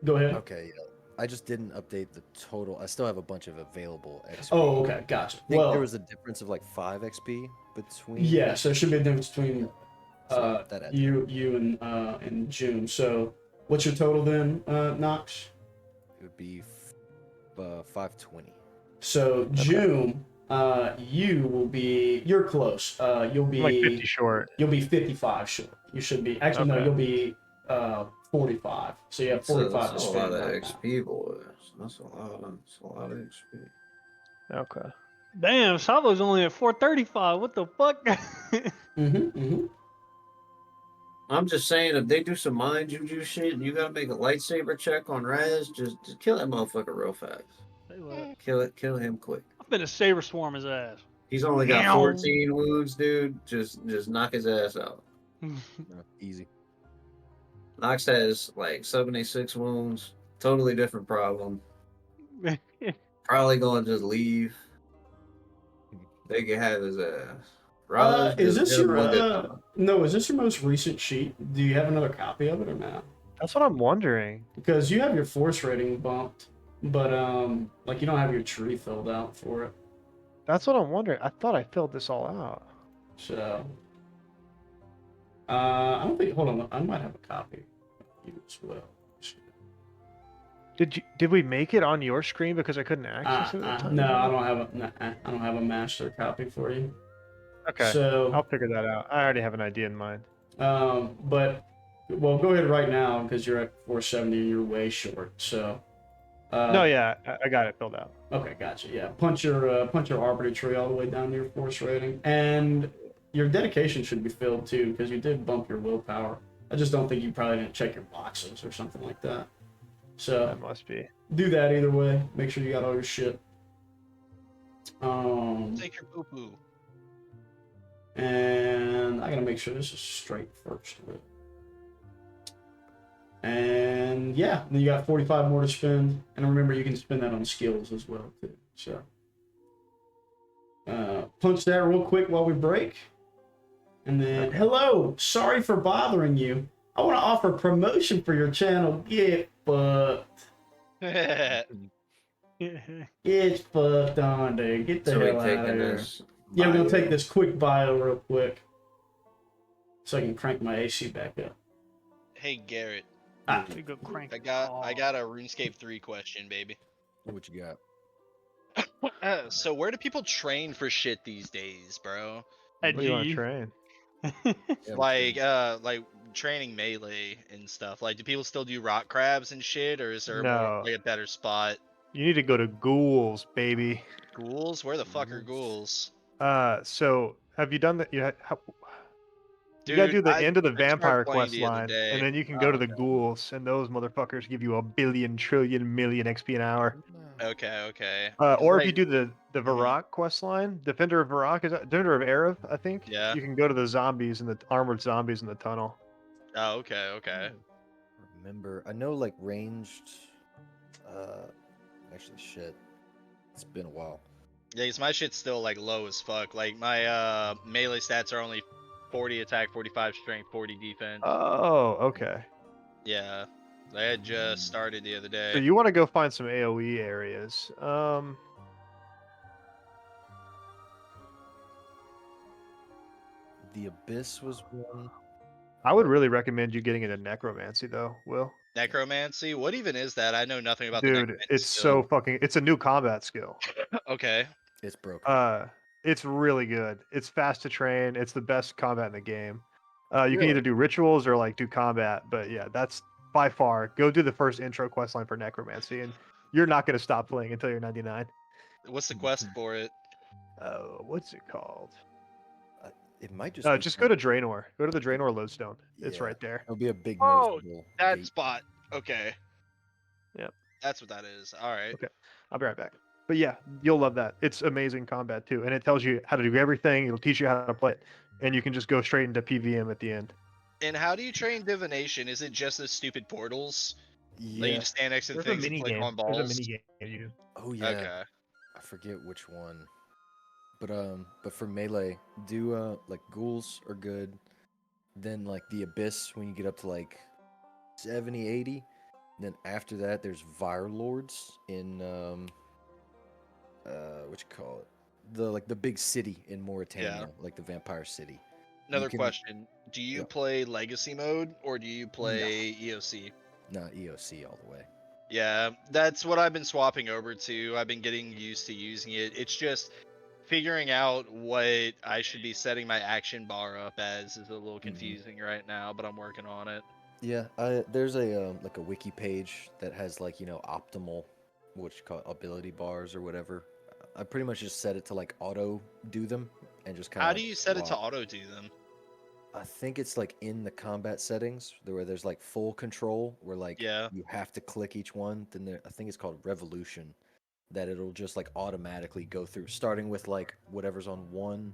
Speaker 1: Go ahead.
Speaker 2: Okay, yeah. I just didn't update the total. I still have a bunch of available XP.
Speaker 1: Oh, okay, gotcha.
Speaker 2: I think
Speaker 1: Well,
Speaker 2: there was a difference of like 5 XP between.
Speaker 1: yes, there should be a difference between
Speaker 2: So that adds up.
Speaker 1: you and June. So, what's your total then, Knox?
Speaker 2: It would be 520.
Speaker 1: So June, you're close. You'll be
Speaker 5: I'm like 50 short.
Speaker 1: You'll be 55 short. You should be actually no,
Speaker 5: Okay.
Speaker 1: you'll be 45. So you have 45 to
Speaker 4: That's a
Speaker 1: spend
Speaker 4: lot of
Speaker 1: right now.
Speaker 4: XP, boys. That's a lot of XP.
Speaker 5: Okay.
Speaker 3: Damn, Savo's only at 435. What the fuck?
Speaker 4: I'm just saying, if they do some mind juju shit and you gotta make a lightsaber check on Raz, just kill that motherfucker real fast.
Speaker 3: Say what?
Speaker 4: Kill him quick.
Speaker 3: I'm finna saber swarm his ass.
Speaker 4: He's only got
Speaker 3: Meow.
Speaker 4: 14 wounds, dude. Just knock his ass out.
Speaker 2: No, easy.
Speaker 4: Knox has like 76 wounds. Totally different problem. Probably gonna just leave. They can have his ass.
Speaker 1: Is this your
Speaker 4: your
Speaker 1: no? Is this your most recent sheet? Do you have another copy of it or not?
Speaker 5: That's what I'm wondering.
Speaker 1: Because you have your force rating bumped, but like you don't have your tree filled out for it.
Speaker 5: That's what I'm wondering. I thought I filled this all out.
Speaker 1: So, I don't think. Hold on, I might have a copy of you as well.
Speaker 5: Did we make it on your screen because I couldn't access it at the time?
Speaker 1: No, I don't have a master copy for you.
Speaker 5: Okay.
Speaker 1: So,
Speaker 5: I'll figure that out. I already have an idea in mind.
Speaker 1: but well, go ahead right now because you're at 470 and you're way short. So,
Speaker 5: No, yeah, I got it filled out.
Speaker 1: okay, gotcha. Yeah, punch your arbiter tree all the way down to your force rating, and your dedication should be filled too because you did bump your willpower. I just don't think you probably didn't check your boxes or something like that. So
Speaker 5: That must be.
Speaker 1: do that either way. Make sure you got all your shit.
Speaker 6: Take your poo poo.
Speaker 1: And I gotta make sure this is straight first. And yeah, then you got 45 more to spend. And remember, you can spend that on skills as well too. So punch that real quick while we break. And then, hello, sorry for bothering you. I want to offer promotion for your channel. Get fucked. Get fucked on there. Get the
Speaker 4: So
Speaker 1: hell
Speaker 4: we
Speaker 1: out of
Speaker 4: taking
Speaker 1: here.
Speaker 4: this.
Speaker 1: Yeah, we're gonna
Speaker 4: bio.
Speaker 1: take this quick bio real quick, so I can crank my AC back up.
Speaker 6: Hey Garrett,
Speaker 3: We go crank.
Speaker 6: I got a RuneScape 3 question, baby.
Speaker 2: What you got?
Speaker 6: So where do people train for shit these days, bro?
Speaker 3: At
Speaker 5: What do you want to
Speaker 3: GU.
Speaker 5: train?
Speaker 2: Yeah,
Speaker 6: Like training melee and stuff. Like, do people still do rock crabs and shit, or is there
Speaker 5: No.
Speaker 6: more like a better spot?
Speaker 5: You need to go to Ghouls, baby.
Speaker 6: Ghouls? Where the fuck are ghouls?
Speaker 5: So have you done that? You
Speaker 6: Dude,
Speaker 5: gotta do the
Speaker 6: I
Speaker 5: end of the
Speaker 6: tried
Speaker 5: vampire
Speaker 6: playing
Speaker 5: quest
Speaker 6: the other
Speaker 5: line,
Speaker 6: day.
Speaker 5: and then you can go to the
Speaker 6: okay.
Speaker 5: Ghouls, and those motherfuckers give you a billion, trillion, million XP an hour.
Speaker 6: Okay.
Speaker 5: Or if
Speaker 6: Like,
Speaker 5: you do the Varrock quest line, Defender of Varrock, is that Defender of Aerith, I think?
Speaker 6: Yeah.
Speaker 5: You can go to the zombies and the armored zombies in the tunnel.
Speaker 6: Oh, okay.
Speaker 2: Remember, I know like ranged. Actually, shit. It's been a while.
Speaker 6: Yeah, 'cause my shit's still like low as fuck. Like my melee stats are only 40 attack, 45 strength, 40 defense.
Speaker 5: Oh, okay.
Speaker 6: Yeah. I had just started the other day.
Speaker 5: So you want to go find some AoE areas.
Speaker 2: The Abyss was one.
Speaker 5: I would really recommend you getting into Necromancy, though, Will.
Speaker 6: Necromancy? What even is that? I know nothing about the
Speaker 5: Dude,
Speaker 6: necromancy
Speaker 5: it's
Speaker 6: skill.
Speaker 5: so fucking... It's a new combat skill.
Speaker 6: Okay.
Speaker 2: It's broken.
Speaker 5: It's really good. It's fast to train. It's the best combat in the game. You can
Speaker 2: Really?
Speaker 5: either do rituals or like do combat, but yeah, that's by far. Go do the first intro quest line for Necromancy, and you're not gonna stop playing until you're 99.
Speaker 6: What's the quest for it?
Speaker 5: What's it called?
Speaker 2: It might just. Be
Speaker 5: Just go to Draenor. Go to the Draenor lodestone. It's
Speaker 2: Yeah.
Speaker 5: right there.
Speaker 2: It'll be a big
Speaker 6: Oh,
Speaker 2: noticeable
Speaker 6: That
Speaker 2: gate.
Speaker 6: spot. Okay.
Speaker 5: Yep.
Speaker 6: That's what that is. All right.
Speaker 5: Okay. I'll be right back. But yeah, you'll love that. It's amazing combat too, and it tells you how to do everything. It'll teach you how to play it, and you can just go straight into PVM at the end.
Speaker 6: And how do you train divination? Is it just the stupid portals? Like you
Speaker 2: Yeah.
Speaker 6: just stand next to the
Speaker 5: There's a
Speaker 6: things and
Speaker 5: mini
Speaker 6: click
Speaker 5: game.
Speaker 6: on
Speaker 5: There's a
Speaker 6: balls?
Speaker 5: mini game.
Speaker 2: Oh yeah.
Speaker 6: Okay.
Speaker 2: I forget which one. But for melee, do like ghouls are good. Then like the abyss when you get up to like 70, 80. Then after that, there's Fire Lords in what you call it, the big city in Mauritania, like the vampire city.
Speaker 6: Another
Speaker 2: can-
Speaker 6: question: do you
Speaker 2: yeah.
Speaker 6: play legacy mode or do you play EOC?
Speaker 2: Nah, EOC all the way.
Speaker 6: Yeah, that's what I've been swapping over to. I've been getting used to using it. It's just figuring out what I should be setting my action bar up as is a little confusing right now, but I'm working on it.
Speaker 2: Yeah, there's a like a wiki page that has like optimal, what you call it, ability bars or whatever. I pretty much just set it to like auto do them and just kind of.
Speaker 6: How do you set it to auto do them?
Speaker 2: I think it's like in the combat settings where there's like full control where like
Speaker 6: Yeah.
Speaker 2: you have to click each one. Then I think it's called Revolution, that it'll just like automatically go through, starting with like whatever's on one,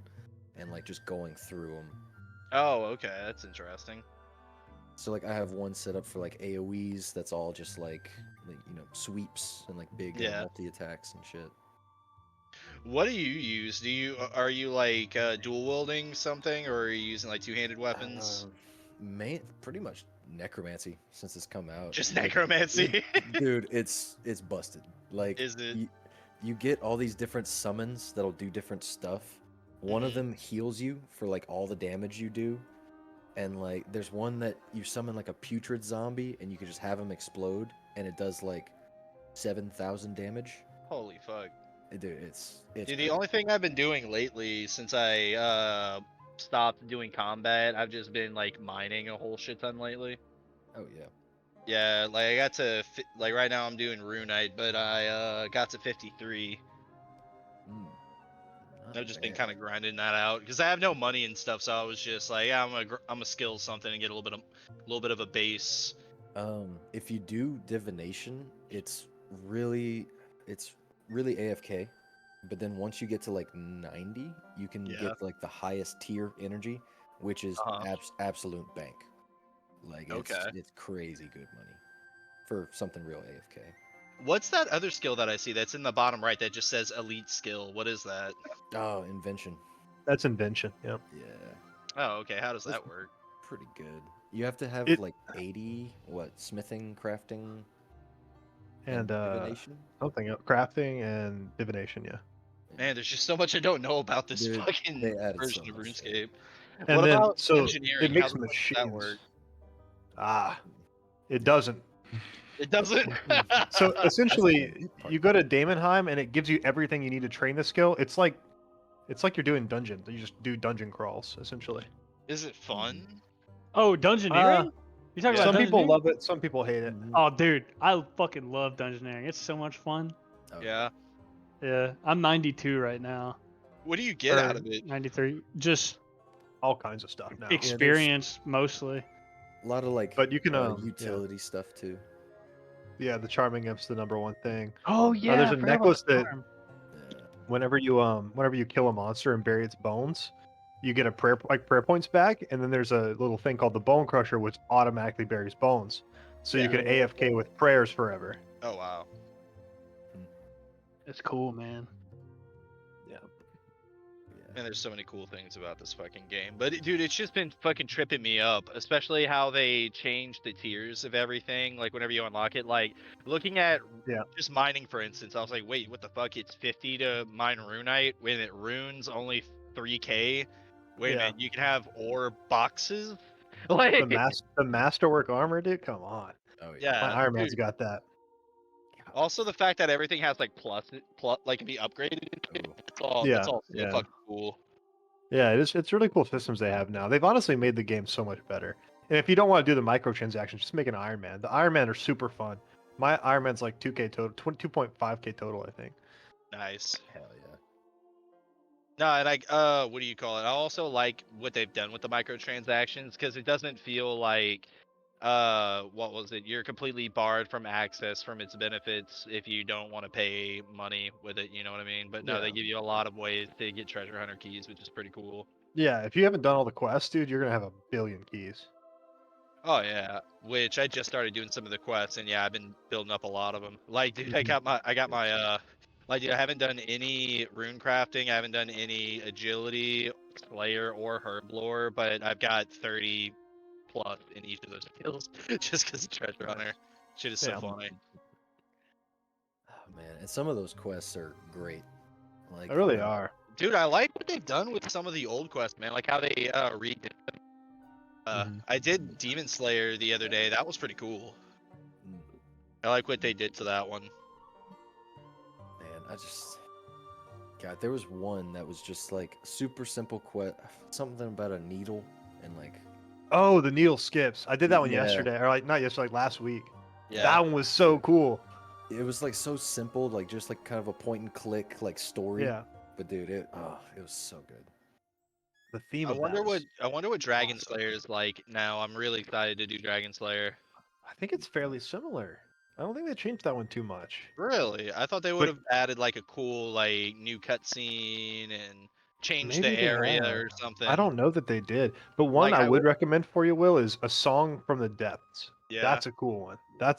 Speaker 2: and like just going through them.
Speaker 6: Oh, okay, that's interesting.
Speaker 2: So like I have one set up for like AoEs. That's all just like sweeps and like big multi attacks and shit.
Speaker 6: What do you use? Are you like dual wielding something, or are you using like two-handed weapons?
Speaker 2: Pretty much necromancy since it's come out.
Speaker 6: Just
Speaker 2: Like,
Speaker 6: necromancy.
Speaker 2: dude, it's busted. Like,
Speaker 6: Is it?
Speaker 2: You get all these different summons that'll do different stuff. One of them heals you for like all the damage you do, and like there's one that you summon like a putrid zombie, and you can just have him explode, and it does like 7,000 damage.
Speaker 6: Holy fuck.
Speaker 2: Dude, it's
Speaker 6: Dude, the only thing I've been doing lately since I stopped doing combat, I've just been like mining a whole shit ton lately.
Speaker 2: Oh yeah.
Speaker 6: Yeah, like I got to like right now I'm doing Runite, but I got to 53. I've just been kind of grinding that out because I have no money and stuff, so I was just like, yeah, I'm gonna skill something and get a little bit of a base.
Speaker 2: If you do divination, it's really AFK. But then once you get to like 90, you can get like the highest tier energy, which is absolute bank. Like it's crazy good money for something real AFK.
Speaker 6: What's that other skill that I see that's in the bottom right that just says elite skill? What is that?
Speaker 2: Oh, invention.
Speaker 5: That's invention. Yeah.
Speaker 2: Yeah.
Speaker 6: Oh, okay. How does that work?
Speaker 2: Pretty good. You have to have like 80 smithing, crafting,
Speaker 5: and
Speaker 2: divination.
Speaker 5: Something else, crafting and divination. Yeah.
Speaker 6: Man, there's just so much I don't know about this
Speaker 2: Dude,
Speaker 6: fucking
Speaker 2: they added
Speaker 6: version
Speaker 2: so
Speaker 6: of
Speaker 2: much
Speaker 6: RuneScape.
Speaker 5: And
Speaker 6: What
Speaker 5: then
Speaker 6: about
Speaker 5: so
Speaker 6: engineering?
Speaker 5: it makes
Speaker 6: How the fuck does
Speaker 5: machines.
Speaker 6: that work?
Speaker 5: It doesn't.
Speaker 6: It doesn't.
Speaker 5: So essentially, you go to Daemonheim and it gives you everything you need to train the skill. It's like you're doing dungeons. You just do dungeon crawls essentially.
Speaker 6: Is it fun?
Speaker 3: Oh, dungeoneering? You talking about
Speaker 5: Some people
Speaker 3: dungeoneering?
Speaker 5: love it. Some people hate it.
Speaker 3: Oh, dude, I fucking love dungeoneering. It's so much fun.
Speaker 6: Yeah.
Speaker 3: Yeah, I'm 92 right now.
Speaker 6: What do you get out of it?
Speaker 3: 93. Just
Speaker 5: all kinds of stuff now.
Speaker 3: Experience mostly.
Speaker 2: A lot of like,
Speaker 5: but you can
Speaker 2: utility stuff too.
Speaker 5: Yeah, the charming imp's the #1 thing.
Speaker 3: Oh yeah,
Speaker 5: there's a necklace that whenever you kill a monster and bury its bones, you get a prayer points back, and then there's a little thing called the Bone Crusher, which automatically buries bones, so you can AFK with prayers forever.
Speaker 6: Oh wow,
Speaker 3: it's cool, man.
Speaker 6: Man, there's so many cool things about this fucking game. But dude, it's just been fucking tripping me up, especially how they changed the tiers of everything. Like whenever you unlock it, like looking at just mining, for instance, I was like, wait, what the fuck? It's 50 to mine Runite when it runes only 3k. Wait a minute, you can have ore boxes. Like
Speaker 5: the masterwork armor, dude. Come on.
Speaker 2: Oh
Speaker 6: yeah,
Speaker 5: my Iron Man's got that.
Speaker 6: Also, the fact that everything has like plus like can be upgraded. It's all so fucking cool.
Speaker 5: Yeah, it's really cool systems they have now. They've honestly made the game so much better. And if you don't want to do the microtransactions, just make an Iron Man. The Iron Man are super fun. My Iron Man's like 2k total, 2.5k total, I think.
Speaker 6: Nice.
Speaker 2: Hell yeah.
Speaker 6: No, and what do you call it? I also like what they've done with the microtransactions because it doesn't feel like what was it? You're completely barred from access from its benefits if you don't want to pay money with it, you know what I mean? But no, they give you a lot of ways to get treasure hunter keys, which is pretty cool.
Speaker 5: Yeah, if you haven't done all the quests, dude, you're gonna have 1 billion keys.
Speaker 6: Oh yeah, which I just started doing some of the quests, and yeah, I've been building up a lot of them. Like, dude, I got my Like, dude, I haven't done any rune crafting. I haven't done any agility, slayer, or herb lore, but I've got 30 plus in each of those skills just because of treasure hunter. Shit is so
Speaker 5: Yeah.
Speaker 6: funny.
Speaker 2: Oh man, and some of those quests are great. Like
Speaker 5: They really are.
Speaker 6: Dude, I like what they've done with some of the old quests, man. Like how they redid.
Speaker 5: Mhm.
Speaker 6: I did Demon Slayer the other day. That was pretty cool.
Speaker 2: Mm,
Speaker 6: I like what they did to that one.
Speaker 2: Man, God, there was one that was just like super simple quest, something about a needle and like
Speaker 5: Oh, the needle skips. I did that one
Speaker 2: Yeah.
Speaker 5: yesterday, or like not yesterday, like last week.
Speaker 6: Yeah.
Speaker 5: That one was so cool.
Speaker 2: it was like so simple, like just like kind of a point and click like story.
Speaker 5: Yeah,
Speaker 2: But dude, it was so good.
Speaker 5: the theme
Speaker 6: I
Speaker 5: of
Speaker 6: wonder
Speaker 5: that.
Speaker 6: what Dragon
Speaker 5: awesome.
Speaker 6: Slayer is like now. I'm really excited to do Dragon Slayer.
Speaker 5: I think it's fairly similar. I don't think they changed that one too much.
Speaker 6: Really? I thought they would
Speaker 5: But
Speaker 6: have added like a cool like new cutscene and changed
Speaker 5: maybe
Speaker 6: the
Speaker 5: they
Speaker 6: area
Speaker 5: have.
Speaker 6: or something.
Speaker 5: I don't know that they did. But one
Speaker 6: Like
Speaker 5: I
Speaker 6: I
Speaker 5: would
Speaker 6: w-
Speaker 5: recommend for you, Will, is A Song from the Depths.
Speaker 6: Yeah.
Speaker 5: That's a cool one.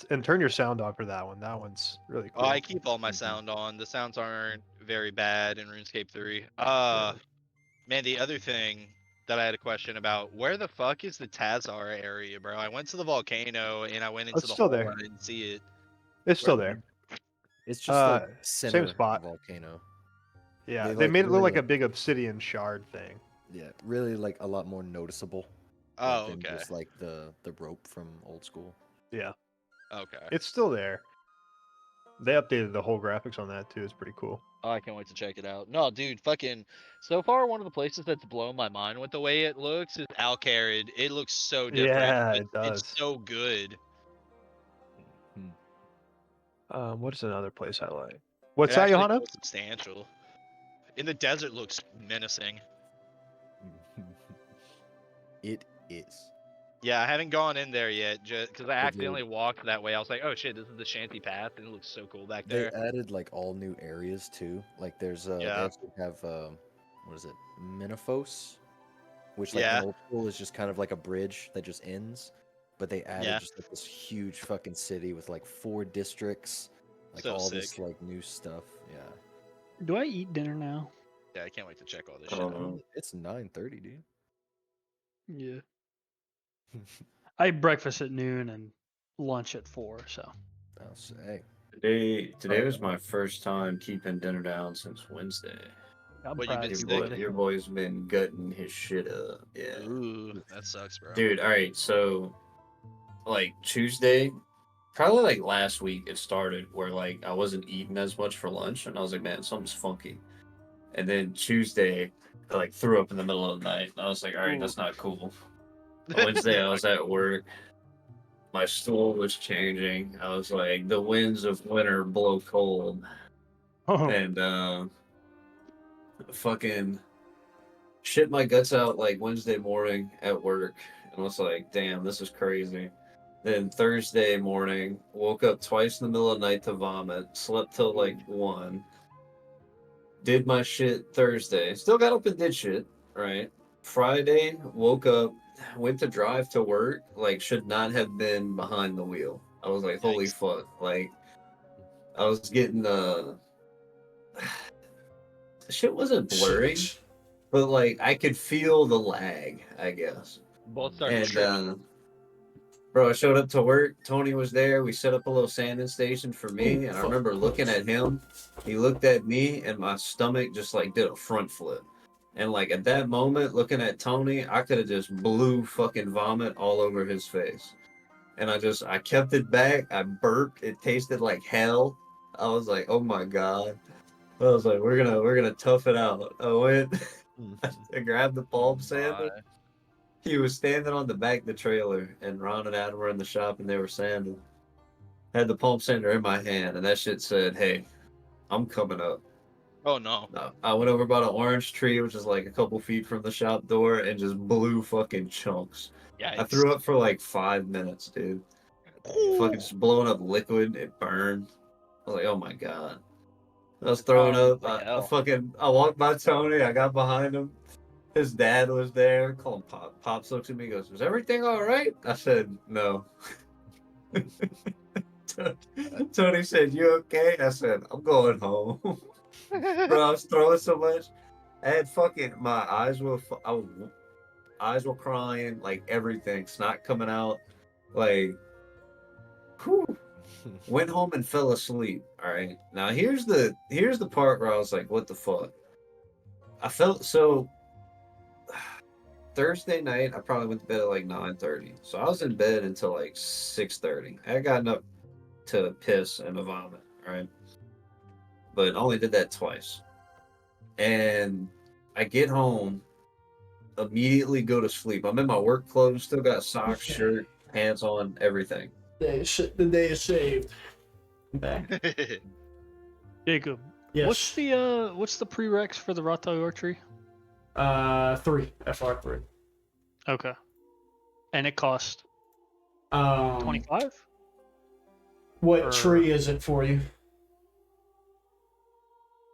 Speaker 5: And turn your sound on for that one. That one's really
Speaker 6: Oh,
Speaker 5: cool.
Speaker 6: I keep all my
Speaker 2: Mhm.
Speaker 6: sound on. The sounds aren't very bad in RuneScape 3. Man, the other thing that I had a question about, where the fuck is the Tazar area, bro? I went to the volcano and I went into
Speaker 5: It's
Speaker 6: the
Speaker 5: still
Speaker 6: hole
Speaker 5: there.
Speaker 6: and I didn't see it.
Speaker 5: It's
Speaker 6: Where
Speaker 5: still
Speaker 6: the-
Speaker 5: there.
Speaker 2: It's just like
Speaker 5: Same
Speaker 2: center
Speaker 5: spot.
Speaker 2: volcano.
Speaker 5: Yeah,
Speaker 2: They,
Speaker 5: they
Speaker 2: like,
Speaker 5: made it look
Speaker 2: really,
Speaker 5: like a
Speaker 2: like-
Speaker 5: big obsidian shard thing.
Speaker 2: Yeah, really like a lot more noticeable.
Speaker 6: Oh,
Speaker 2: Than
Speaker 6: okay.
Speaker 2: just like the rope from old school.
Speaker 5: Yeah,
Speaker 6: Okay.
Speaker 5: it's still there. They updated the whole graphics on that too. It's pretty cool.
Speaker 6: Oh, I can't wait to check it out. No, dude, fucking. So far, one of the places that's blown my mind with the way it looks is Alcarid. It looks so different.
Speaker 5: Yeah,
Speaker 6: but
Speaker 5: it does.
Speaker 6: It's so good.
Speaker 5: What is another place I like? What's
Speaker 6: It
Speaker 5: that,
Speaker 6: actually
Speaker 5: Johanna?
Speaker 6: feels substantial. In the desert looks menacing.
Speaker 2: It is.
Speaker 6: Yeah, I haven't gone in there yet, just because I
Speaker 2: But
Speaker 6: accidentally walked that way. I was like, oh shit, this is the Shanty Path, and it looks so cool back
Speaker 2: They
Speaker 6: there.
Speaker 2: added like all new areas too. Like there's they
Speaker 6: Yeah.
Speaker 2: actually have what is it? Miniphos, which like
Speaker 6: Yeah.
Speaker 2: in old school is just kind of like a bridge that just ends. But they added
Speaker 6: Yeah.
Speaker 2: just like this huge fucking city with like 4 districts, like
Speaker 6: So
Speaker 2: all this
Speaker 6: sick.
Speaker 2: like new stuff. Yeah.
Speaker 3: Do I eat dinner now?
Speaker 6: Yeah, I can't wait to check all this
Speaker 4: I
Speaker 6: shit
Speaker 4: don't
Speaker 6: out.
Speaker 4: know.
Speaker 2: It's 9:30, dude.
Speaker 3: Yeah. I eat breakfast at noon and lunch at 4. So
Speaker 2: I'll say.
Speaker 4: Today was my first time keeping dinner down since Wednesday.
Speaker 3: I'm
Speaker 6: What, you
Speaker 3: proud
Speaker 6: been
Speaker 3: of you,
Speaker 6: sick?
Speaker 3: buddy.
Speaker 4: Your boy's been gutting his shit up. Yeah.
Speaker 6: Ooh, that sucks, bro.
Speaker 4: Dude, all right. So, like Tuesday, probably like last week, it started where like I wasn't eating as much for lunch, and I was like, man, something's funky. And then Tuesday, I like threw up in the middle of the night. And I was like, all right, that's not cool. Wednesday, I was at work. My stool was changing. I was like, the winds of winter blow cold,
Speaker 5: Oh,
Speaker 4: and fucking shit my guts out like Wednesday morning at work, and I was like, damn, this is crazy. Then Thursday morning, woke up twice in the middle of the night to vomit, slept till like 1, did my shit Thursday, still got up and did shit, right? Friday, woke up, went to drive to work, like, should not have been behind the wheel. I was like, holy
Speaker 6: Yikes.
Speaker 4: fuck. Like, I was getting, shit wasn't blurry, but like, I could feel the lag, I guess.
Speaker 6: Both started
Speaker 4: And,
Speaker 6: tripping.
Speaker 4: bro, I showed up to work. Tony was there. We set up a little sanding station for me. And I remember looking at him. He looked at me, and my stomach just like did a front flip. And like at that moment, looking at Tony, I could have just blew fucking vomit all over his face. And I kept it back. I burped. It tasted like hell. I was like, oh my god. I was like, we're gonna tough it out. I went. I grabbed the palm sander. He was standing on the back of the trailer, and Ron and Adam were in the shop, and they were sanding. Had the pump sander in my hand, and that shit said, "Hey, I'm coming up."
Speaker 6: Oh no.
Speaker 4: I went over by the orange tree, which is like a couple feet from the shop door, and just blew fucking chunks.
Speaker 6: Yeah.
Speaker 4: I threw up for like 5 minutes, dude. Fucking just blowing up liquid. It burned. I was like, oh my god. I was throwing up.
Speaker 6: like
Speaker 4: I
Speaker 6: hell.
Speaker 4: I walked by Tony. I got behind him. His dad was there. Call him Pop. Pops looks at me and goes, "Was everything all right?" I said, "No." Tony said, "You okay?" I said, "I'm going home." Bro, I was throwing so much. I had fucking my eyes were crying, like everything, snot coming out, like. Whew. Went home and fell asleep. All right. Now here's the part where I was like, "What the fuck?" I felt so. Thursday night, I probably went to bed at like 9:30. So I was in bed until like 6:30. I got enough to piss and a vomit, right? But only did that twice. And I get home, immediately go to sleep. I'm in my work clothes, still got socks, shirt, pants on, everything.
Speaker 1: The day is saved. I'm back.
Speaker 3: Jacob,
Speaker 1: Yes.
Speaker 3: what's the prereqs for the Ratayor tree?
Speaker 1: 3 FR3.
Speaker 3: Okay. And it cost 25?
Speaker 1: What
Speaker 3: Or-
Speaker 1: tree is it for you?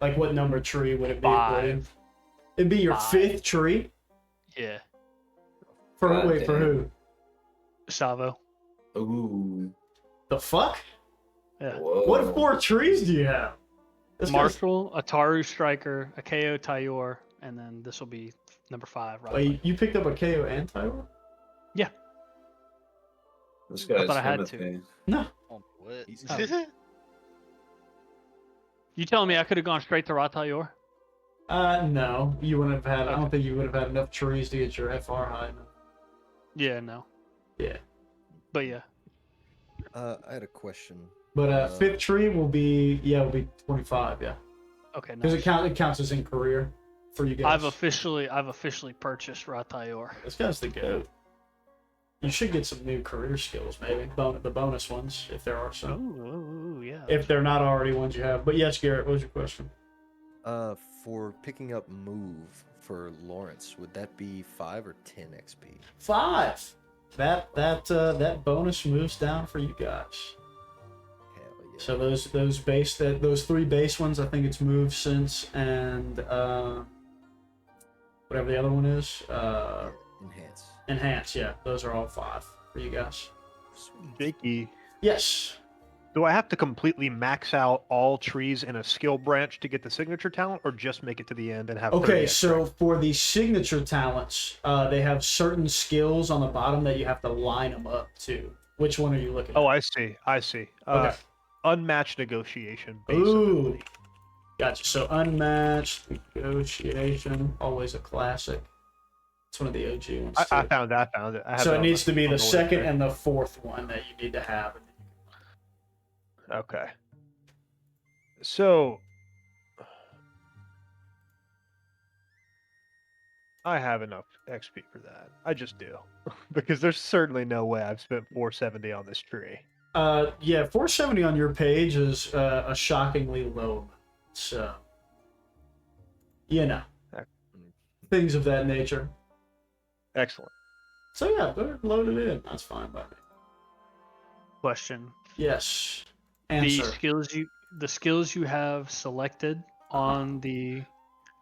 Speaker 1: Like what number tree would it be?
Speaker 3: 5.
Speaker 1: It'd be your
Speaker 3: 5.
Speaker 1: 5th tree.
Speaker 3: Yeah.
Speaker 1: For
Speaker 4: God
Speaker 1: wait, for
Speaker 4: damn.
Speaker 1: who?
Speaker 3: Savo.
Speaker 4: Ooh.
Speaker 1: The fuck?
Speaker 3: Yeah.
Speaker 4: Whoa.
Speaker 1: What 4 trees do you have? This guy's-
Speaker 3: Marshall, a Taru Striker, a KO Tayor, and then this will be number 5. Right.
Speaker 1: Wait, you picked up a KO and Tyrell?
Speaker 4: This guy's
Speaker 3: thought I had to.
Speaker 4: Timothy.
Speaker 1: No.
Speaker 6: Oh, what?
Speaker 3: Oh. You telling me I could have gone straight to Ratayor?
Speaker 1: No. You wouldn't have had. I don't
Speaker 3: Okay.
Speaker 1: think you would have had enough trees to get your FR high enough.
Speaker 3: Yeah, no.
Speaker 1: Yeah.
Speaker 3: But yeah.
Speaker 2: I had a question.
Speaker 1: But 5th
Speaker 2: Uh,
Speaker 1: tree will be 25. Yeah.
Speaker 3: Okay,
Speaker 1: Because
Speaker 3: nice.
Speaker 1: it counts as in career for you guys.
Speaker 3: I've officially purchased Ratayor.
Speaker 1: This guy's the goat. You should get some new career skills, maybe the bonus ones, if there are some.
Speaker 3: Oh, yeah.
Speaker 1: If they're not already ones you have. But yes, Garrett, what was your question?
Speaker 2: For picking up move for Lawrence, would that be 5 or 10 XP?
Speaker 1: 5. That bonus moves down for you guys.
Speaker 2: Hell yeah.
Speaker 1: So those 3 base ones, I think it's move, sense, and whatever the other one is,
Speaker 2: Enhance.
Speaker 1: enhance. Yeah, those are all 5 for you guys.
Speaker 2: Sweet.
Speaker 5: Jakey,
Speaker 1: Yes.
Speaker 5: do I have to completely max out all trees in a skill branch to get the signature talent, or just make it to the end and have 30
Speaker 1: Okay,
Speaker 5: extra?
Speaker 1: so for the signature talents, they have certain skills on the bottom that you have to line them up to. Which one are you looking at?
Speaker 5: Oh, I see.
Speaker 1: Okay.
Speaker 5: Unmatched negotiation. Base
Speaker 1: Ooh.
Speaker 5: ability.
Speaker 1: Gotcha. So unmatched negotiation, always a classic. It's one of the OG ones.
Speaker 5: I
Speaker 1: too.
Speaker 5: found it. I have
Speaker 1: So
Speaker 5: it
Speaker 1: it
Speaker 5: on
Speaker 1: needs to be
Speaker 5: on
Speaker 1: the
Speaker 5: list
Speaker 1: second
Speaker 5: there.
Speaker 1: and the 4th one that you need to have.
Speaker 5: Okay. So I have enough XP for that. I just do. Because there's certainly no way I've spent 470 on this tree.
Speaker 1: Yeah, 470 on your page is a shockingly low amount. So, you know, things of that nature.
Speaker 5: Excellent.
Speaker 1: So yeah, go ahead and load it in. That's fine by me.
Speaker 3: Question.
Speaker 1: Yes.
Speaker 3: The
Speaker 1: Answer.
Speaker 3: skills you have selected on the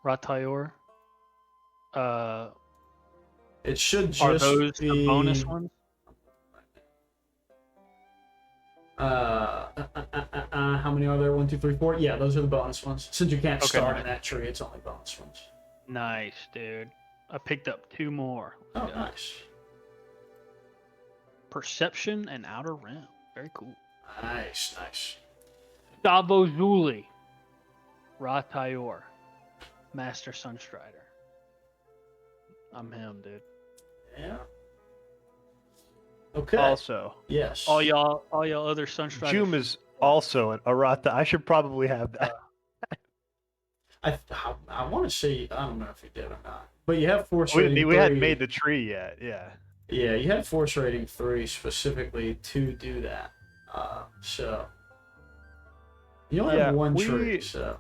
Speaker 3: Ratayor,
Speaker 1: It should just
Speaker 3: are those
Speaker 1: be
Speaker 3: the bonus ones?
Speaker 1: How many are there? 1, 2, 3, 4. Yeah, those are the bonus ones. Since you can't
Speaker 3: Okay,
Speaker 1: start
Speaker 3: nice.
Speaker 1: in that tree, it's only bonus ones.
Speaker 3: Nice, dude. I picked up 2 more.
Speaker 1: Oh,
Speaker 3: Yeah.
Speaker 1: nice.
Speaker 3: Perception and Outer Rim. Very cool.
Speaker 1: Nice.
Speaker 3: Davo Zuli. Ratayor. Master Sunstrider. I'm him, dude.
Speaker 1: Yeah. Okay.
Speaker 5: Also,
Speaker 1: Yes.
Speaker 3: All y'all other Sunstriders.
Speaker 5: Joom is also an Arata. I should probably have that.
Speaker 1: I want to say, I don't know if you did or not, but you have force rating
Speaker 5: We hadn't
Speaker 1: 3.
Speaker 5: made the tree yet. Yeah.
Speaker 1: Yeah, you had force rating 3 specifically to do that. So you only
Speaker 5: Yeah,
Speaker 1: have 1
Speaker 5: we-
Speaker 1: tree, so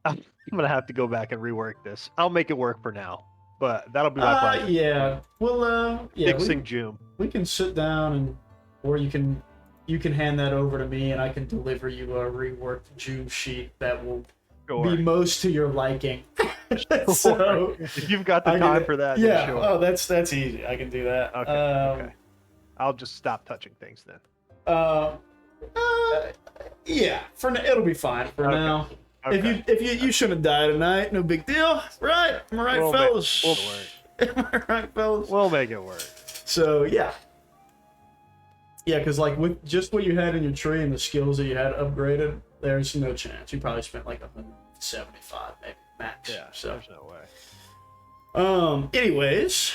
Speaker 5: I'm gonna have to go back and rework this. I'll make it work for now, but that'll be my project.
Speaker 1: yeah. Well, yeah,
Speaker 5: Fixing Joom.
Speaker 1: we can sit down and, or you can hand that over to me and I can deliver you a reworked June sheet that will
Speaker 5: Sure.
Speaker 1: be most to your liking. So
Speaker 5: If you've got the
Speaker 1: I
Speaker 5: time
Speaker 1: can-
Speaker 5: for that,
Speaker 1: yeah.
Speaker 5: then sure.
Speaker 1: Oh, that's easy. I can do that.
Speaker 5: Okay. Okay. I'll just stop touching things then.
Speaker 1: Yeah, it'll be fine for
Speaker 5: Okay.
Speaker 1: now.
Speaker 5: Okay.
Speaker 1: If you shouldn't have died tonight, no big deal, right? Am I right,
Speaker 5: We'll
Speaker 1: fellas?
Speaker 5: We'll work.
Speaker 1: Am I right, fellas?
Speaker 5: We'll make it work.
Speaker 1: So yeah, because like with just what you had in your tree and the skills that you had upgraded, there's no chance. You probably spent like 175 maybe max.
Speaker 5: Yeah.
Speaker 1: So
Speaker 5: There's no way.
Speaker 1: anyways,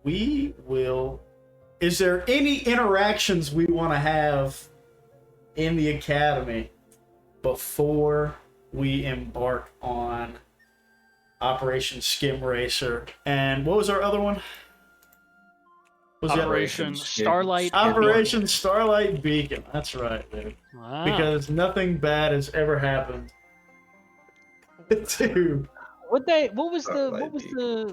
Speaker 1: we will. Is there any interactions we want to have in the academy before we embark on Operation Skim Racer? And what was our other one? Was the
Speaker 3: Operation
Speaker 4: Skim-
Speaker 3: Starlight.
Speaker 1: Operation Starlight Beacon. That's right, dude.
Speaker 3: Wow.
Speaker 1: Because nothing bad has ever happened to.
Speaker 3: What was
Speaker 4: Starlight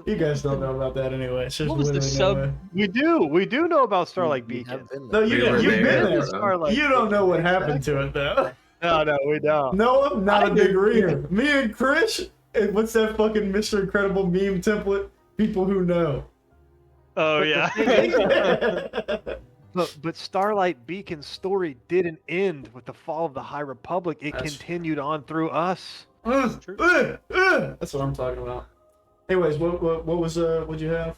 Speaker 1: You guys don't know about that anyway. It's just
Speaker 3: What was the
Speaker 1: literally
Speaker 3: sub-
Speaker 5: We do know about Starlight
Speaker 2: We
Speaker 5: Beacon.
Speaker 2: have been
Speaker 1: No,
Speaker 2: there.
Speaker 1: you've
Speaker 4: We were
Speaker 1: been
Speaker 4: there,
Speaker 1: there.
Speaker 4: bro.
Speaker 5: Starlight
Speaker 1: You don't know what
Speaker 5: Beacon.
Speaker 1: happened to it though.
Speaker 5: No, we don't.
Speaker 1: No, I'm not
Speaker 5: I
Speaker 1: a big
Speaker 5: do.
Speaker 1: reader. Me and Chris, and what's that fucking Mr. Incredible meme template? People who know.
Speaker 3: Oh yeah.
Speaker 5: But Starlight Beacon's story didn't end with the fall of the High Republic. It
Speaker 1: That's-
Speaker 5: continued on through us.
Speaker 1: That's what I'm talking about. Anyways, what was what'd you have?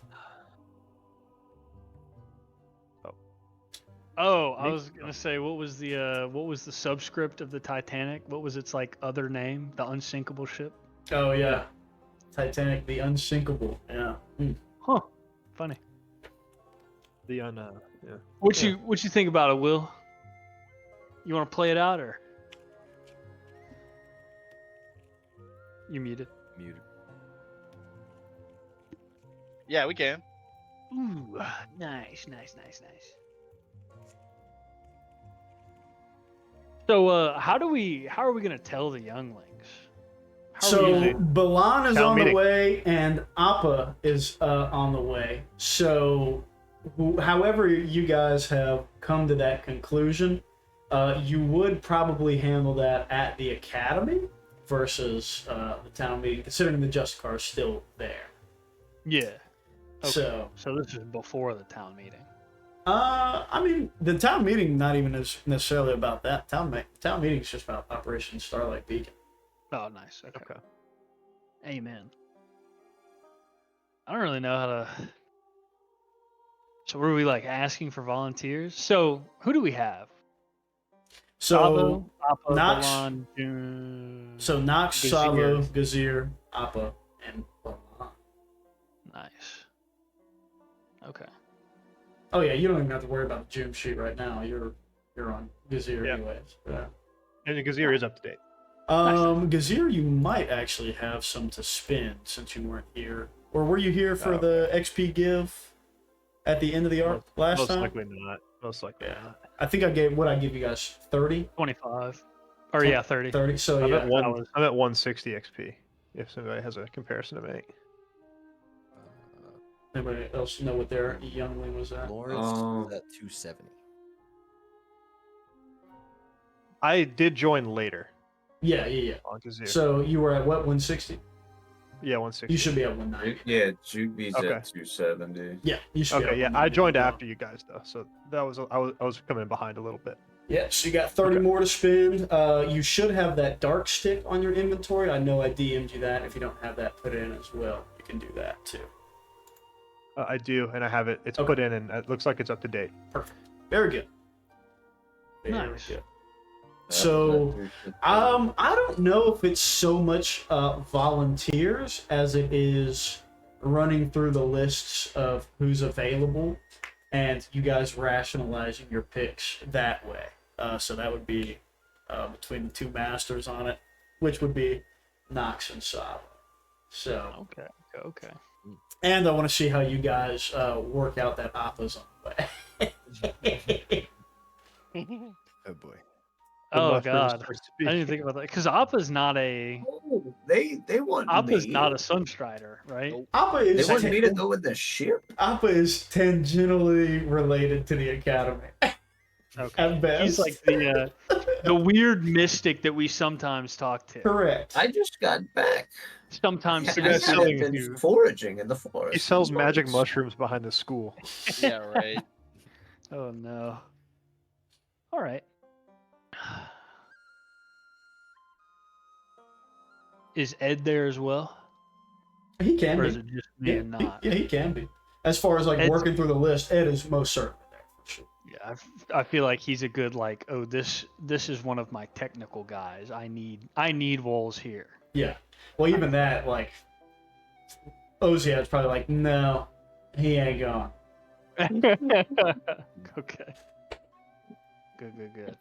Speaker 3: Oh, I was gonna say, what was the subscript of the Titanic? What was its like other name? The unsinkable ship.
Speaker 1: Oh yeah, Titanic, the unsinkable. Yeah.
Speaker 3: Huh. Funny.
Speaker 5: The yeah.
Speaker 3: What you think about it, Will? You want to play it out or? You muted.
Speaker 2: Muted.
Speaker 6: Yeah, we can.
Speaker 3: Ooh, nice. So, how are we gonna tell the younglings? How are we
Speaker 1: So
Speaker 3: usually-
Speaker 1: Balan is
Speaker 5: Town
Speaker 1: on the
Speaker 5: meeting.
Speaker 1: way, and Appa is on the way. So, however you guys have come to that conclusion, you would probably handle that at the academy versus the town meeting, considering the Just Car is still there.
Speaker 3: yeah. Okay.
Speaker 1: So,
Speaker 3: this is before the town meeting.
Speaker 1: I mean, the town meeting not even necessarily about that. Town meeting is just about Operation Starlight Beacon.
Speaker 3: Oh, nice. Okay.
Speaker 5: Okay.
Speaker 3: Amen. I don't really know how to. So, were we like asking for volunteers? So, who do we have?
Speaker 1: So,
Speaker 3: Sabo, Appa,
Speaker 1: Nox-
Speaker 3: Balan, June.
Speaker 1: so Nox,
Speaker 3: Gazir.
Speaker 1: Savo, Gazir, Appa, and Balan.
Speaker 3: Nice. Okay.
Speaker 1: Oh yeah, you don't even have to worry about the Zoom sheet right now. You're on Gazir
Speaker 5: Yeah.
Speaker 1: anyways. Yeah.
Speaker 5: And the Gazir is up to date.
Speaker 1: Gazir, you might actually have some to spend since you weren't here, or were you here for
Speaker 5: Oh,
Speaker 1: the XP give at the end of the arc last
Speaker 5: Most
Speaker 1: time?
Speaker 5: likely not. Most likely
Speaker 1: Yeah.
Speaker 5: not.
Speaker 1: I think I give you guys 30.
Speaker 3: 25. Or yeah, 30.
Speaker 1: 30. So
Speaker 5: I'm
Speaker 1: yeah,
Speaker 5: at I'm at 160 XP. If somebody has a comparison to make.
Speaker 1: anybody else know what their youngling was at?
Speaker 2: Lawrence is at 270.
Speaker 5: I did join later
Speaker 1: Yeah.
Speaker 5: on Gazir.
Speaker 1: So you were at what, 160?
Speaker 5: yeah, 160.
Speaker 1: You should be at 190.
Speaker 4: Yeah, Jukebee's
Speaker 5: Okay.
Speaker 4: at 270.
Speaker 1: Yeah, you should. be
Speaker 5: Okay,
Speaker 1: at
Speaker 5: yeah,
Speaker 1: 190
Speaker 5: I joined
Speaker 1: as well.
Speaker 5: after you guys though, so that was I was coming behind a little bit.
Speaker 1: Yeah, so you got 30
Speaker 5: Okay.
Speaker 1: more to spend. You should have that dark stick on your inventory. I know I DM'd you that. If you don't have that put in as well, you can do that too.
Speaker 5: I do, and I have it. It's
Speaker 1: Okay.
Speaker 5: put in, and it looks like it's up to date.
Speaker 1: Very good. Very
Speaker 3: Nice.
Speaker 1: good. So, I don't know if it's so much volunteers as it is running through the lists of who's available, and you guys rationalizing your picks that way. So that would be between the two masters on it, which would be Nox and Saba. So,
Speaker 3: Okay.
Speaker 1: and I want to see how you guys work out that Appa's on the way.
Speaker 2: Oh boy.
Speaker 3: Oh
Speaker 5: Left
Speaker 3: god.
Speaker 5: first to
Speaker 3: I didn't
Speaker 5: speak.
Speaker 3: think about that. Because Appa's not a
Speaker 4: Oh, they want
Speaker 3: Appa's
Speaker 4: me.
Speaker 3: not a Sunstrider, right?
Speaker 6: Nope.
Speaker 1: Appa
Speaker 4: They
Speaker 1: is
Speaker 4: want me to go with the ship.
Speaker 1: Appa is tangentially related to the academy.
Speaker 3: Okay.
Speaker 1: At best.
Speaker 3: He's like the weird mystic that we sometimes talk to.
Speaker 1: Correct.
Speaker 4: I just got back.
Speaker 3: Sometimes
Speaker 5: The guy's
Speaker 3: sees-
Speaker 5: selling
Speaker 4: been
Speaker 5: you.
Speaker 4: foraging in the forest.
Speaker 5: He sells magic
Speaker 4: Once.
Speaker 5: mushrooms behind the school.
Speaker 6: Yeah, right.
Speaker 3: Oh no. All right. Is Ed there as well,
Speaker 1: He can
Speaker 3: or
Speaker 1: be.
Speaker 3: is it just me and not?
Speaker 1: Yeah, he can be. As far as like
Speaker 3: Ed's-
Speaker 1: working through the list, Ed is most certainly there for sure.
Speaker 3: Yeah, I feel like he's a good like. Oh, this is one of my technical guys. I need walls here.
Speaker 1: Yeah. Well, even that, like, Oziad's probably like, no, he ain't gone.
Speaker 3: Okay. Good.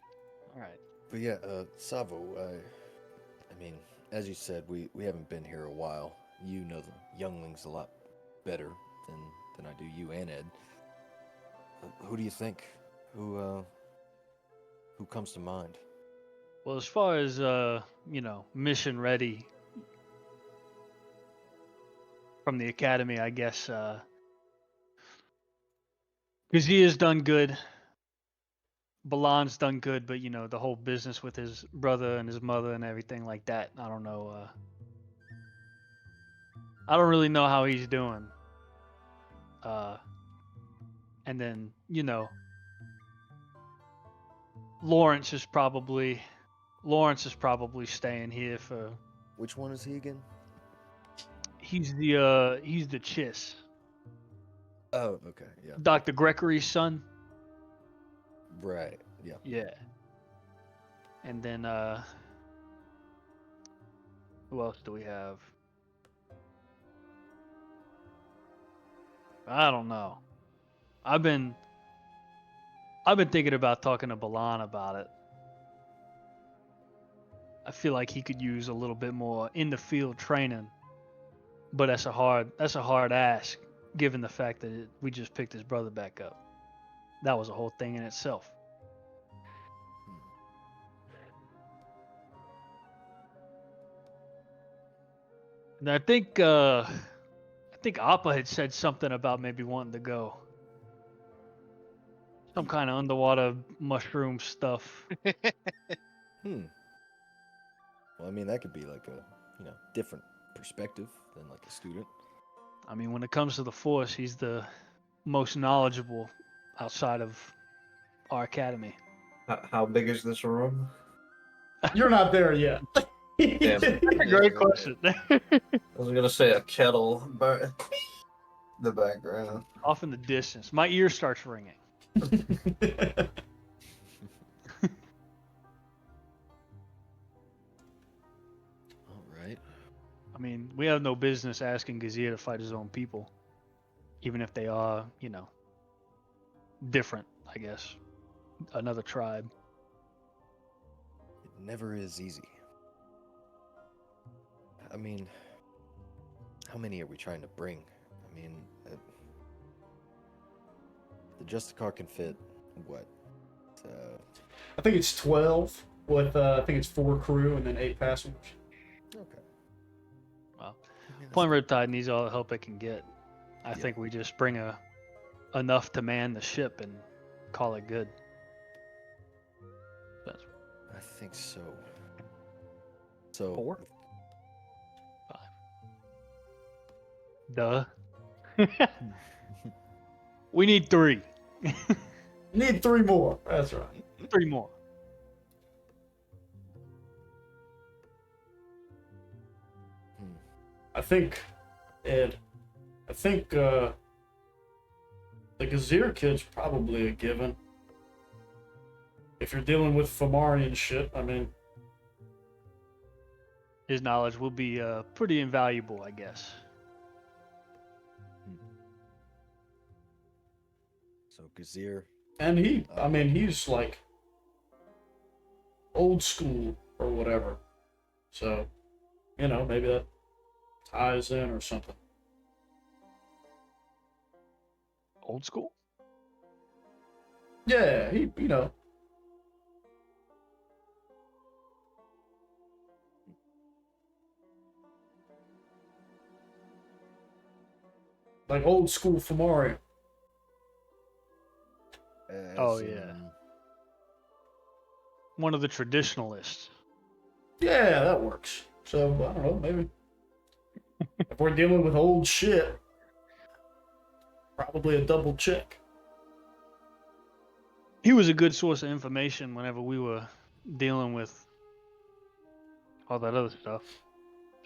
Speaker 3: All right.
Speaker 2: But yeah, Savo, I mean, as you said, we haven't been here a while. You know the younglings a lot better than I do you and Ed. Who do you think? Who comes to mind?
Speaker 3: Well, as far as mission ready from the academy, I guess because he has done good. Balan's done good, but the whole business with his brother and his mother and everything like that. I don't know. I don't really know how he's doing. And then Lawrence is probably staying here for.
Speaker 2: Which one is he again?
Speaker 3: He's the Chiss,
Speaker 2: Oh, okay, yeah.
Speaker 3: Dr. Gregory's son.
Speaker 2: Right, yeah.
Speaker 3: Yeah. And then who else do we have? I don't know. I've been thinking about talking to Balan about it. I feel like he could use a little bit more in the field training, but that's a hard ask given the fact that we just picked his brother back up. That was a whole thing in itself. And I think Appa had said something about maybe wanting to go. Some kind of underwater mushroom stuff.
Speaker 2: Well, I mean, that could be like a, different perspective than like a student.
Speaker 3: I mean, when it comes to the Force, he's the most knowledgeable outside of our academy.
Speaker 4: How big is this room?
Speaker 1: You're not there yet.
Speaker 4: Damn.
Speaker 3: That's a great question.
Speaker 4: I was gonna say a kettle, but the background.
Speaker 3: Off in the distance. My ear starts ringing.
Speaker 2: All right.
Speaker 3: I mean, we have no business asking Gazir to fight his own people. Even if they are, different, I guess. Another tribe.
Speaker 2: It never is easy. I mean, how many are we trying to bring? I mean, the Justicar can fit what?
Speaker 1: I think it's 12 with I think it's 4 crew and then 8 passengers.
Speaker 2: Okay.
Speaker 3: Well,
Speaker 2: Yeah,
Speaker 3: Point Riptide needs all the help it can get. I
Speaker 2: Yeah.
Speaker 3: think we just bring enough to man the ship and call it good.
Speaker 2: I think so. So
Speaker 3: 4? 5. Duh. We need 3.
Speaker 1: Need 3 more. That's right.
Speaker 3: 3 more.
Speaker 1: I think, Ed. I think the Gazir kid's probably a given. If you're dealing with Fomarian shit, I mean,
Speaker 3: His knowledge will be pretty invaluable, I guess.
Speaker 2: So Gazir.
Speaker 1: and he's like old school or whatever. So, maybe that ties in or something.
Speaker 3: Old school?
Speaker 1: Yeah, like old school Fomarian.
Speaker 2: as
Speaker 3: Oh, yeah.
Speaker 2: in
Speaker 3: one of the traditionalists.
Speaker 1: Yeah, that works. So I don't know, maybe if we're dealing with old shit, probably a double check.
Speaker 3: He was a good source of information whenever we were dealing with all that other stuff.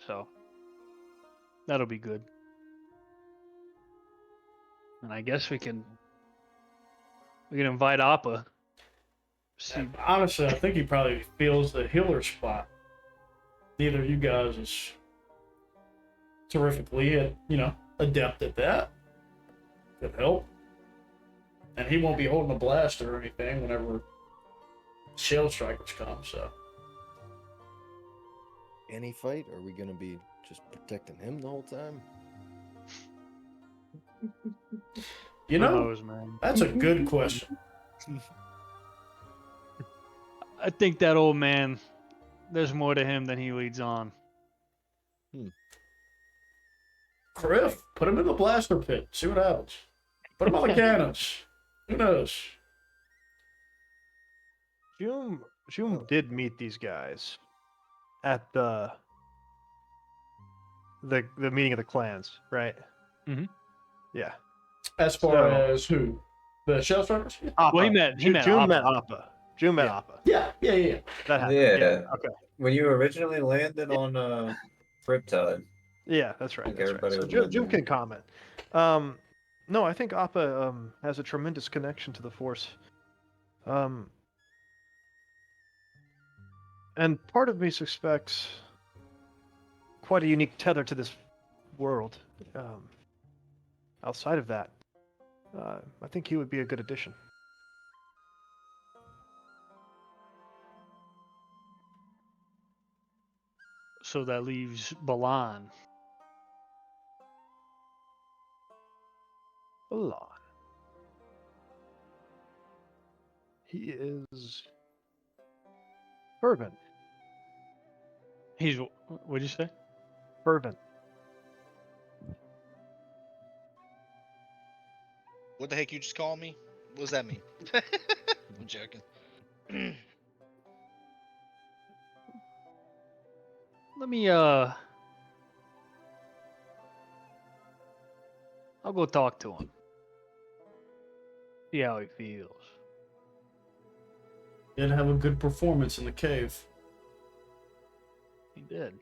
Speaker 3: So that'll be good. And I guess we can invite Appa. See,
Speaker 1: Honestly, I think he probably feels the healer spot. Neither of you guys is terrifically, adept at that. Could help. And he won't be holding a blaster or anything whenever shell strikers come, so.
Speaker 2: Any fight? Or are we gonna be just protecting him the whole time?
Speaker 1: You
Speaker 3: who
Speaker 1: know,
Speaker 3: knows, man?
Speaker 1: that's a good question.
Speaker 3: I think that old man, there's more to him than he leads on.
Speaker 1: Criff, put him in the blaster pit. See what happens. Put him on the cannons. Who knows?
Speaker 5: June did meet these guys at the meeting of the clans, right?
Speaker 3: Mhm.
Speaker 5: Yeah.
Speaker 1: As far
Speaker 5: So-
Speaker 1: as who? The shell strikers?
Speaker 3: Well, he met
Speaker 5: June
Speaker 3: Appa.
Speaker 5: met Appa. June met
Speaker 3: Yeah.
Speaker 5: Appa.
Speaker 1: Yeah.
Speaker 5: That happened.
Speaker 4: Yeah.
Speaker 5: Okay.
Speaker 4: When you originally landed on Riptide,
Speaker 5: Yeah, that's right.
Speaker 4: think
Speaker 5: That's right.
Speaker 4: everybody
Speaker 5: So
Speaker 4: was
Speaker 5: June
Speaker 4: in there.
Speaker 5: can comment. No, I think Appa has a tremendous connection to the Force. And part of me suspects quite a unique tether to this world. Outside of that, I think he would be a good addition.
Speaker 3: So that leaves Balan.
Speaker 5: Alon. He is fervent.
Speaker 3: He's what'd you say?
Speaker 5: Fervent.
Speaker 6: What the heck you just called me? What does that mean? I'm joking.
Speaker 3: Let me I'll go talk to him. See how he feels.
Speaker 1: Did have a good performance in the cave.
Speaker 3: He did.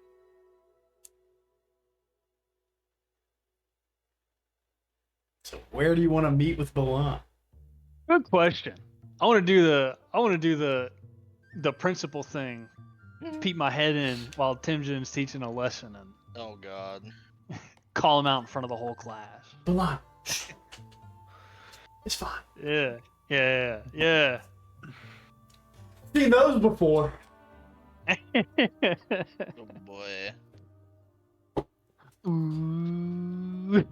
Speaker 1: So where do you want to meet with Balan?
Speaker 3: Good question. I want to do the principal thing. Peek my head in while Timjen's teaching a lesson and
Speaker 6: Oh God.
Speaker 3: call him out in front of the whole class.
Speaker 1: Balan. Shh. It's fine.
Speaker 3: Yeah.
Speaker 1: Seen those before.
Speaker 6: Oh boy.
Speaker 3: Ooh.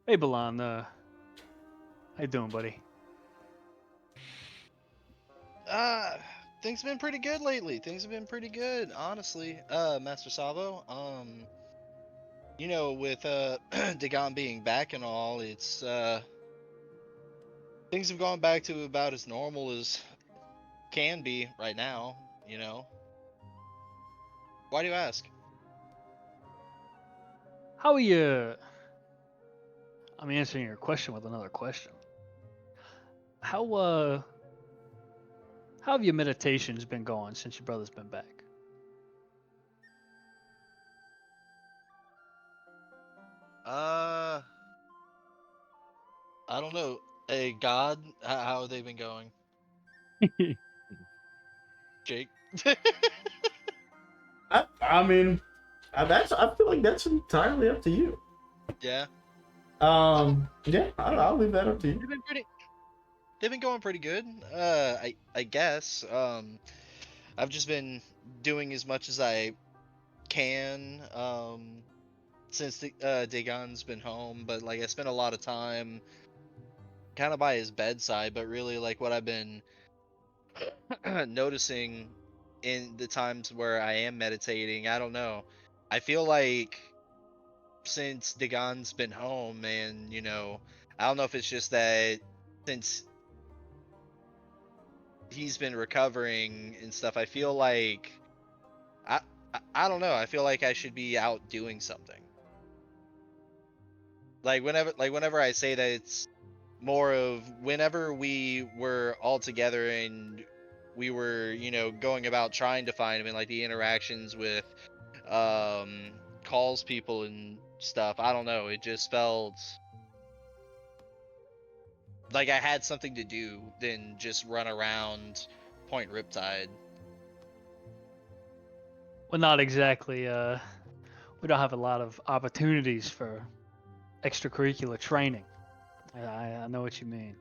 Speaker 3: Hey, Balan. How you doing, buddy?
Speaker 6: Things have been pretty good lately. Things have been pretty good, honestly. Master Savo, with Dagon being back and all, it's things have gone back to about as normal as can be right now, Why do you ask?
Speaker 3: How are you? I'm answering your question with another question. How have your meditations been going since your brother's been back?
Speaker 6: I don't know. Hey, God, how have they been going? Jake?
Speaker 1: I mean, I feel like that's entirely up to you.
Speaker 6: Yeah.
Speaker 1: Yeah, I'll leave that up to you.
Speaker 6: They've been going pretty good. I guess. I've just been doing as much as I can. Since Dagon's been home, but like I spent a lot of time kind of by his bedside, but really like what I've been noticing in the times where I am meditating, I don't know. I feel like since Dagon's been home, and I don't know if it's just that since he's been recovering and stuff, I feel like I don't know. I feel like I should be out doing something. Whenever I say that, it's more of whenever we were all together and we were, going about trying to find him, and like the interactions with calls people and stuff. I don't know. It just felt like I had something to do than just run around Point Riptide.
Speaker 3: Well, not exactly. We don't have a lot of opportunities for extracurricular training. I know what you mean.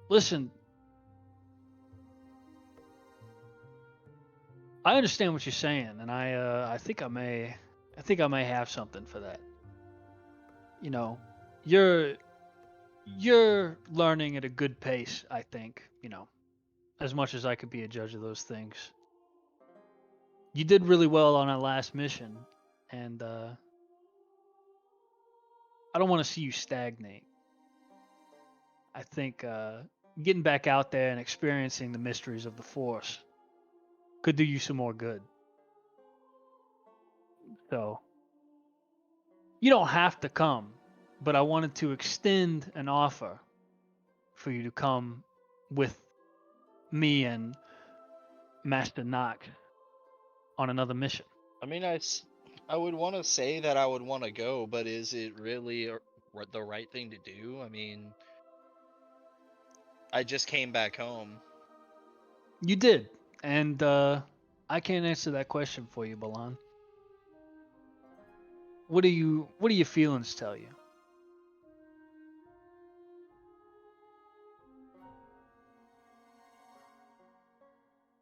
Speaker 3: Listen, I understand what you're saying, and I think I may have something for that. You're learning at a good pace, I think, as much as I could be a judge of those things. You did really well on our last mission, and I don't want to see you stagnate. I think getting back out there and experiencing the mysteries of the Force could do you some more good. So, you don't have to come, but I wanted to extend an offer for you to come with me and Master Knock on another mission.
Speaker 6: I mean, I would want to say that I would want to go, but is it really the right thing to do? I mean, I just came back home.
Speaker 3: You did, and I can't answer that question for you, Balan. What do your feelings tell you?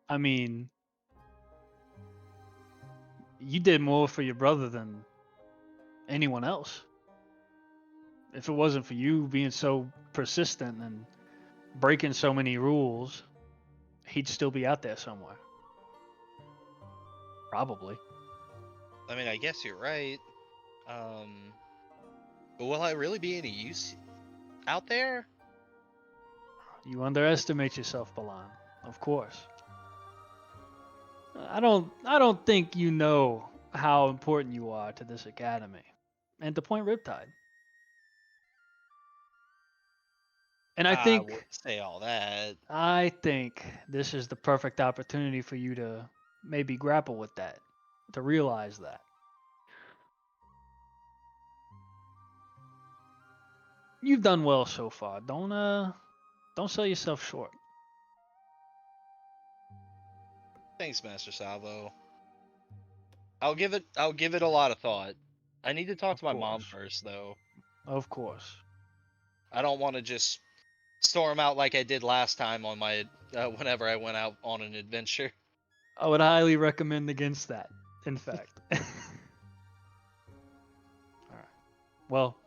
Speaker 3: I mean, you did more for your brother than anyone else. If it wasn't for you being so persistent and breaking so many rules, he'd still be out there somewhere. Probably.
Speaker 6: I mean, I guess you're right. But will I really be any use out there?
Speaker 3: You underestimate yourself, Balan. Of course. I don't think you know how important you are to this academy and to Point Riptide. And I
Speaker 6: I wouldn't
Speaker 3: think
Speaker 6: say all that.
Speaker 3: this is the perfect opportunity for you to maybe grapple with that, to realize that. You've done well so far. Don't sell yourself short.
Speaker 6: Thanks, Master Salvo. I'll give it a lot of thought. I need to talk
Speaker 3: Of
Speaker 6: to my mom
Speaker 3: course.
Speaker 6: first, though.
Speaker 3: Of course.
Speaker 6: I don't want to just storm out like I did last time on my whenever I went out on an adventure.
Speaker 3: I would highly recommend against that, in fact. All right. Well,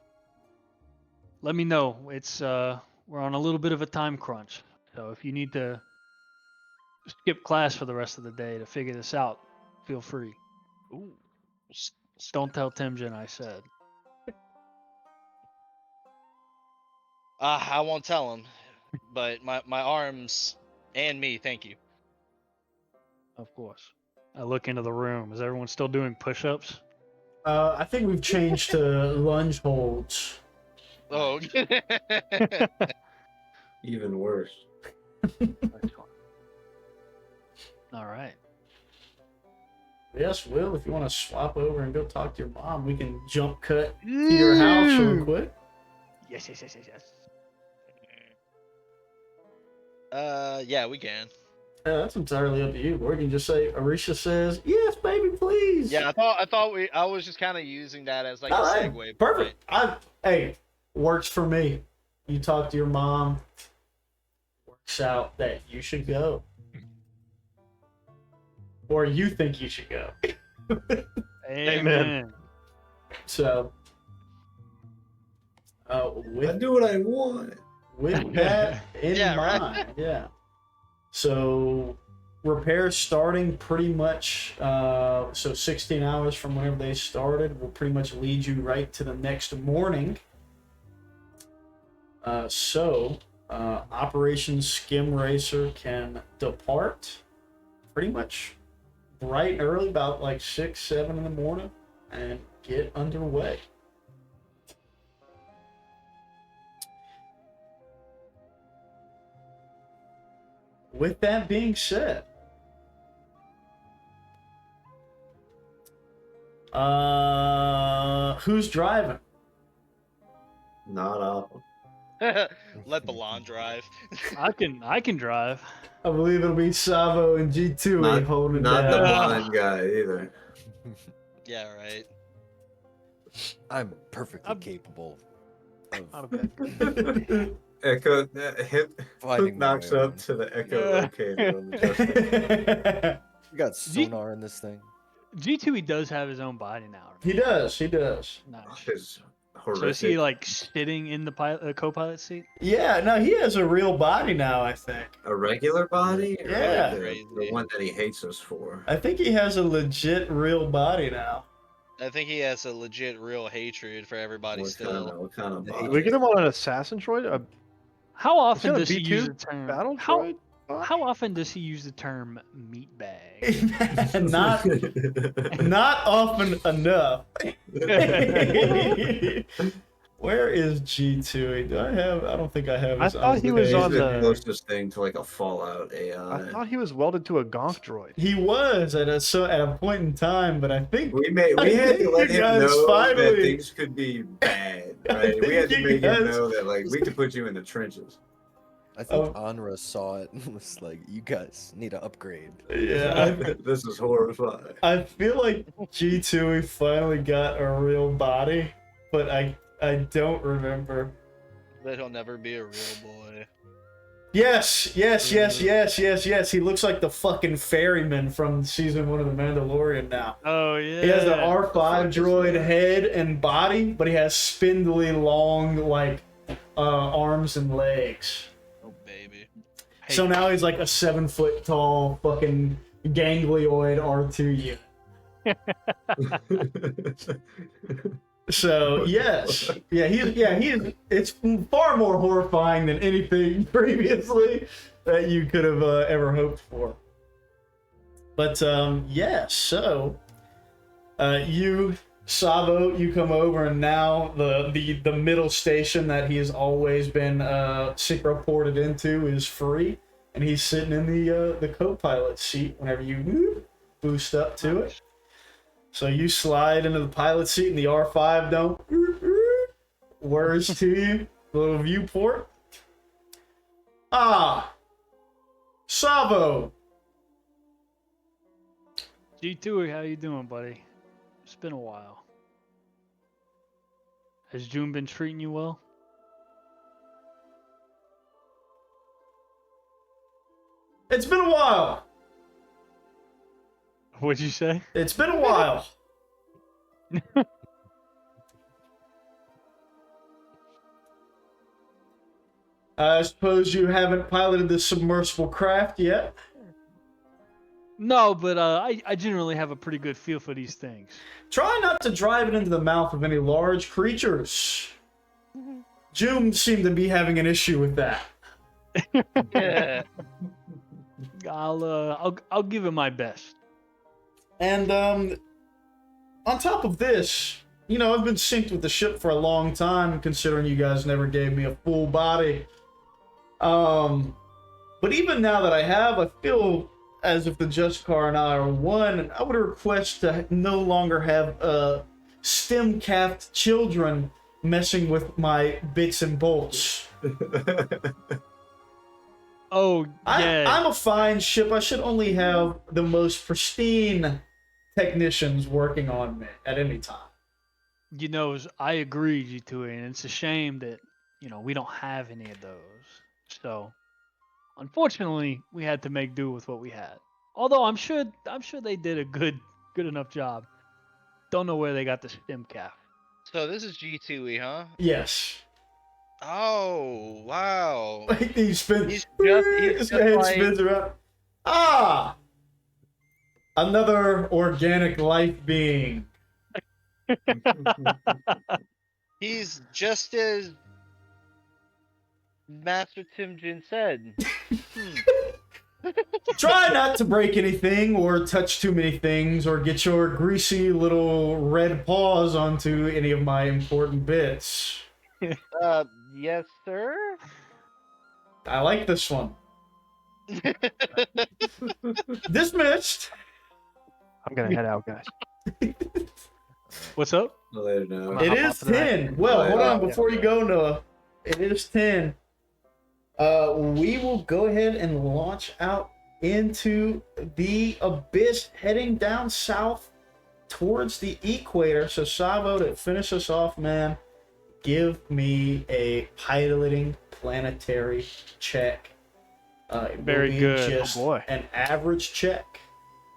Speaker 3: let me know. It's we're on a little bit of a time crunch. So if you need to skip class for the rest of the day to figure this out, feel free.
Speaker 6: Ooh.
Speaker 3: Don't tell Timjin I said.
Speaker 6: I won't tell him, but my arms and me, thank you.
Speaker 3: Of course. I look into the room. Is everyone still doing push-ups?
Speaker 1: I think we've changed to lunge holds.
Speaker 6: Oh.
Speaker 4: Even worse.
Speaker 3: All right.
Speaker 1: Yes, Will, if you want to swap over and go talk to your mom, we can jump cut to your house real quick.
Speaker 3: Yes.
Speaker 6: Yeah, we can.
Speaker 1: That's entirely up to you. Or you can just say, Arisha says, yes, baby, please.
Speaker 6: Yeah, I was just kind of using that as like
Speaker 1: All
Speaker 6: a
Speaker 1: right,
Speaker 6: segue.
Speaker 1: perfect. Hey, works for me. You talk to your mom. Works out that you should go. Or you think you should go.
Speaker 3: Amen.
Speaker 1: So,
Speaker 4: I
Speaker 1: with
Speaker 4: do what I want.
Speaker 1: that in
Speaker 6: Yeah, right.
Speaker 1: mind, yeah. So, repairs starting pretty much, so 16 hours from whenever they started will pretty much lead you right to the next morning. Operation Skim Racer can depart pretty much bright and early, about like 6, 7 in the morning, and get underway. With that being said, who's driving?
Speaker 4: Not awful.
Speaker 6: Let Balon drive.
Speaker 3: I can drive.
Speaker 1: I believe it'll be Savo and G2
Speaker 4: Not,
Speaker 1: holding
Speaker 4: not the
Speaker 1: down.
Speaker 4: blind guy either.
Speaker 6: Yeah, right.
Speaker 2: I'm perfectly capable
Speaker 5: Not a
Speaker 2: of
Speaker 5: bad
Speaker 4: Echo hit
Speaker 2: finding my
Speaker 4: knocks
Speaker 2: way
Speaker 4: up
Speaker 2: around.
Speaker 4: to the echo locator on the Justin.
Speaker 2: We got sonar in this thing.
Speaker 3: G2 does have his own body now.
Speaker 1: He does.
Speaker 3: Nice.
Speaker 4: His
Speaker 3: So is he
Speaker 4: horrific.
Speaker 3: like sitting in the co-pilot seat?
Speaker 1: Yeah, no, he has a real body now, I think.
Speaker 4: A regular body? Or
Speaker 1: Yeah.
Speaker 4: the one that he hates us for.
Speaker 1: I think he has a legit real body now.
Speaker 6: I think he has a legit real hatred for everybody still.
Speaker 4: What kind of
Speaker 2: Did
Speaker 4: body?
Speaker 5: We get him on an assassin droid?
Speaker 3: How often
Speaker 5: that a
Speaker 3: does he use
Speaker 5: B2
Speaker 3: the term
Speaker 5: battle
Speaker 3: how,
Speaker 5: droid?
Speaker 3: how often does he use the term meatbag?
Speaker 1: not often enough. Where is G2? I don't think I have
Speaker 5: I
Speaker 1: his
Speaker 5: thought he was
Speaker 4: He's
Speaker 5: on
Speaker 4: the
Speaker 5: the.
Speaker 4: closest thing to like a Fallout
Speaker 5: I
Speaker 4: AI.
Speaker 5: thought he was welded to a gonk droid.
Speaker 1: He was at a point in time, but I think
Speaker 4: We
Speaker 1: I
Speaker 4: had to
Speaker 1: think
Speaker 4: let
Speaker 1: you
Speaker 4: him
Speaker 1: guys
Speaker 4: know that
Speaker 1: finally-
Speaker 4: things could be bad,
Speaker 1: I
Speaker 4: right? We had to
Speaker 1: think
Speaker 4: make
Speaker 1: you
Speaker 4: him
Speaker 1: guys-
Speaker 4: know that like we could put you in the trenches.
Speaker 2: I think
Speaker 1: Oh.
Speaker 2: Anra saw it and was like, "You guys need to upgrade."
Speaker 1: yeah,
Speaker 4: This is horrifying.
Speaker 1: I feel like G2 finally got a real body, but I don't remember.
Speaker 6: But he'll never be a real boy.
Speaker 1: Yes. He looks like the fucking ferryman from season 1 of The Mandalorian now.
Speaker 3: Oh yeah.
Speaker 1: He has an R5
Speaker 4: fuck is
Speaker 1: droid
Speaker 4: that?
Speaker 1: head and body, but he has spindly, long, like, arms and legs.
Speaker 6: Oh baby.
Speaker 1: So now he's like a 7-foot tall fucking ganglioid R2 unit. So yes, it's far more horrifying than anything previously that you could have ever hoped for. But so you, Savo, you come over, and now the middle station that he has always been ported into is free, and he's sitting in the co-pilot seat whenever you boost up to it. So you slide into the pilot seat, and the R5 don't whirs to you, the little viewport. Ah, Savo.
Speaker 3: G2, how you doing, buddy? It's been a while. Has June been treating you well?
Speaker 1: It's been a while.
Speaker 3: What'd you say?
Speaker 1: It's been a while. I suppose you haven't piloted this submersible craft yet?
Speaker 3: No, but I generally have a pretty good feel for these things.
Speaker 1: Try not to drive it into the mouth of any large creatures. June seemed to be having an issue with that.
Speaker 6: Yeah.
Speaker 3: I'll give it my best.
Speaker 1: And on top of this, I've been synced with the ship for a long time, considering you guys never gave me a full body. But even now that I have, I feel as if the Justicar and I are one, and I would request to no longer have stem-capped children messing with my bits and bolts.
Speaker 3: Oh, yeah.
Speaker 1: I'm a fine ship. I should only have the most pristine technicians working on me at any time.
Speaker 3: I agree, G2, and it's a shame that, we don't have any of those. So, unfortunately, we had to make do with what we had. Although I'm sure they did a good enough job. Don't know where they got the stem cap.
Speaker 6: So this is G2E, huh?
Speaker 1: Yes.
Speaker 6: Oh wow.
Speaker 1: He spins.
Speaker 6: He's
Speaker 1: His
Speaker 6: just
Speaker 1: head
Speaker 6: like-
Speaker 1: spins around. Ah! Another organic life being.
Speaker 6: He's just as Master Timjin said.
Speaker 1: Try not to break anything or touch too many things or get your greasy little red paws onto any of my important bits.
Speaker 6: Yes, sir.
Speaker 1: I like this one. Dismissed.
Speaker 5: I'm gonna head out, guys.
Speaker 3: What's up?
Speaker 4: Later now.
Speaker 5: Hop
Speaker 1: It
Speaker 5: off
Speaker 1: is
Speaker 5: to the next
Speaker 1: 10. Well, hold on
Speaker 4: Yeah.
Speaker 1: before you go, Noah. It is 10. We will go ahead and launch out into the abyss, heading down south towards the equator. So, Savo, to finish us off, man, give me a piloting planetary check. It will
Speaker 3: Very
Speaker 1: be
Speaker 3: good.
Speaker 1: Just
Speaker 5: Oh, boy.
Speaker 1: an average check.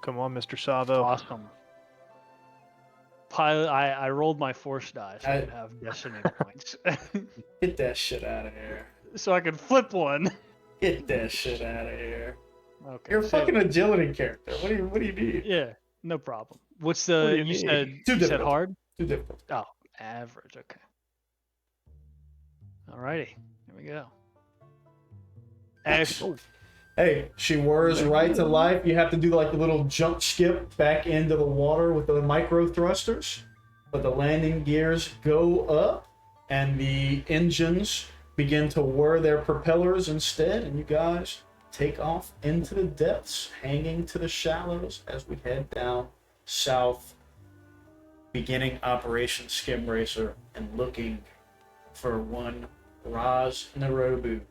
Speaker 5: Come on, Mr. Savo.
Speaker 3: Awesome. Pilot, I rolled my force die, so I
Speaker 1: I-
Speaker 3: could have destiny points.
Speaker 1: Get that shit out of here.
Speaker 3: So I could flip one.
Speaker 1: Get that shit out of here.
Speaker 3: Okay.
Speaker 1: You're a
Speaker 3: so-
Speaker 1: fucking agility character. What do you need?
Speaker 3: Yeah, no problem. What's
Speaker 5: What do
Speaker 3: the
Speaker 5: you
Speaker 3: you
Speaker 5: need?
Speaker 3: said
Speaker 1: Too
Speaker 3: you said
Speaker 1: difficult.
Speaker 3: hard?
Speaker 1: Too difficult.
Speaker 3: Oh, average, okay. Alrighty, here we go. Excellent.
Speaker 1: Hey, she whirs right to life. You have to do like a little jump skip back into the water with the micro thrusters. But the landing gears go up and the engines begin to whir their propellers instead. And you guys take off into the depths, hanging to the shallows as we head down south, beginning Operation Skim Racer and looking for one Raz Narobu.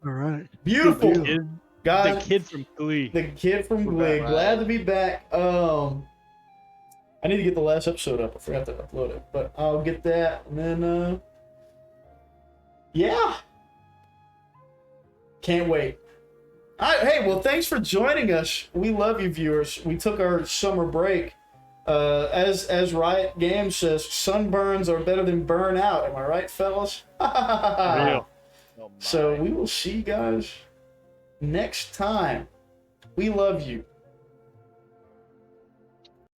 Speaker 3: All right.
Speaker 1: Beautiful.
Speaker 3: The
Speaker 1: Guys,
Speaker 3: kid from Glee.
Speaker 1: the kid from
Speaker 5: We're
Speaker 1: Glee.
Speaker 5: back.
Speaker 1: Glad to be back. I need to get the last episode up. I forgot to upload it, but I'll get that. And then, yeah. Can't wait. All right, hey, well, thanks for joining us. We love you, viewers. We took our summer break. As Riot Games says, sunburns are better than burnout. Am I right, fellas?
Speaker 3: Real.
Speaker 6: Oh,
Speaker 1: So
Speaker 6: my.
Speaker 1: we will see you guys next time. We love you.